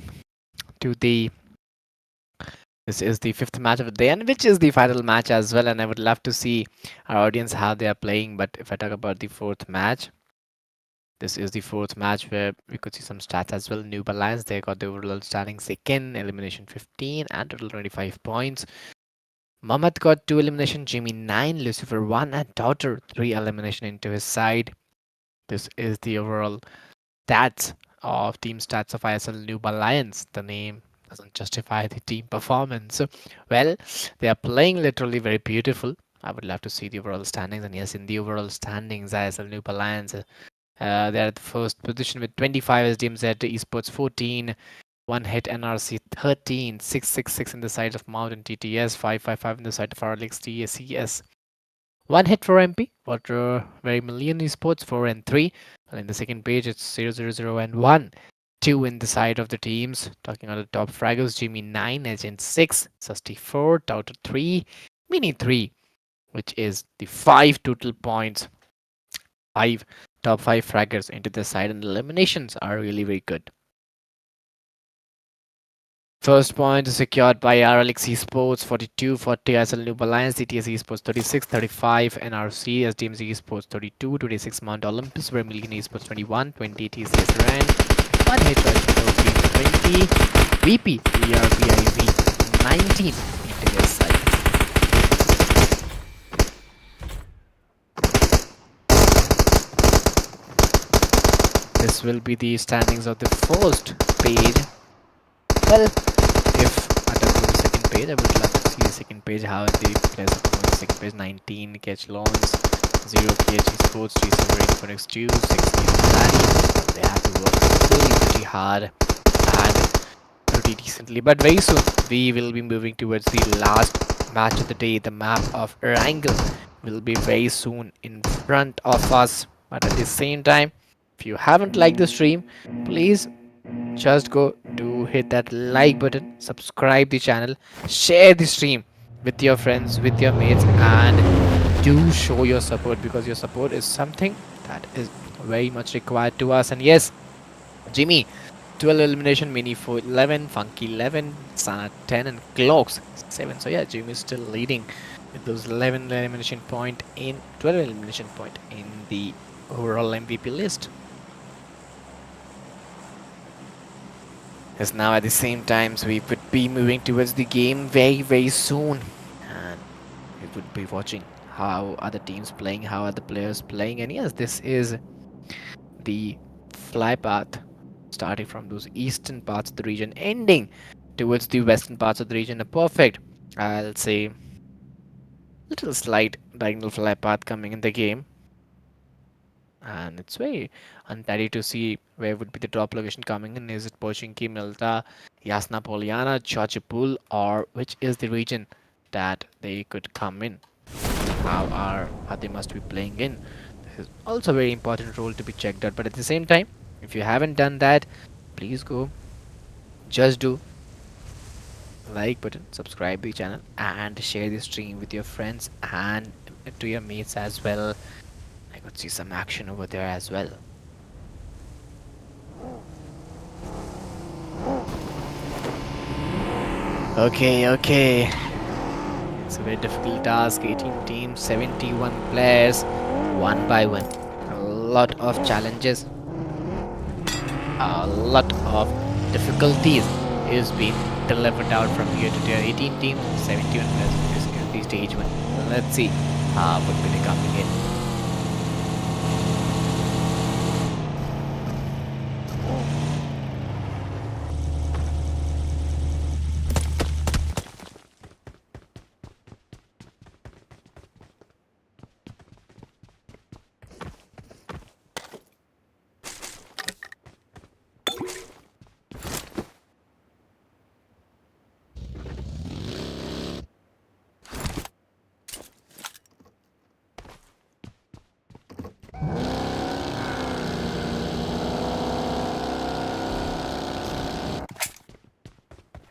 to the. This is the fifth match of the day, and which is the final match as well. And I would love to see our audience how they are playing. But if I talk about the fourth match, this is the fourth match where we could see some stats as well. NOOB Alliance, they got the overall standing second, elimination 15 and total 25 points. Mohammed got 2 elimination, Jimmy 9, Lucifer 1, and Daughter 3 elimination into his side. This is the overall stats of team stats of ISL NOOB Alliance. The name doesn't justify the team performance. Well, they are playing literally very beautiful. I would love to see the overall standings. And yes, in the overall standings, ISL NOOB Alliance They're at the first position with 25 SDMZ, esports 14, one hit NRC 13, 666 in the side of Mountain TTS, 555 in the side of RLX TSCS. One hit for MP, for VERMILION esports 4 and 3. And in the second page, it's 000 and 1. 2 in the side of the teams. Talking about the top fraggers, Jimmy 9, Agent 6, Susty 4, Touter 3, Mini 3, which is the 5 total points. 5 top 5 fraggers into the side, and the eliminations are really very good. First point is secured by RLX Esports 42, 40 ISSL NOOB Alliance, DTS Esports 36, 35 NRC, SDMZ Esports 32, 26 Mount Olympus, VERMILION Esports 21, 20 TCS RAN, 1 hit right 20, VP ERBIV 19 into their side. This will be the standings of the first page. Well, if I talk about the second page, I would love to see the second page, how the players are performing. The second page, 19 catch loans, 0 KH Sports, 3 Silver for X 2, 6 Rally. They have to work pretty hard and pretty decently. But very soon, we will be moving towards the last match of the day. The map of Wrangle will be very soon in front of us. But at the same time, if you haven't liked the stream, please just go to hit that like button, subscribe the channel, share the stream with your friends, with your mates, and do show your support, because your support is something that is very much required to us. And yes, Jimmy 12 elimination, Mini 4 11, Funky 11, Sana 10, and Clocks 7. So yeah, Jimmy is still leading with those 11 elimination point in 12 elimination point in the overall MVP list. As now at the same time, so we would be moving towards the game very soon, and we would be watching how other teams playing, how other players playing. And yes, this is the fly path starting from those eastern parts of the region, ending towards the western parts of the region. A perfect, I'll say, little slight diagonal fly path coming in the game. And it's very untidy to see where would be the top location coming in. Is it Pochinki, Milta, Yasna Poliana, Chachapul, or which is the region that they could come in? How they must be playing in? This is also a very important role to be checked out. But at the same time, if you haven't done that, please go, just do like button, subscribe the channel, and share the stream with your friends and to your mates as well. I could see some action over there as well. Okay. It's a very difficult task. 18 teams, 71 players, one by one. A lot of challenges, a lot of difficulties is being delivered out from here to there. 18 teams, 71 players. This is the stage one. Let's see how would be they coming in.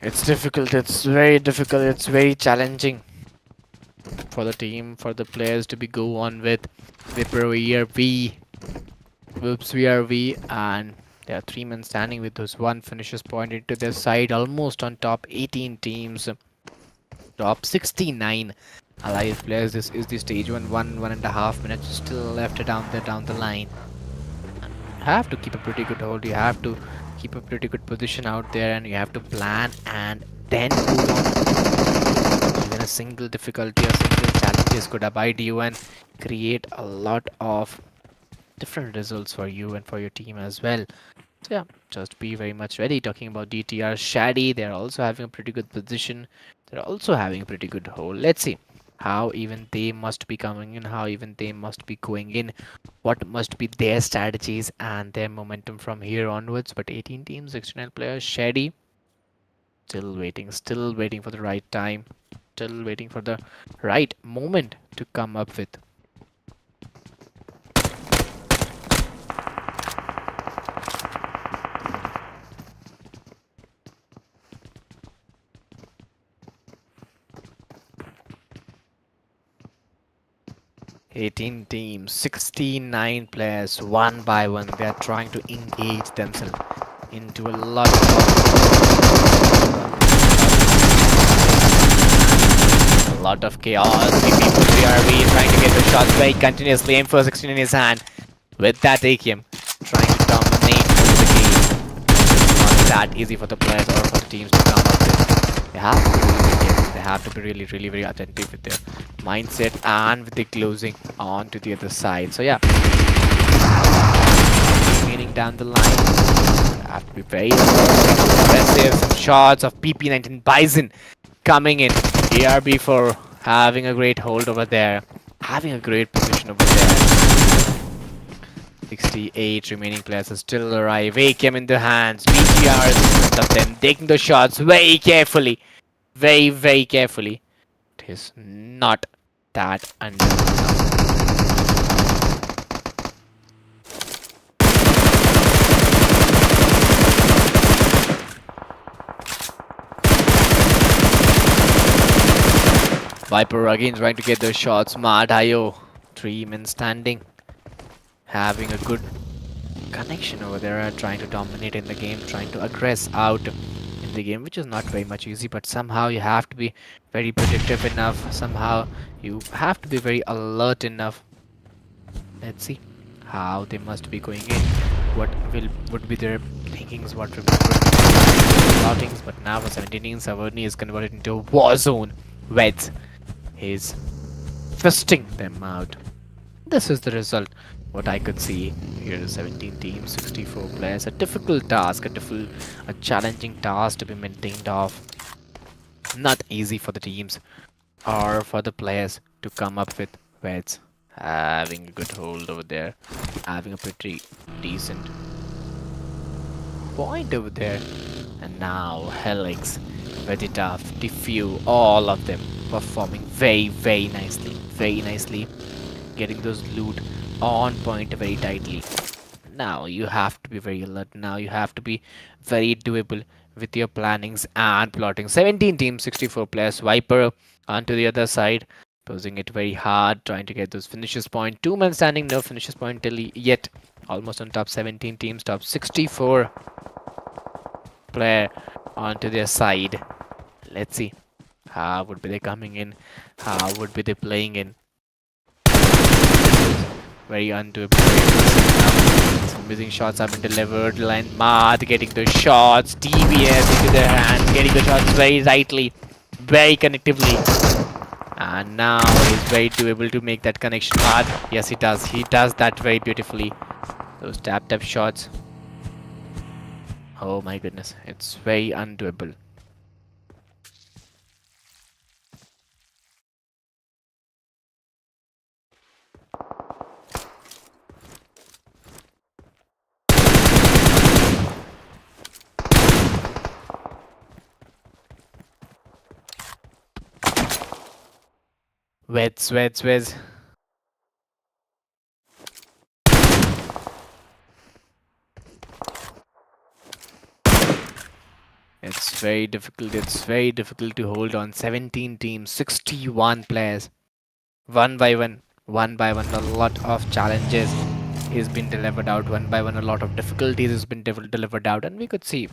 It's difficult, it's very difficult, it's very challenging for the team, for the players to be go on with Vipro ERV, Whoops VRV, and there are 3 men standing with those 1 finishes point into their side, almost on top 18 teams, top 69 alive players. This is the stage 1.5 minutes still left down the line. And you have to keep a pretty good hold, you have to keep a pretty good position out there, and you have to plan and then move on. Even a single difficulty or single challenges could abide you and create a lot of different results for you and for your team as well. So yeah, just be very much ready. Talking about DTR Shady, they're also having a pretty good position. They're also having a pretty good hold. Let's see how even they must be coming in, how even they must be going in, what must be their strategies and their momentum from here onwards. But 18 teams, 69 players, Shady still waiting for the right time, still waiting for the right moment to come up with. 18 teams, 69 players, one by one. They are trying to engage themselves into a lot of chaos. VRB trying to get the shots very continuously. M416 in his hand with that AKM, trying to dominate the game. Not that easy for the players or for the teams to come up with. They have to be really careful. They have to be really very attentive with their mindset and with the closing on to the other side. So yeah, remaining down the line, they have to be very aggressive. Some shots of PP19 Bison coming in. ERB for having a great hold over there, having a great position over there. 68 remaining players are still alive. AKM in the hands. BTR is in front of them, taking the shots very carefully. Very carefully. It is not that under. Viper again trying to get those shots. Madayo, 3 men standing, having a good connection over there, trying to dominate in the game, trying to aggress out in the game, which is not very much easy, but somehow you have to be very predictive enough. Somehow you have to be very alert enough. Let's see how they must be going in. What would be their thinkings? What would be their plottings? But now for 17, Savarni is converted into a war zone. Weds is fisting them out. This is the result. What I could see here is 17 teams, 64 players. A difficult task, a challenging task to be maintained off. Not easy for the teams or for the players to come up with. Weds having a good hold over there, having a pretty decent point over there. And now Helix, Vegeta, DEEW, all of them performing very nicely, getting those loot on point very tightly. Now you have to be very alert. Now you have to be very doable with your plannings and plotting. 17 teams, 64 players. Viper onto the other side, posing it very hard, trying to get those finishes point. 2 men standing, no finishes point till yet. Almost on top 17 teams, top 64 player onto their side. Let's see how would be they coming in, how would be they playing in. Very undoable. Some missing shots have been delivered. Line Mad getting the shots. TBS into their hand, getting the shots very rightly, very connectively. And now he's very able to make that connection. Mad, yes, he does. He does that very beautifully. Those tap shots. Oh my goodness, it's very undoable. Weds. It's very difficult to hold on. 17 teams, 61 players. One by one, a lot of challenges has been delivered out. One by one, a lot of difficulties has been delivered out. And we could see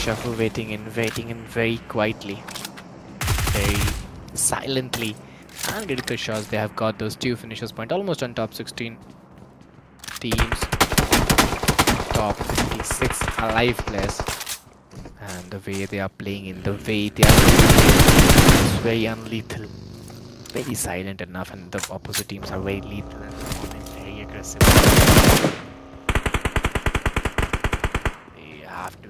shuffle, waiting in very quietly, very silently, and getting the shots. They have got those 2 finishers point, almost on top 16 teams, top 56 alive players. And the way they are playing in, the way they are playing, it's very unlethal, very silent enough, and the opposite teams are very lethal and very aggressive. They have to.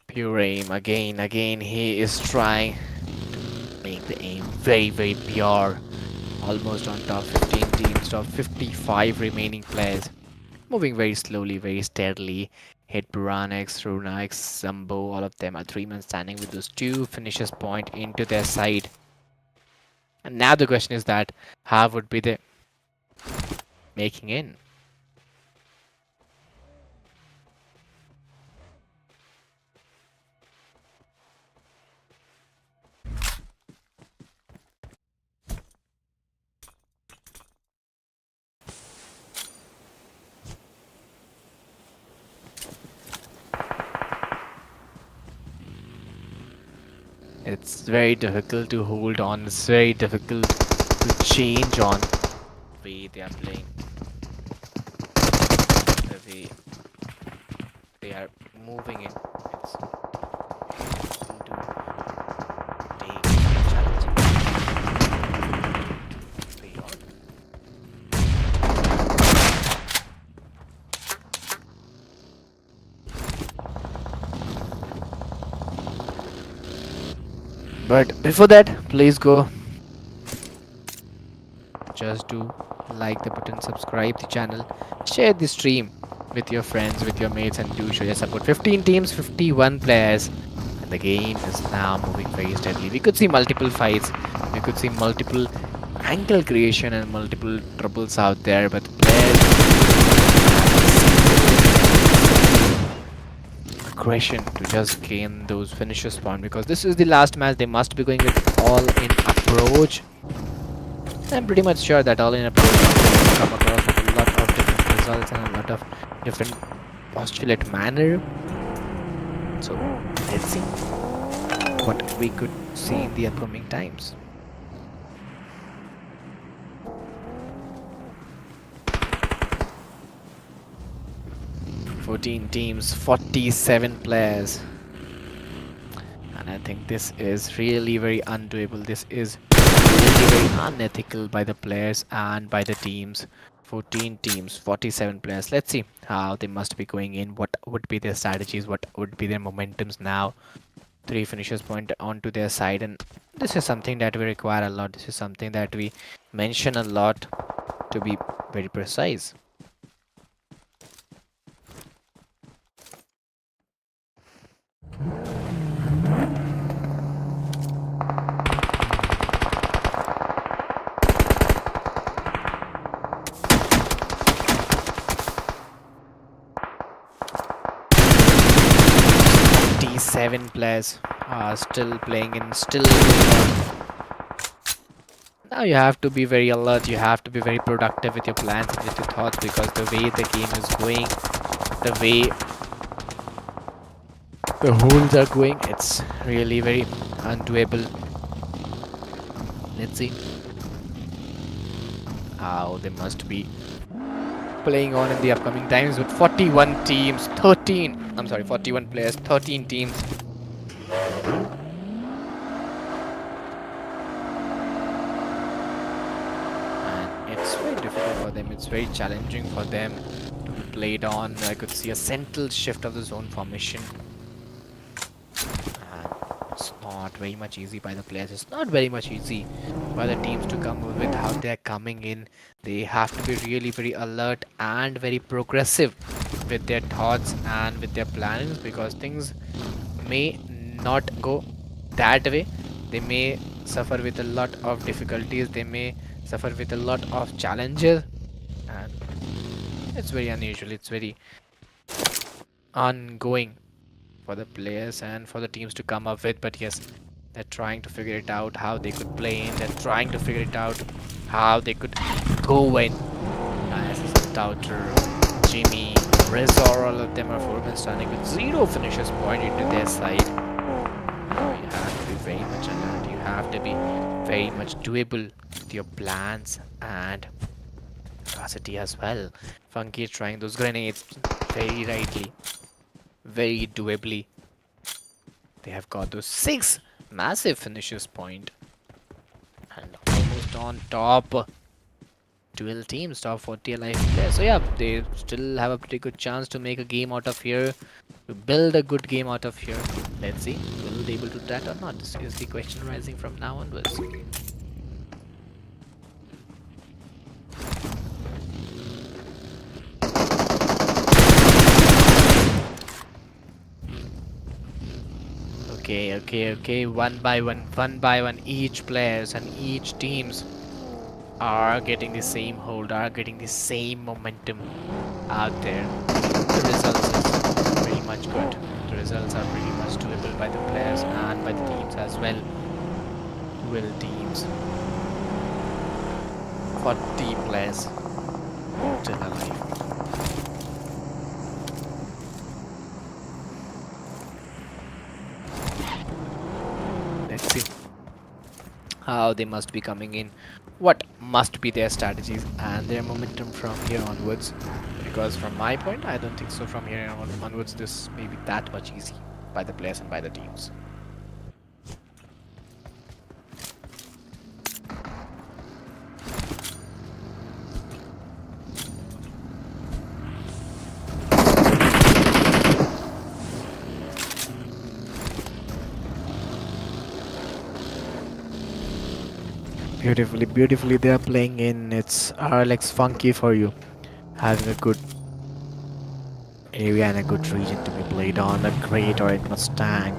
Pure aim again. He is trying to make the aim very pure. Almost on top 15 teams, top 55 remaining players. Moving very slowly, very steadily. Hit Buranex, Runax, Zumbo, all of them are 3 men standing with those 2 finishers point into their side. And now the question is that how would be the making in? It's very difficult to hold on. It's very difficult to change on the way they are playing, the way they are moving in. It's difficult to take challenging. Very odd. But before that, please go just do like the button, subscribe the channel, share the stream with your friends, with your mates, and do show your support. 15 teams, 51 players, and the game is now moving very steadily. We could see multiple fights, we could see multiple angle creation and multiple troubles out there, but players aggression to just gain those finishes spawn, because this is the last match. They must be going with all in approach. I'm pretty much sure that all in approach will come across with a lot of different results and a lot of different postulate manner. So let's see what we could see in the upcoming times. "14 teams, 47 players." And I think this is really very undoable. This is really very unethical by the players and by the teams. 14 teams, 47 players. Let's see how they must be going in. What would be their strategies? What would be their momentums now? 3 finishers point onto their side, and this is something that we require a lot. This is something that we mention a lot, to be very precise. Seven players are still playing in, still now you have to be very alert, you have to be very productive with your plans and with your thoughts, because the way the game is going, the way the holes are going, it's really very undoable. Let's see how they must be playing on in the upcoming times with 41 teams, 41 players, 13 teams. And it's very difficult for them, it's very challenging for them to be played on. I could see a central shift of the zone formation. And it's not very much easy by the players, it's not very much easy by the teams to come up with how they're coming in. They have to be really very alert and very progressive with their thoughts and with their plannings, because things may not go that way. They may suffer with a lot of difficulties, they may suffer with a lot of challenges, and it's very unusual, it's very ongoing for the players and for the teams to come up with. But yes, they're trying to figure it out how they could play in. They're trying to figure it out how they could go in. ISSL, Touter, Jimmy, Razor, all of them are foremen standing with 0 finishes point into their side. You have to be very much alert. You have to be very much doable with your plans and capacity as well. Funky is trying those grenades very rightly, very doably. They have got those 6 massive finishes point and almost on top. 12 teams, top 40 alive players. So yeah, they still have a pretty good chance to make a game out of here, to build a good game out of here. Let's see, will they able to do that or not? This is the question rising from now onwards. Okay. One by one, each players and each teams are getting the same hold, are getting the same momentum out there. The results is pretty much good. The results are pretty much doable by the players and by the teams as well. 12 teams, 40 players still alive. Let's see how they must be coming in, what must be their strategies and their momentum from here onwards. Because from my point, I don't think so from here onwards this may be that much easy by the players and by the teams. Beautifully they are playing in. It's RLX Funky for you, having a good area and a good region to be played on. A great or it Mustang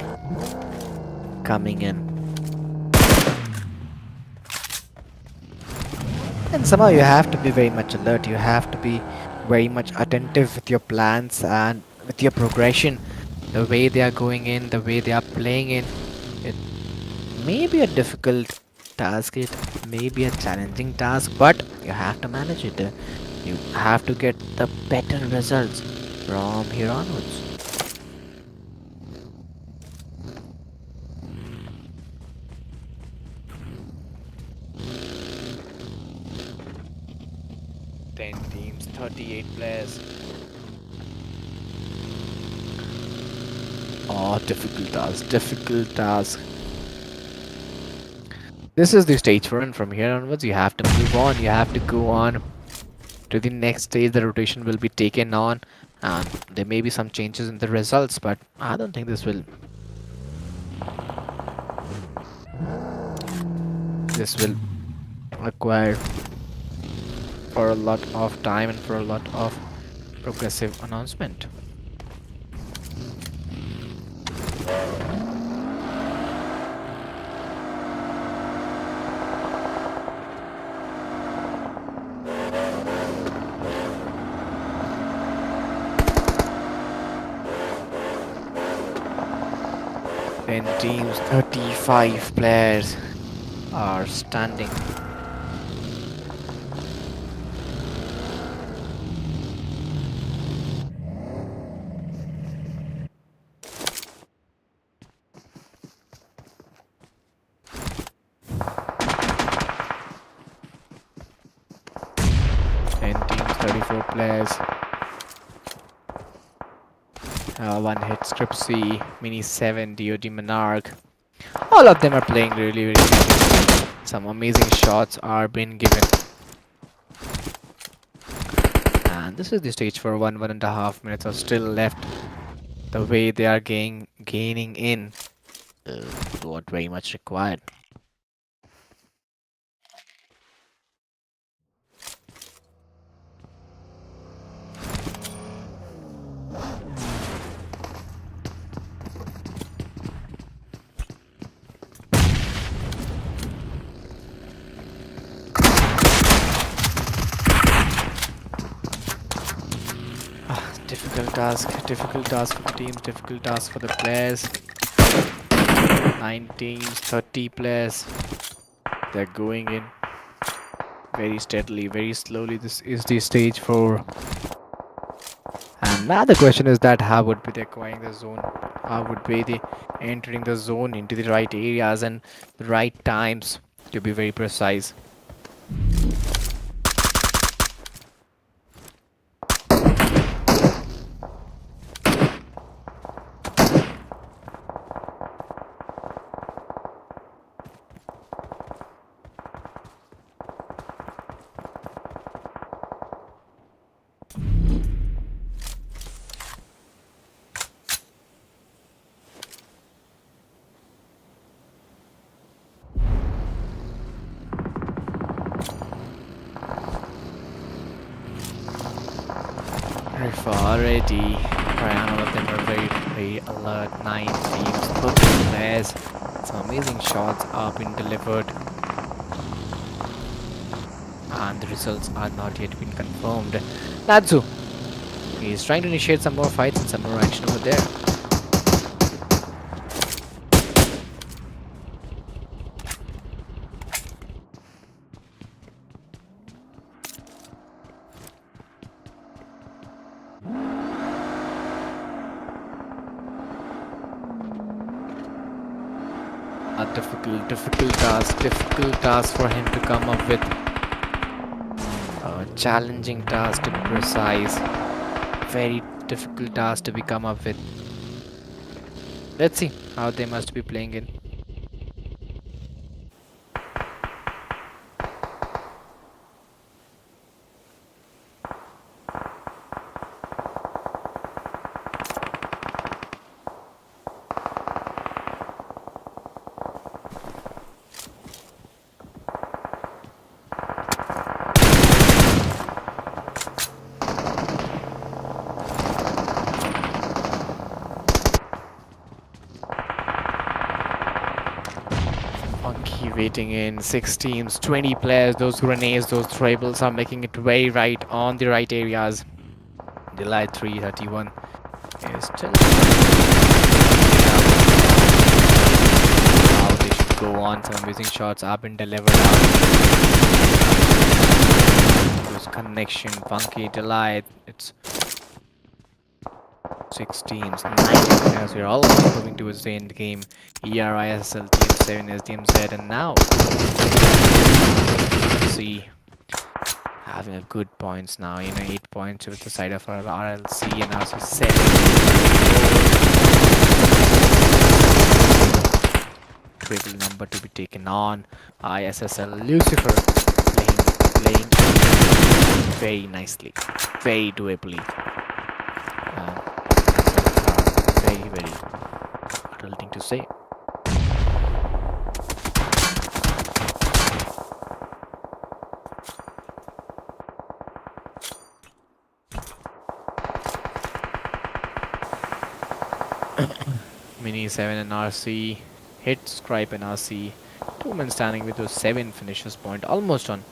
coming in, and somehow you have to be very much alert. You have to be very much attentive with your plans and with your progression, the way they are going in, the way they are playing in. It may be a difficult task, it may be a challenging task, but you have to manage it. You have to get the better results from here onwards. Ten teams, 38 players. Oh, difficult task. This is the stage 4, and from here onwards you have to move on. You have to go on to the next stage. The rotation will be taken on, and there may be some changes in the results, but I don't think this will require for a lot of time and for a lot of progressive announcement. Ten teams, 35 players are standing. Players. One hit Scripsy, Mini 7, DOD Monarch. All of them are playing really good. Some amazing shots are being given. And this is the stage for 1.5 minutes are still left. The way they are gaining in what very much required. difficult task for the teams, difficult task for the players. 9 teams, 30 players. They're going in very steadily, very slowly. This is the stage 4. And now the question is that how would be they acquiring the zone? How would be they entering the zone into the right areas and the right times, to be very precise? Ref already. All of them are very alert. 9 teams, 30 players. Some amazing shots are being delivered. And the results are not yet been confirmed. Natsu, he's trying to initiate some more fights and some more action over there. A difficult task for him to come up with. A challenging task to be precise. Very difficult task to be come up with. Let's see how they must be playing in. Funky waiting in 6 teams, 20 players. Those grenades, those throwables are making it very right on the right areas. Delight 331 is still how they should go on. Some amazing shots have been delivered out. Those connection, Funky, Delight. It's 6 teams, 9 players. We're all moving towards the end game. ISSL, Team 7, SDMZ, and now see having a good points now. 8 points with the side of our RLC and RC 7. Triple number to be taken on. ISSL Lucifer playing very nicely, very doably. Very adulting to say. Mini 7 and RC hit Scribe and RC. 2 men standing with those 7 finishes point, almost on.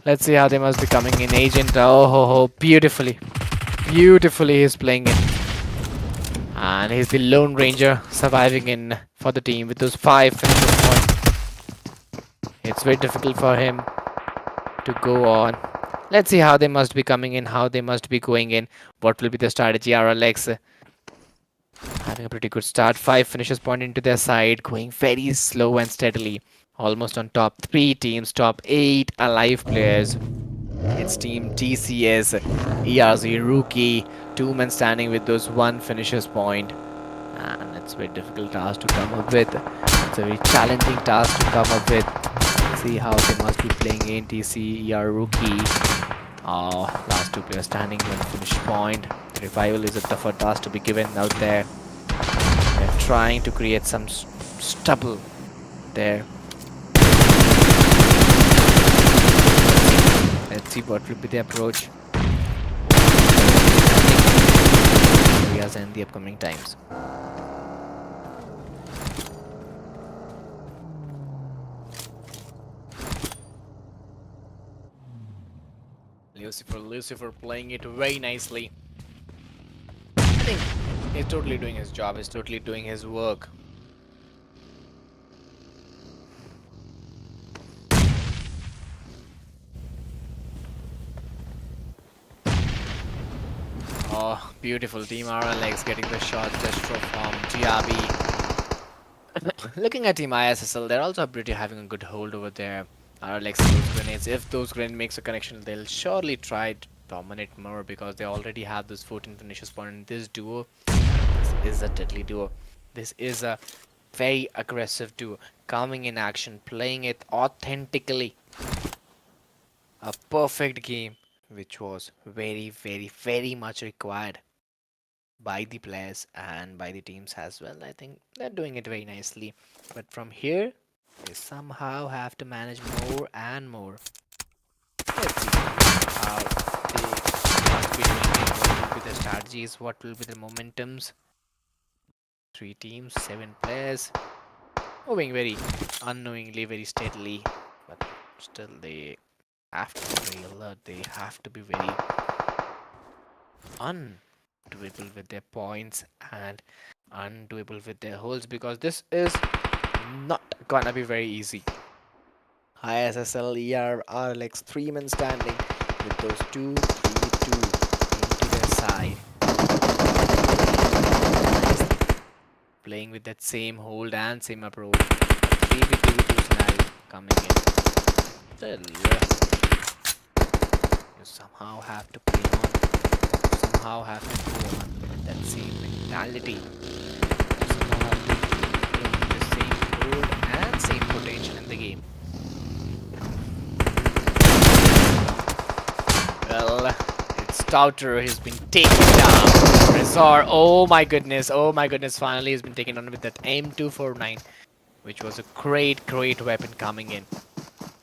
Let's see how they must be coming in. Agent, oh, beautifully he's playing it. And he's the Lone Ranger surviving in for the team with those 5 finishes points. It's very difficult for him to go on. Let's see how they must be coming in, how they must be going in. What will be the strategy? RLX having a pretty good start. 5 finishes point into their side, going very slow and steadily. Almost on top 3 teams, top 8 alive players. It's Team TCS, ERZ Rookie, 2 men standing with those 1 finishes point. And it's a very difficult task to come up with. It's a very challenging task to come up with. See how they must be playing ANTC, ER rookie. Last two players standing on the finish point. Revival is a tougher task to be given out there. They're trying to create some stubble there. Let's see what will be the approach. Areas in the upcoming times. Lucifer playing it very nicely. I think he's totally doing his job, he's totally doing his work. Oh, beautiful. Team RLX getting the shot gesture from GRB. Looking at Team ISSL, they're also pretty having a good hold over there. RLX those grenades. If those grenades makes a connection, they'll surely try to dominate more because they already have this 14 finishes point in this duo. This is a deadly duo. This is a very aggressive duo. Coming in action, playing it authentically. A perfect game, which was very much required by the players and by the teams as well. I think they're doing it very nicely. But from here, they somehow have to manage more and more. Let's see how they must be doing it. What will be the strategies? What will be the momentums? 3 teams, 7 players. Moving very unknowingly, very steadily. But still, they have to be very alert. They have to be very undoable with their points and undoable with their holes, because this is not gonna be very easy. ISSL ER are like 3-man standing with those 2-3-2 into their side. Playing with that same hold and same approach. 3v2 scenario coming in. Still, you somehow have to play on. Somehow have to go on that same mentality. Somehow have to play the same hold and same potential in the game. Well, it's Stouter. He's been taken down. Resor, oh my goodness, finally he's been taken down with that M249, which was a great weapon coming in.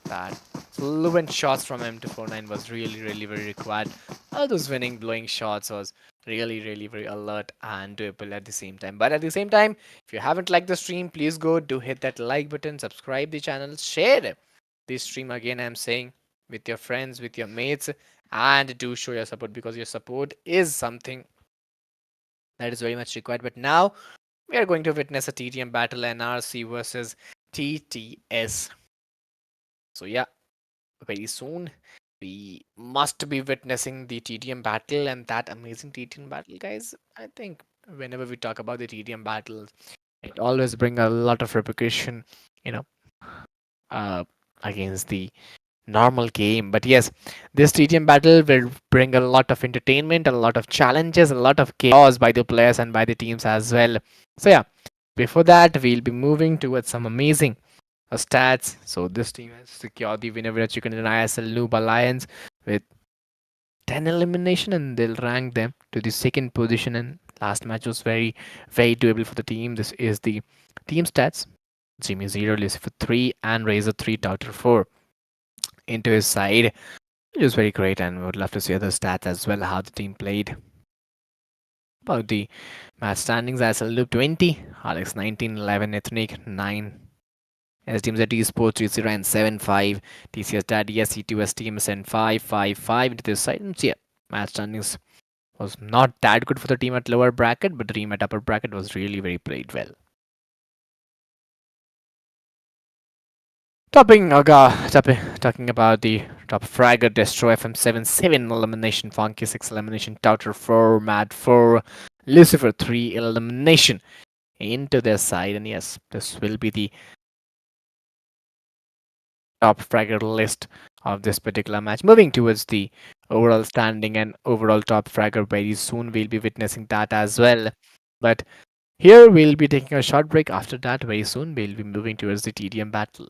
That fluent shots from M249 was really very required. All those winning blowing shots was really very alert and doable at the same time. But at the same time, if you haven't liked the stream, please go do hit that like button, subscribe the channel, share this stream again, I'm saying, with your friends, with your mates, and do show your support, because your support is something that is very much required. But now we are going to witness a TTM battle, NRC versus TTS. So yeah, very soon we must be witnessing the TTM battle, and that amazing TTM battle, guys. I think whenever we talk about the TTM battles, it always bring a lot of repercussion, you know, against the normal game. But yes, this TTM battle will bring a lot of entertainment, a lot of challenges, a lot of chaos by the players and by the teams as well. So yeah, before that, we'll be moving towards some amazing stats. So this team has secured the winner chicken in ISL NOOB Alliance with 10 elimination, and they'll rank them to the second position. And last match was very doable for the team. This is the team stats. Jimmy 0, Lucifer 3, and Razor 3, Touter 4 into his side, which is very great, and we would love to see other stats as well, how the team played. About the match standings, ISL NOOB 20, Alex 19, 11, Ethnic 9, SDMZ ESPORTS 3-0 and 7-5, TCS Daddy SC2 SDMZ and 5-5-5 into this side. And so yeah, match standings was not that good for the team at lower bracket, but the team at upper bracket was really very played well. Talking about the top fragger, Destro FM 7 elimination, Funky 6 elimination, Touter 4, Mad 4, Lucifer 3 elimination into their side. And yes, this will be the top fragger list of this particular match. Moving towards the overall standing and overall top fragger, very soon we'll be witnessing that as well. But here we'll be taking a short break. After that, very soon we'll be moving towards the TDM battle.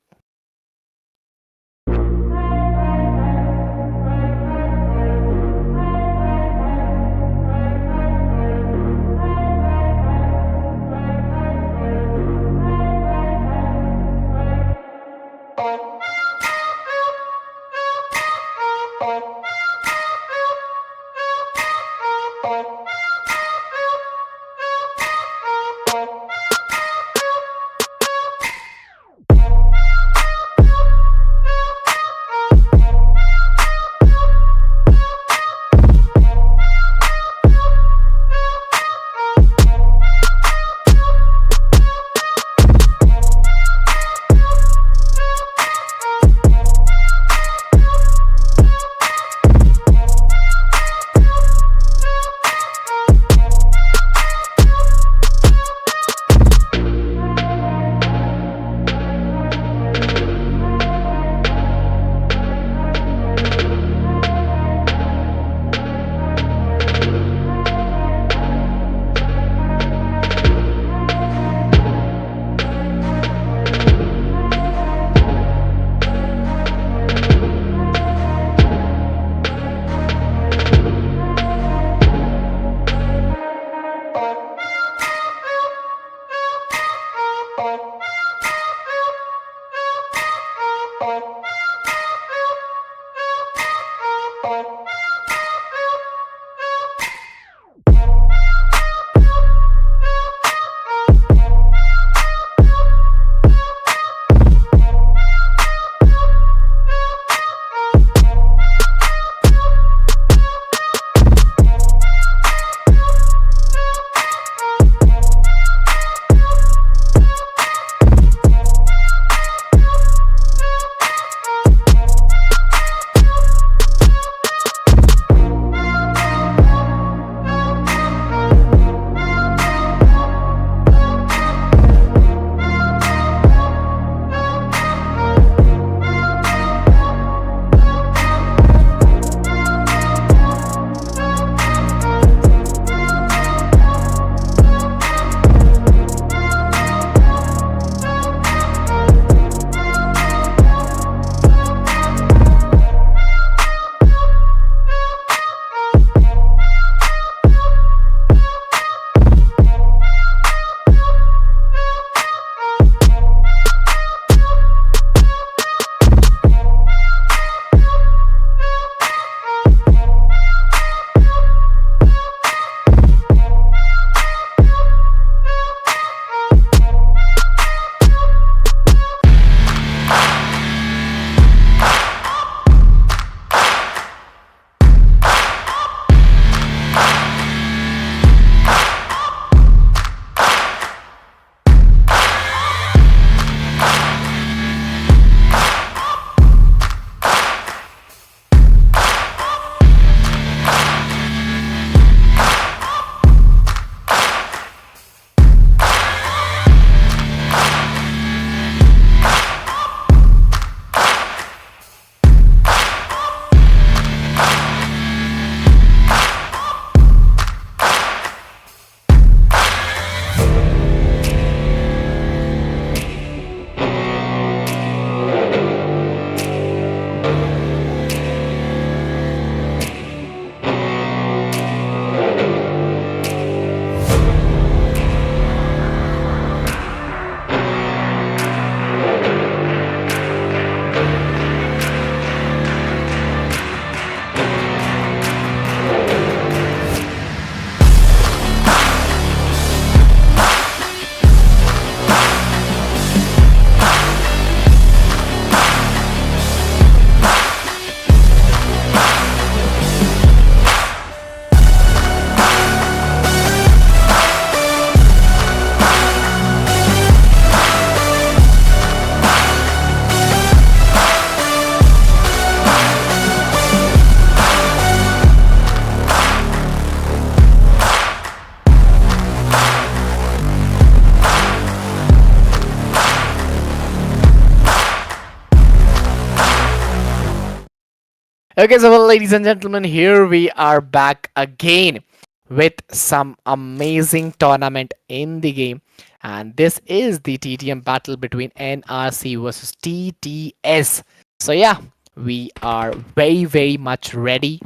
Okay, so well, ladies and gentlemen, here we are back again with some amazing tournament in the game. And this is the TTM battle between NRC versus TTS. So yeah, we are very much ready.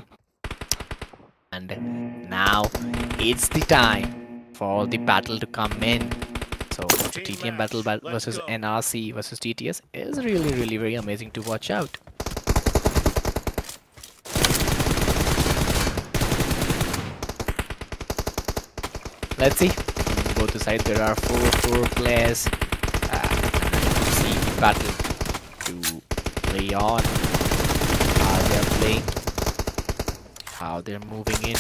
And now it's the time for the battle to come in. So the TTM battle versus NRC versus TTS is really very amazing to watch out. Let's see. Both the sides there are four players. See battle to play on. How they're playing, how they're moving in.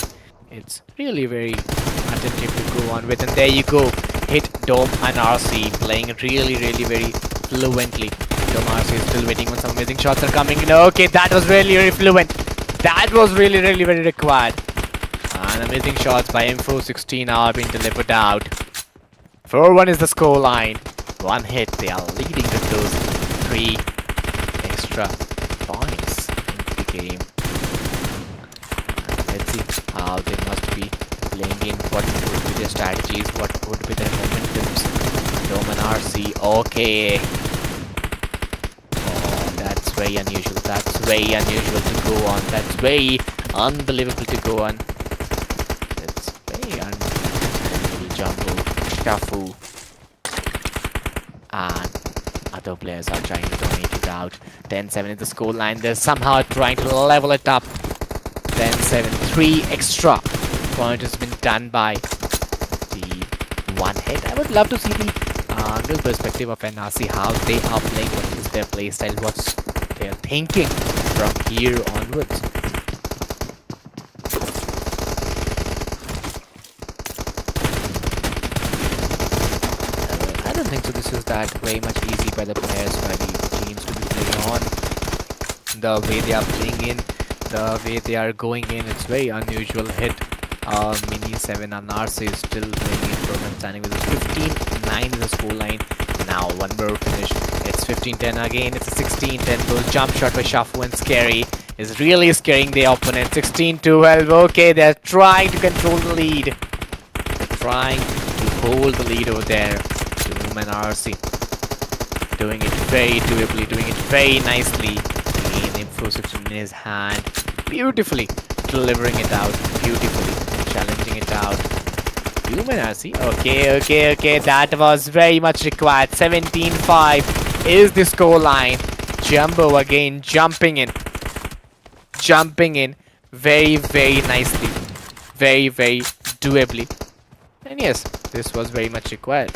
It's really very attentive to go on with. And there you go. Hit Dome and RC playing it really very fluently. Dome RC is still waiting on some amazing shots are coming in. Okay, that was really fluent. That was really very required. And amazing shots by M416 are being delivered out. 4-1 is the score line. One hit, they are leading with those 3 extra points into the game. And let's see how they must be playing in, what would be their strategies, what would be their momentums. Dome and RC, okay. Oh, that's very unusual. That's very unusual to go on. That's very unbelievable to go on. It's very unbelievable. Jumbo, Shafu, and other players are trying to dominate it out. 10-7 is the score line. They're somehow trying to level it up. 10-7, 3 extra point has been done by the one hit. I would love to see the angle perspective of NRC, how they are playing, what is their play style, what's their thinking from here onwards. I don't think so this is that very much easy by the players, by the teams to be playing on. The way they are playing in, the way they are going in, it's very unusual hit. Mini 7 and RC is still playing in from him, standing with a 15-9 in the score line. Now one more finish. It's 15-10 again. It's a 16-10 goal. Jump shot by Shafu and Scary is really scaring the opponent. 16-12. Okay, they're trying to control the lead. They're trying to hold the lead over there. Doom and RC doing it very doably, doing it very nicely. Again, M416 in his hand, beautifully delivering it out, beautifully challenging it out. Doom and RC. Okay. That was very much required. 17-5 is the score line. Jumbo again jumping in very nicely, very doably. And yes, this was very much required.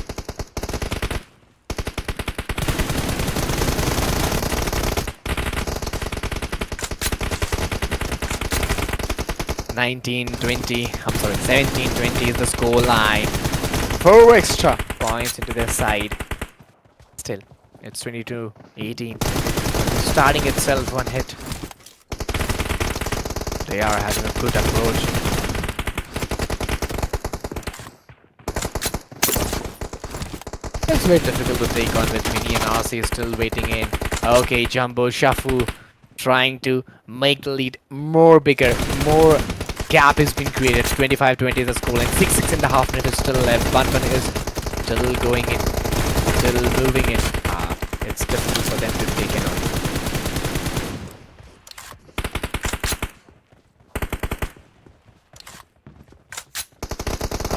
19-20, I'm sorry, 17-20 is the score line. 4 extra points into their side. Still, it's 22-18. Starting itself one hit. They are having a good approach. It's very difficult to take on with Mini and RC still waiting in. Okay, Jumbo, Shafu trying to make the lead more bigger, more gap has been created. 25-20 is the score line. 6.5 minutes is still left. One is still going in, still moving in. It's difficult for them to take it on.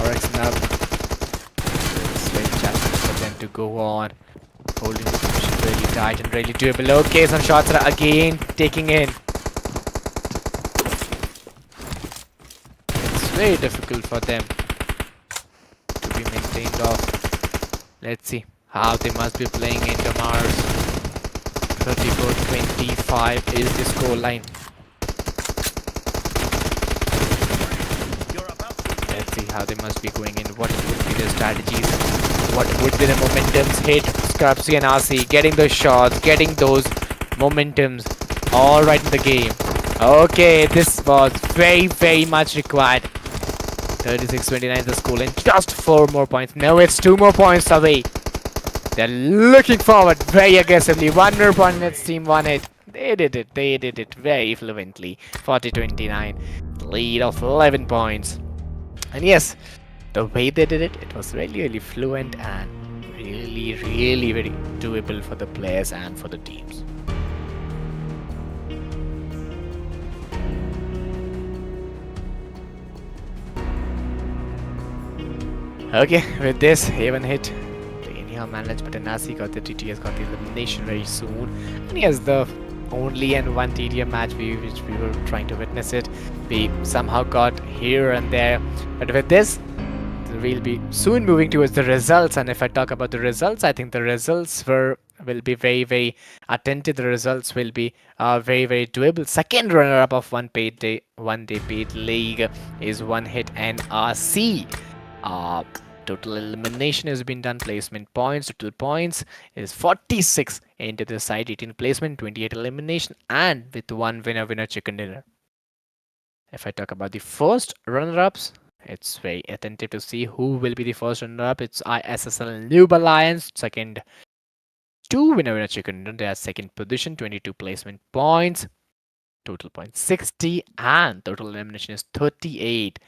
RX up. It's very challenging for them to go on. Holding the position really tight and really doable. Okay, some shots are again taking in. It's very difficult for them to be maintained off. Let's see how they must be playing into Mars. 34-25 is the score line. Let's see how they must be going in. What would be their strategies? What would be the momentums? Hit Scrubsy and RC getting those shots, getting those momentums all right in the game. Okay, this was very much required. 36-29 is the score and just 4 more points. No, it's 2 more points away. They're looking forward very aggressively. 1 more point in its team, 1 hit. They did it very fluently. 40-29, lead of 11 points. And yes, the way they did it, it was really fluent and really very doable for the players and for the teams. Okay, with this, Haven hit. They anyhow managed, but Nasi got the TTS, got the elimination very soon. And yes, the only and one TDM match which we were trying to witness it, we somehow got here and there. But with this we'll be soon moving towards the results. And if I talk about the results, I think the results will be very, very attentive. The results will be very, very doable. Second runner-up of one day paid league is One Hit NRC. Uh, Total elimination has been done. Placement points, total points is 46 into the side, 18 placement, 28 elimination, and with one winner chicken dinner. If I talk about the first runner-ups, it's very attentive to see who will be the first runner-up. It's ISSL NOOB Alliance. Second, two winner chicken dinner. They are second position, 22 placement points. Total points 60 and total elimination is 38,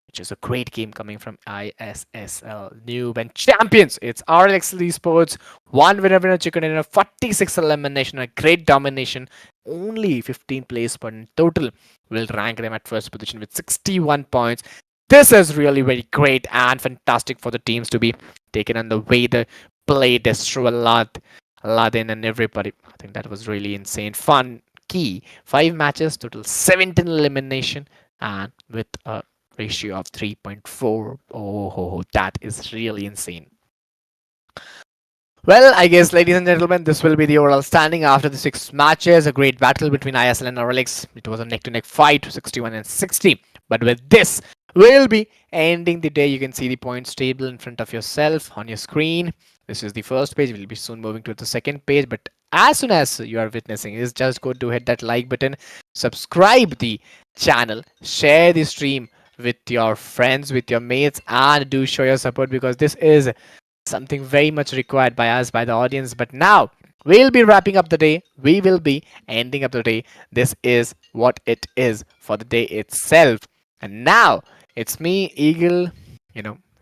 which is a great game coming from ISSL Noob and champions. It's RLX Esports. One winner chicken dinner, 46 elimination, a great domination. Only 15 place point total will rank them at first position with 61 points. This is really very great and fantastic for the teams to be taken on the way they play Destro Aladdin and everybody. I think that was really insane. Fun. Key. 5 matches, total 17 elimination, and with a ratio of 3.4. Oh, that is really insane. Well, I guess, ladies and gentlemen, this will be the overall standing after the 6 matches. A great battle between ISL and RLX. It was a neck-to-neck fight, 61 and 60. But with this, we'll be ending the day. You can see the points table in front of yourself on your screen. This is the first page. We'll be soon moving to the second page. But as soon as you are witnessing is just go to hit that like button, subscribe the channel, share the stream with your friends, with your mates, and do show your support, because this is something very much required by us, by the audience. But now we'll be wrapping up the day. We will be ending up the day. This is what it is for the day itself. And now it's me, Eagle.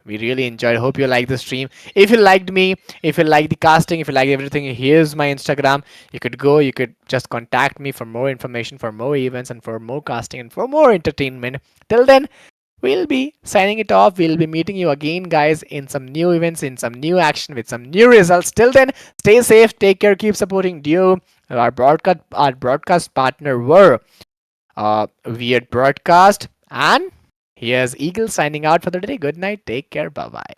We really enjoyed. Hope you like the stream. If you liked me, if you like the casting, if you like everything, here's my Instagram. You could just contact me for more information, for more events, and for more casting, and for more entertainment. Till then, we'll be signing it off. We'll be meeting you again, guys, in some new events, in some new action, with some new results. Till then, stay safe, take care, keep supporting DEEW. Our broadcast partner were Weird Broadcast, and here's Eagle signing out for the day. Good night, take care, bye bye.